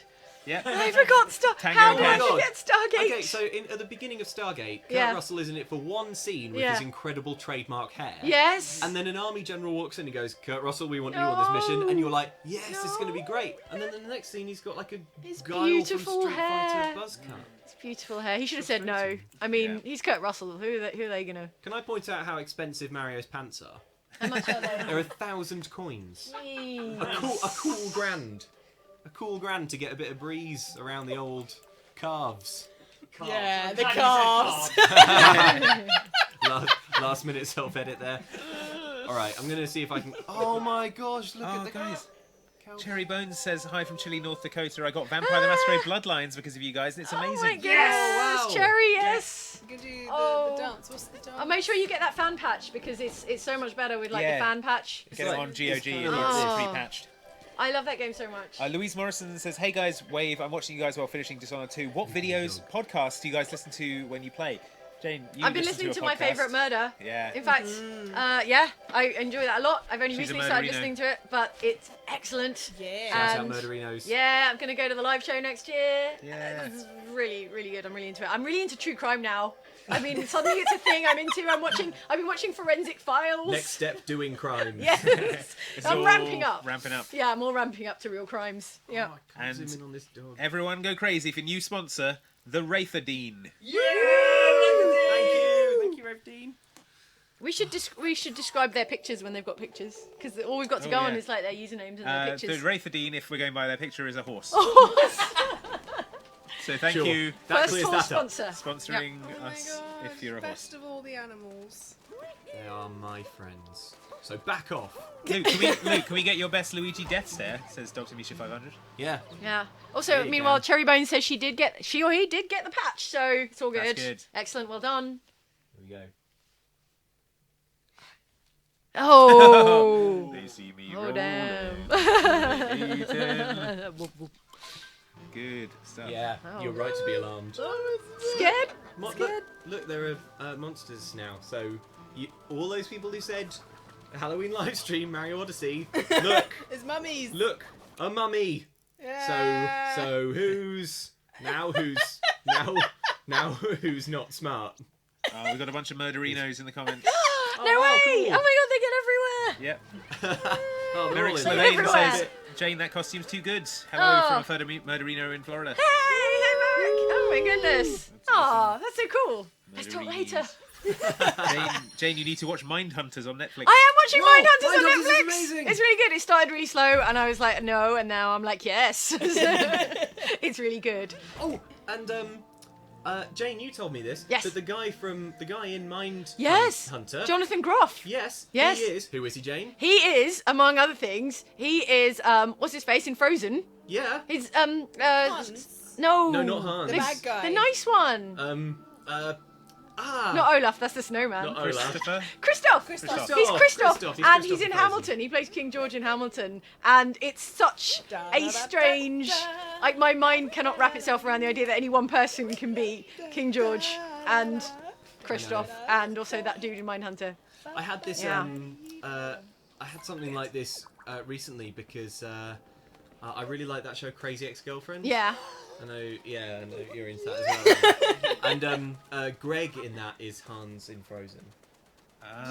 Speaker 4: Yeah.
Speaker 3: I forgot Stargate.
Speaker 4: Tango
Speaker 3: How
Speaker 4: and
Speaker 3: did I
Speaker 4: Cash.
Speaker 3: forget Stargate?
Speaker 1: Okay, so at the beginning of Stargate, Kurt
Speaker 3: Yeah.
Speaker 1: Russell is in it for one scene with
Speaker 3: Yeah.
Speaker 1: his incredible trademark hair.
Speaker 3: Yes.
Speaker 1: And then an army general walks in and goes, Kurt Russell, we want you on this mission. And you're like, yes, this is going to be
Speaker 3: No.
Speaker 1: great. And then in the next scene, he's got like a
Speaker 3: His
Speaker 1: guile
Speaker 3: beautiful
Speaker 1: from Street
Speaker 3: hair.
Speaker 1: Fighter buzz cut.
Speaker 3: It's beautiful hair. He should have said no. I mean,
Speaker 4: Yeah.
Speaker 3: he's Kurt Russell. Who are they gonna?
Speaker 1: Can I point out how expensive Mario's pants are?
Speaker 3: How much are they?
Speaker 1: They're 1,000 coins.
Speaker 3: Jeez.
Speaker 1: A cool grand. A cool grand to get a bit of breeze around the old calves.
Speaker 5: Calves.
Speaker 2: Yeah,
Speaker 5: I'm
Speaker 2: the
Speaker 5: glad you said
Speaker 2: calves.
Speaker 1: Last minute self-edit there. Alright, I'm going to see if I can... Oh my gosh, look
Speaker 4: Oh,
Speaker 1: at the
Speaker 4: guys.
Speaker 1: cow.
Speaker 4: Cherry Bones says, hi from Chile, North Dakota. I got Vampire the Masquerade Bloodlines because of you guys, and it's amazing.
Speaker 3: Oh my goodness,
Speaker 1: Yes!
Speaker 3: Cherry, yes.
Speaker 2: You can do
Speaker 3: Oh.
Speaker 2: the dance. What's the dance?
Speaker 3: I'll make sure you get that fan patch because it's so much better with like
Speaker 4: Yeah.
Speaker 3: the fan patch.
Speaker 4: Get
Speaker 1: like-
Speaker 4: it on GOG
Speaker 1: it's
Speaker 4: and
Speaker 1: fun.
Speaker 4: it's
Speaker 3: Oh.
Speaker 4: pre-patched.
Speaker 3: I love that game so much.
Speaker 4: Louise Morrison says, hey guys, Wave, I'm watching you guys while finishing Dishonored 2. What videos, podcasts do you guys listen to when you play? Jane, you
Speaker 3: I've been
Speaker 4: listen
Speaker 3: listening to
Speaker 4: a
Speaker 3: my
Speaker 4: podcast.
Speaker 3: favourite murder.
Speaker 4: Yeah.
Speaker 3: In fact, yeah, I enjoy that a lot. I've only
Speaker 4: She's a
Speaker 3: recently started
Speaker 4: murderino.
Speaker 3: listening to it, but it's excellent.
Speaker 2: Yeah.
Speaker 1: Shout out
Speaker 3: And-
Speaker 1: Murderinos.
Speaker 3: Yeah, I'm gonna go to the live show next year.
Speaker 4: Yeah.
Speaker 3: This is really, really good. I'm really into it. I'm really into true crime now. I mean, suddenly it's a thing I'm into. I've been watching Forensic Files.
Speaker 1: Next step, doing crime.
Speaker 3: Yes.
Speaker 4: It's
Speaker 3: I'm
Speaker 4: all
Speaker 3: ramping up.
Speaker 4: Ramping up.
Speaker 3: Yeah, I'm all ramping up to real crimes. Yeah.
Speaker 1: Oh, I can't
Speaker 4: And-
Speaker 1: zoom in on this dog.
Speaker 4: Everyone go crazy for new sponsor, the Wraithadine.
Speaker 1: Yeah! Thank you, Revdean.
Speaker 3: We should describe their pictures when they've got pictures because all we've got to
Speaker 4: Oh,
Speaker 3: go on
Speaker 4: yeah.
Speaker 3: is like their usernames and their
Speaker 4: The
Speaker 3: pictures.
Speaker 4: Wraithadine, if we're going by their picture, is a horse.
Speaker 3: Oh,
Speaker 4: So thank
Speaker 1: Sure.
Speaker 4: you
Speaker 1: That
Speaker 3: first
Speaker 1: clears
Speaker 3: horse
Speaker 1: that up.
Speaker 3: sponsor.
Speaker 4: sponsoring
Speaker 2: Oh my
Speaker 4: us
Speaker 2: god.
Speaker 4: if you're a horse.
Speaker 2: Best of all the animals.
Speaker 1: They are my friends. So back off.
Speaker 4: Luke, can we get your best Luigi death stare? Says Dr. Misha 500.
Speaker 1: Yeah.
Speaker 3: Yeah.
Speaker 1: There
Speaker 3: Also,
Speaker 1: you
Speaker 3: meanwhile,
Speaker 1: go.
Speaker 3: Cherry Bones says she or he did get the patch, so it's all good.
Speaker 4: That's good.
Speaker 3: Excellent. Well done.
Speaker 1: Here we go.
Speaker 3: Oh.
Speaker 4: They see me
Speaker 3: Oh
Speaker 4: rolling.
Speaker 3: damn.
Speaker 4: Eaten. Good stuff.
Speaker 1: Yeah,
Speaker 3: Oh.
Speaker 1: you're right to be alarmed.
Speaker 3: Scared?
Speaker 1: Look, there are monsters now. So all those people who said Halloween live stream Mario Odyssey, look,
Speaker 2: It's mummies.
Speaker 1: look, a mummy.
Speaker 2: Yeah.
Speaker 1: So who's now who's not smart?
Speaker 4: We've got a bunch of murderinos in the comments.
Speaker 3: No
Speaker 1: wow,
Speaker 3: way!
Speaker 1: cool.
Speaker 3: Oh my god, they get everywhere!
Speaker 4: Yep.
Speaker 1: Oh, they're
Speaker 4: Merrick
Speaker 1: all in
Speaker 3: Slade
Speaker 1: there.
Speaker 4: Slevane
Speaker 3: everywhere.
Speaker 4: says, Jane, that costume's too good. Hello
Speaker 3: Oh.
Speaker 4: from a murderino in Florida.
Speaker 3: Hey, Mark! Oh my goodness!
Speaker 4: That's
Speaker 3: Aw,
Speaker 4: awesome.
Speaker 3: that's so cool. Let's talk later.
Speaker 4: Jane, you need to watch Mindhunters on Netflix.
Speaker 3: I am watching
Speaker 1: Whoa,
Speaker 3: Mindhunters on
Speaker 1: Mindhunters is
Speaker 3: Netflix.
Speaker 1: amazing.
Speaker 3: It's really good. It started really slow, and I was like, no, and now I'm like, yes. It's really good.
Speaker 1: Oh, and Jane, you told me this.
Speaker 3: Yes.
Speaker 1: That the guy in Mind
Speaker 3: Yes,
Speaker 1: Hunter.
Speaker 3: Jonathan Groff.
Speaker 1: Yes.
Speaker 3: Yes.
Speaker 1: He is. Who is he, Jane?
Speaker 3: He is, among other things, he is what's his face in Frozen?
Speaker 1: Yeah.
Speaker 3: He's
Speaker 2: Hans.
Speaker 3: no,
Speaker 1: No, not Hans.
Speaker 2: The bad guy.
Speaker 3: the nice one. Not Olaf. That's the snowman.
Speaker 1: Not Olaf.
Speaker 4: Christopher.
Speaker 3: Christoph.
Speaker 2: Christoph.
Speaker 3: He's Christoph,
Speaker 1: Christoph.
Speaker 3: and
Speaker 1: Christoph
Speaker 3: he's in
Speaker 1: in Frozen.
Speaker 3: Hamilton. He plays King George in Hamilton, and it's such a strange. Like my mind cannot wrap itself around the idea that any one person can be King George and Christoph, and also that dude in Mindhunter.
Speaker 1: I had this.
Speaker 3: Yeah.
Speaker 1: I had something like this recently because I really like that show Crazy Ex-Girlfriend.
Speaker 3: Yeah.
Speaker 1: I know you're into that as well. And Greg in that is Hans in Frozen.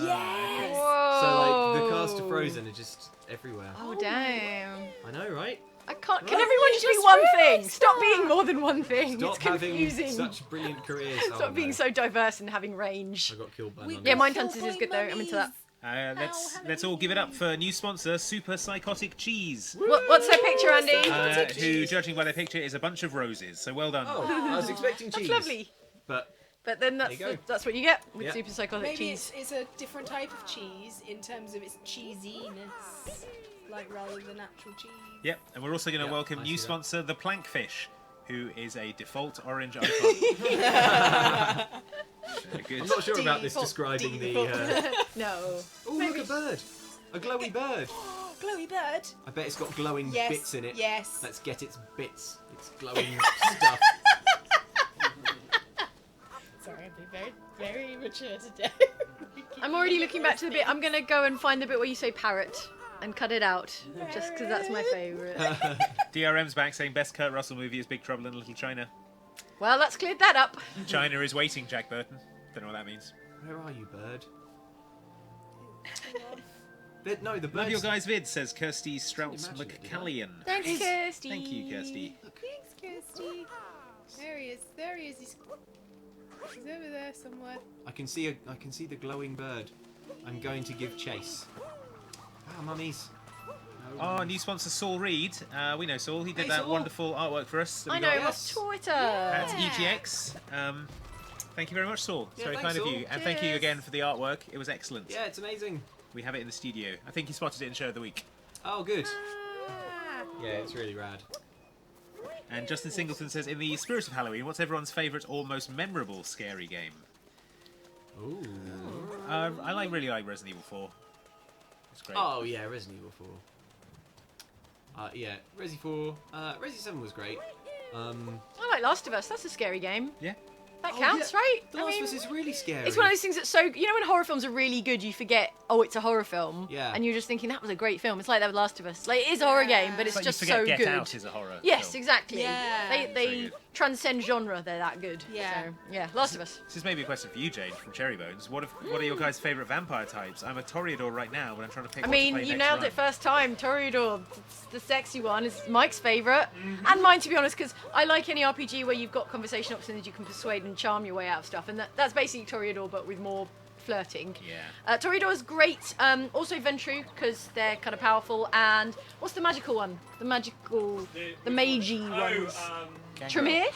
Speaker 2: Yes!
Speaker 3: Whoa.
Speaker 7: So like the cast of Frozen are just everywhere.
Speaker 3: Oh, damn.
Speaker 7: I know, right?
Speaker 3: I can't.
Speaker 7: Right.
Speaker 3: Can everyone just be one thing? Stop being more than one thing.
Speaker 7: Stop
Speaker 3: It's
Speaker 7: having
Speaker 3: confusing.
Speaker 7: such brilliant careers. Oh,
Speaker 3: Stop being
Speaker 7: no.
Speaker 3: so diverse and having range.
Speaker 7: I got killed by
Speaker 2: We-
Speaker 7: none.
Speaker 3: Yeah,
Speaker 2: my-
Speaker 3: Mindhunters is good though. I'm into that.
Speaker 4: Let's all give it up for new sponsor, Super Psychotic Cheese,
Speaker 3: What's their picture, Andy?
Speaker 4: who, judging by their picture, is a bunch of roses. So well done.
Speaker 7: Oh, I was expecting cheese.
Speaker 3: That's lovely.
Speaker 7: But
Speaker 3: But then
Speaker 7: There you go.
Speaker 3: that's what you get with
Speaker 7: Yeah.
Speaker 3: super psychotic
Speaker 2: Maybe
Speaker 3: cheese.
Speaker 2: it's a different type of cheese in terms of its cheesiness, like rather than actual cheese.
Speaker 4: Yep, and we're also going to
Speaker 7: Yep,
Speaker 4: welcome
Speaker 7: I
Speaker 4: new
Speaker 7: see that.
Speaker 4: sponsor, the Plankfish, who is a default orange icon. Good.
Speaker 7: I'm not sure about this
Speaker 3: Default-
Speaker 7: describing the.
Speaker 3: No.
Speaker 7: Oh, look, a bird! A glowy bird!
Speaker 2: Glowy bird.
Speaker 7: I bet it's got glowing
Speaker 2: Yes.
Speaker 7: bits in it.
Speaker 2: Yes.
Speaker 7: Let's get its bits. Its glowing stuff.
Speaker 2: Sorry, I'm being very, very mature today.
Speaker 3: I'm already looking back to the bit. I'm gonna go and find the bit where you say parrot and cut it out, just because that's my favourite.
Speaker 4: DRM's back saying best Kurt Russell movie is Big Trouble in Little China.
Speaker 3: Well, that's cleared that up.
Speaker 4: China is waiting, Jack Burton. Don't know what that means.
Speaker 7: Where are you, bird? No, the
Speaker 4: Love your
Speaker 7: bird's...
Speaker 4: guys' vids, says Kirsty Strauss
Speaker 7: Imagine it,
Speaker 4: McCallion.
Speaker 3: Thanks, Kirsty.
Speaker 4: Thank you, Kirsty.
Speaker 2: Thanks, Kirsty. There he is. There he is. He's over there somewhere.
Speaker 7: I can see the glowing bird. I'm going to give chase. Ah, mummies. No.
Speaker 4: Oh, new sponsor Saul Reed. We know Saul. He did
Speaker 7: Hey,
Speaker 4: that
Speaker 7: Saul.
Speaker 4: wonderful artwork for us. That
Speaker 3: I
Speaker 4: we
Speaker 3: know,
Speaker 4: got
Speaker 3: what's Twitter?
Speaker 4: at EGX. Thank you very much, Saul. It's
Speaker 7: Yeah,
Speaker 4: very
Speaker 7: thanks,
Speaker 4: kind of
Speaker 7: Saul.
Speaker 4: you. And thank you
Speaker 3: Cheers.
Speaker 4: again for the artwork. It was excellent.
Speaker 7: Yeah, it's amazing.
Speaker 4: We have it in the studio. I think you spotted it in Show of the Week.
Speaker 7: Oh, good.
Speaker 2: Ah.
Speaker 7: Yeah, it's really rad.
Speaker 4: And Justin Singleton says, in the spirit of Halloween, what's everyone's favourite or most memorable scary game?
Speaker 7: Ooh.
Speaker 4: I really like Resident Evil 4. It's great.
Speaker 7: Oh yeah, Resident Evil 4. Yeah, Resi 4. Resi 7 was great.
Speaker 3: I like Last of Us. That's a scary game.
Speaker 4: Yeah.
Speaker 3: That
Speaker 7: Oh,
Speaker 3: counts,
Speaker 7: yeah.
Speaker 3: right?
Speaker 7: The Last of Us is really scary.
Speaker 3: It's one of those things that's so. You know when horror films are really good, you forget, oh, it's a horror film.
Speaker 7: Yeah.
Speaker 3: And you're just thinking, that was a great film. It's like that with Last of Us. Like, it is a horror game, but it's
Speaker 4: like
Speaker 3: just
Speaker 4: you forget
Speaker 3: so
Speaker 4: Get
Speaker 3: good.
Speaker 4: Out is a horror
Speaker 3: Yes,
Speaker 4: film.
Speaker 3: exactly.
Speaker 2: Yeah.
Speaker 3: They
Speaker 4: good.
Speaker 3: transcend genre. They're that good.
Speaker 2: Yeah.
Speaker 3: So, yeah, Last of Us.
Speaker 4: This is maybe a question for you, Jane, from Cherry Bones. What are your guys' favourite vampire types? I'm a Toreador right now, but I'm trying to pick
Speaker 3: I
Speaker 4: what to
Speaker 3: mean,
Speaker 4: play
Speaker 3: you
Speaker 4: next
Speaker 3: nailed
Speaker 4: run.
Speaker 3: it first time. Toreador, it's the sexy one, is Mike's favourite. And mine, to be honest, because I like any RPG where you've got conversation options, you can persuade and charm your way out of stuff. And that's basically Toreador, but with more flirting.
Speaker 4: Yeah.
Speaker 3: Toreador is great. Also Ventru, because they're kind of powerful. And what's the magical one? The magey ones. Tremere?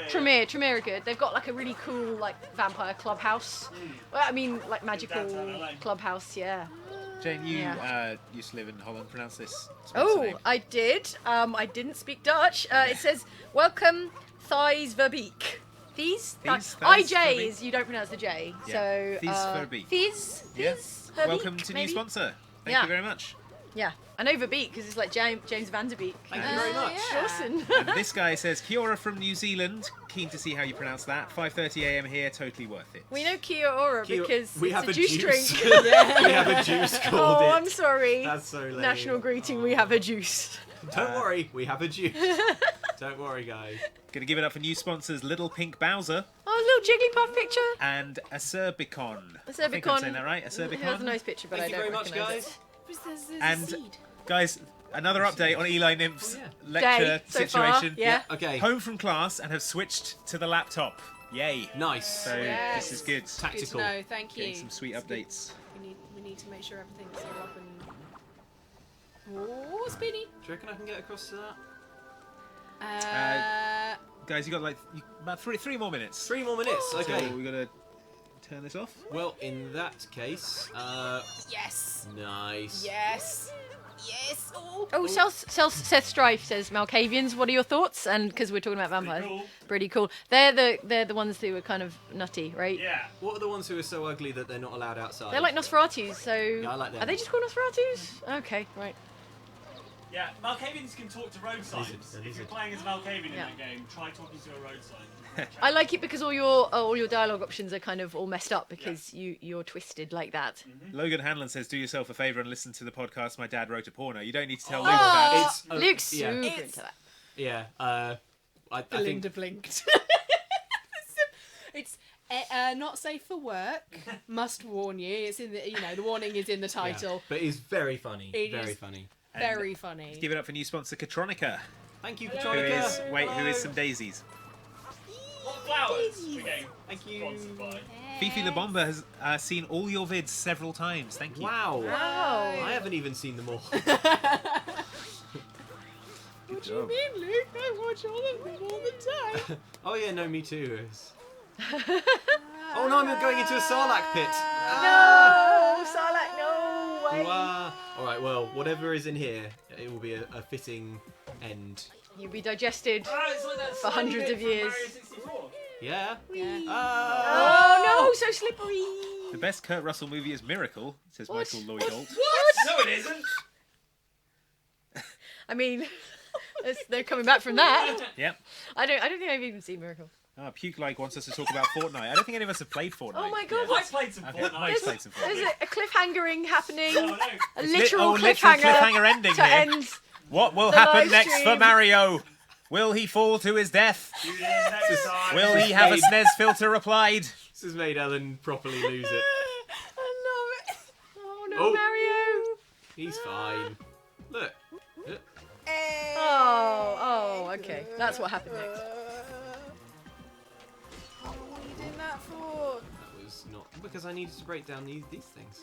Speaker 3: Tremere are good. They've got like a really cool like vampire clubhouse. Well, I mean like magical clubhouse, yeah.
Speaker 4: Jane, you
Speaker 3: Yeah.
Speaker 4: used to live in Holland. Pronounce this. sponsor
Speaker 3: Oh,
Speaker 4: name.
Speaker 3: I did. I didn't speak Dutch. It says, welcome, Thijs Verbeek. These?
Speaker 4: Thijs
Speaker 3: IJ
Speaker 4: Verbeek.
Speaker 3: is, you don't pronounce the J.
Speaker 4: Yeah.
Speaker 3: So,
Speaker 4: Thijs Verbeek.
Speaker 3: Thijs
Speaker 4: Yeah.
Speaker 3: Verbeek,
Speaker 4: Welcome to
Speaker 3: maybe?
Speaker 4: new sponsor. Thank
Speaker 3: Yeah.
Speaker 4: you very much.
Speaker 3: Yeah. I know Verbeek because it's like James Van Der Beek.
Speaker 7: Thank you very much.
Speaker 2: yeah.
Speaker 3: Awesome.
Speaker 4: And this guy says, Kia ora from New Zealand. Keen to see how you pronounce that. 5:30 a.m. here. Totally worth it.
Speaker 3: We know Kia Ora
Speaker 7: Kia-
Speaker 3: because
Speaker 7: we
Speaker 3: it's
Speaker 7: have
Speaker 3: a
Speaker 7: a
Speaker 3: juice
Speaker 7: juice.
Speaker 3: drink.
Speaker 7: We have a juice called
Speaker 3: Oh,
Speaker 7: it.
Speaker 3: I'm sorry.
Speaker 7: That's so lame.
Speaker 3: National greeting, we have a juice.
Speaker 7: Don't worry, we have a juice. Don't worry, guys.
Speaker 4: Gonna give it up for new sponsors Little Pink Bowser
Speaker 3: Oh, little Jigglypuff picture.
Speaker 4: and Acerbicon. I think I'm
Speaker 3: Acerbicon.
Speaker 4: saying that right.
Speaker 3: He has a
Speaker 4: Acerbicon.
Speaker 3: nice picture, but
Speaker 7: Thank
Speaker 3: I
Speaker 7: you
Speaker 3: don't
Speaker 7: very much,
Speaker 3: recognise
Speaker 7: guys.
Speaker 3: it.
Speaker 4: And-
Speaker 2: There's a seed.
Speaker 4: Guys, another update on Eli Nymph's
Speaker 7: Oh, yeah.
Speaker 4: lecture
Speaker 3: Day so far,
Speaker 4: situation.
Speaker 3: yeah.
Speaker 7: Okay.
Speaker 4: Home from class and have switched to the laptop. Yay.
Speaker 7: Nice.
Speaker 4: So
Speaker 2: Yes.
Speaker 4: this is good.
Speaker 2: Good to
Speaker 7: Tactical.
Speaker 2: know. Thank you.
Speaker 4: Getting some sweet
Speaker 2: It's good.
Speaker 4: updates.
Speaker 2: We need to make sure everything's all up and. Oh, spinny.
Speaker 7: Do you reckon I can get across to that?
Speaker 4: Guys, you got like about three more minutes.
Speaker 7: 3 more minutes. Okay.
Speaker 4: So we gotta turn this off.
Speaker 7: Well, in that case,
Speaker 2: Yes.
Speaker 7: nice.
Speaker 2: Yes. Yes. Oh.
Speaker 3: Oh, Seth Strife says Malkavians. What are your thoughts? And because we're talking about vampires,
Speaker 5: cool.
Speaker 3: pretty cool. They're the ones who are kind of nutty, right?
Speaker 5: Yeah.
Speaker 7: What are the ones who are so ugly that they're not allowed outside?
Speaker 3: They're like Nosferatus. So
Speaker 7: I like them.
Speaker 3: are they just called Nosferatus? Okay, right.
Speaker 5: Yeah, Malkavians can talk to road signs.
Speaker 7: Lizard, a
Speaker 5: If you're
Speaker 7: lizard.
Speaker 5: playing as a Malkavian in
Speaker 3: Yeah.
Speaker 5: that game, try talking to a road sign.
Speaker 3: I like it because all your dialogue options are kind of all messed up because you're twisted like that.
Speaker 4: Logan Hanlon says, "Do yourself a favour and listen to the podcast. My dad wrote a porno. You don't need to tell
Speaker 3: Oh,
Speaker 4: Luke that."
Speaker 7: It's-
Speaker 3: Luke's
Speaker 7: yeah.
Speaker 3: super
Speaker 2: It's-
Speaker 3: into that.
Speaker 7: Yeah. I think
Speaker 2: Belinda blinked. It's Not safe for work. Must warn you. It's in the the warning is in the title.
Speaker 7: Yeah, but it's very funny.
Speaker 2: It
Speaker 7: very
Speaker 2: is
Speaker 7: funny.
Speaker 2: Very funny.
Speaker 4: Give it up for new sponsor Katronica.
Speaker 7: Thank you,
Speaker 4: Who
Speaker 7: Katronica.
Speaker 4: is some daisies.
Speaker 5: What flowers? We're getting
Speaker 7: Thank you.
Speaker 5: sponsored by.
Speaker 4: Fifi the Bomber has seen all your vids several times. Thank you.
Speaker 7: Wow.
Speaker 3: Wow.
Speaker 7: I haven't even seen them all.
Speaker 2: What do you mean, Luke? I watch all of them all the time.
Speaker 7: Oh yeah, no, me too. Oh no, I'm going into a Sarlacc pit.
Speaker 3: No, Sarlacc, no way.
Speaker 7: All right, well, whatever is in here, it will be a fitting end.
Speaker 3: You'll be digested.
Speaker 5: It's like that
Speaker 3: For hundreds
Speaker 5: slimy
Speaker 3: of
Speaker 5: bit from
Speaker 3: years.
Speaker 5: Mario 64.
Speaker 7: Yeah.
Speaker 2: Yeah.
Speaker 3: Oh no, so slippery.
Speaker 4: The best Kurt Russell movie is Miracle, says
Speaker 3: What?
Speaker 4: Michael Lloyd Holt.
Speaker 5: No, it isn't.
Speaker 3: I mean, they're coming back from that.
Speaker 4: Yep.
Speaker 3: I don't think I've even seen Miracle.
Speaker 4: Puke Like wants us to talk about Fortnite. I don't think any of us have played Fortnite.
Speaker 3: Oh my god,
Speaker 5: I played some
Speaker 4: Okay,
Speaker 5: Fortnite.
Speaker 4: Mike's played some
Speaker 3: there's
Speaker 4: Fortnite.
Speaker 3: a cliffhangering happening.
Speaker 5: Oh, no.
Speaker 3: A literal
Speaker 4: literal
Speaker 3: cliffhanger
Speaker 4: cliffhanger ending
Speaker 3: to
Speaker 4: here.
Speaker 3: end.
Speaker 4: What will
Speaker 3: The
Speaker 4: happen
Speaker 3: live
Speaker 4: next for
Speaker 3: stream.
Speaker 4: Mario? Will he fall to his death?
Speaker 5: Tune in next time.
Speaker 4: Will he have a SNES filter applied?
Speaker 7: This has made Ellen properly lose it.
Speaker 2: I love it.
Speaker 3: Oh no,
Speaker 7: Oh.
Speaker 3: Mario.
Speaker 7: He's fine. Look.
Speaker 3: Oh, okay. That's what happened next.
Speaker 2: What are you doing that for?
Speaker 7: That was not because I needed to break down these things.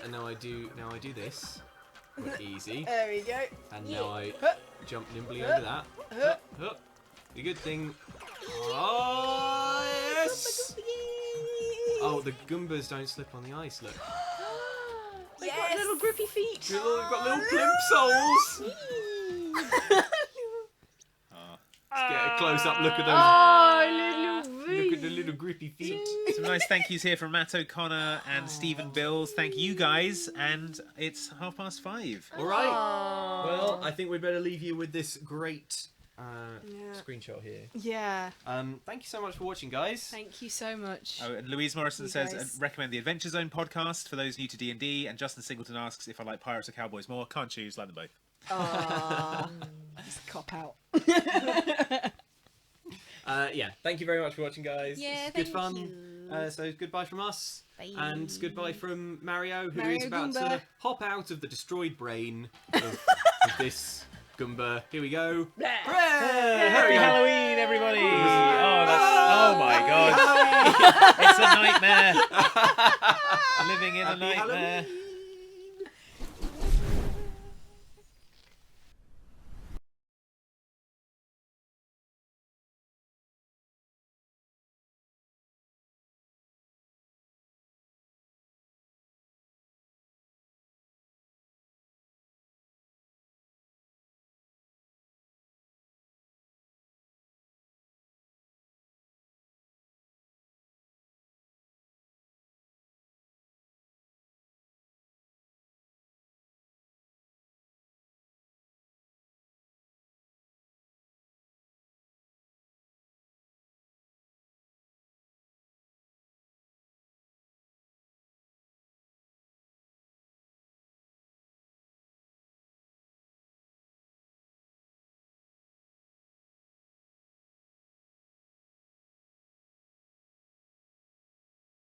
Speaker 7: And now I do this. Easy.
Speaker 2: There we go.
Speaker 7: And now I
Speaker 2: Huh.
Speaker 7: jump nimbly over that.
Speaker 2: Huh.
Speaker 7: Huh. The good thing. Oh yes! Oh, the Goombas don't slip on the ice. Look.
Speaker 3: They've got
Speaker 2: Yes.
Speaker 3: little grippy feet.
Speaker 7: They've got little plimsolls. Let's get a close-up look at those.
Speaker 3: Oh, little
Speaker 7: Look at the
Speaker 3: feet.
Speaker 7: little grippy feet.
Speaker 4: Some nice thank yous here from Matt O'Connor and Stephen Bills. Thank you guys, and it's 5:30.
Speaker 7: All right. Well, I think we'd better leave you with this great screenshot here.
Speaker 2: Yeah.
Speaker 7: Thank you so much for watching, guys.
Speaker 2: Thank you so much.
Speaker 4: Oh, and Louise Morrison
Speaker 2: You
Speaker 4: says,
Speaker 2: guys.
Speaker 4: recommend the Adventure Zone podcast for those new to D&D, and Justin Singleton asks if I like Pirates or Cowboys more. Can't choose, like them both.
Speaker 2: Aww. Just cop out.
Speaker 7: Yeah, thank you very much for watching, guys.
Speaker 2: Yeah,
Speaker 7: It's good
Speaker 2: thank
Speaker 7: fun.
Speaker 2: you.
Speaker 7: So goodbye from us.
Speaker 2: Bye.
Speaker 7: And goodbye from Mario, who
Speaker 2: Mario
Speaker 7: is about
Speaker 2: Goomba.
Speaker 7: to hop out of the destroyed brain of this Goomba. Here we go. Hooray!
Speaker 4: Happy Halloween, everybody! Oh my god. It's a nightmare. Living in a
Speaker 7: Happy
Speaker 4: nightmare.
Speaker 7: Halloween.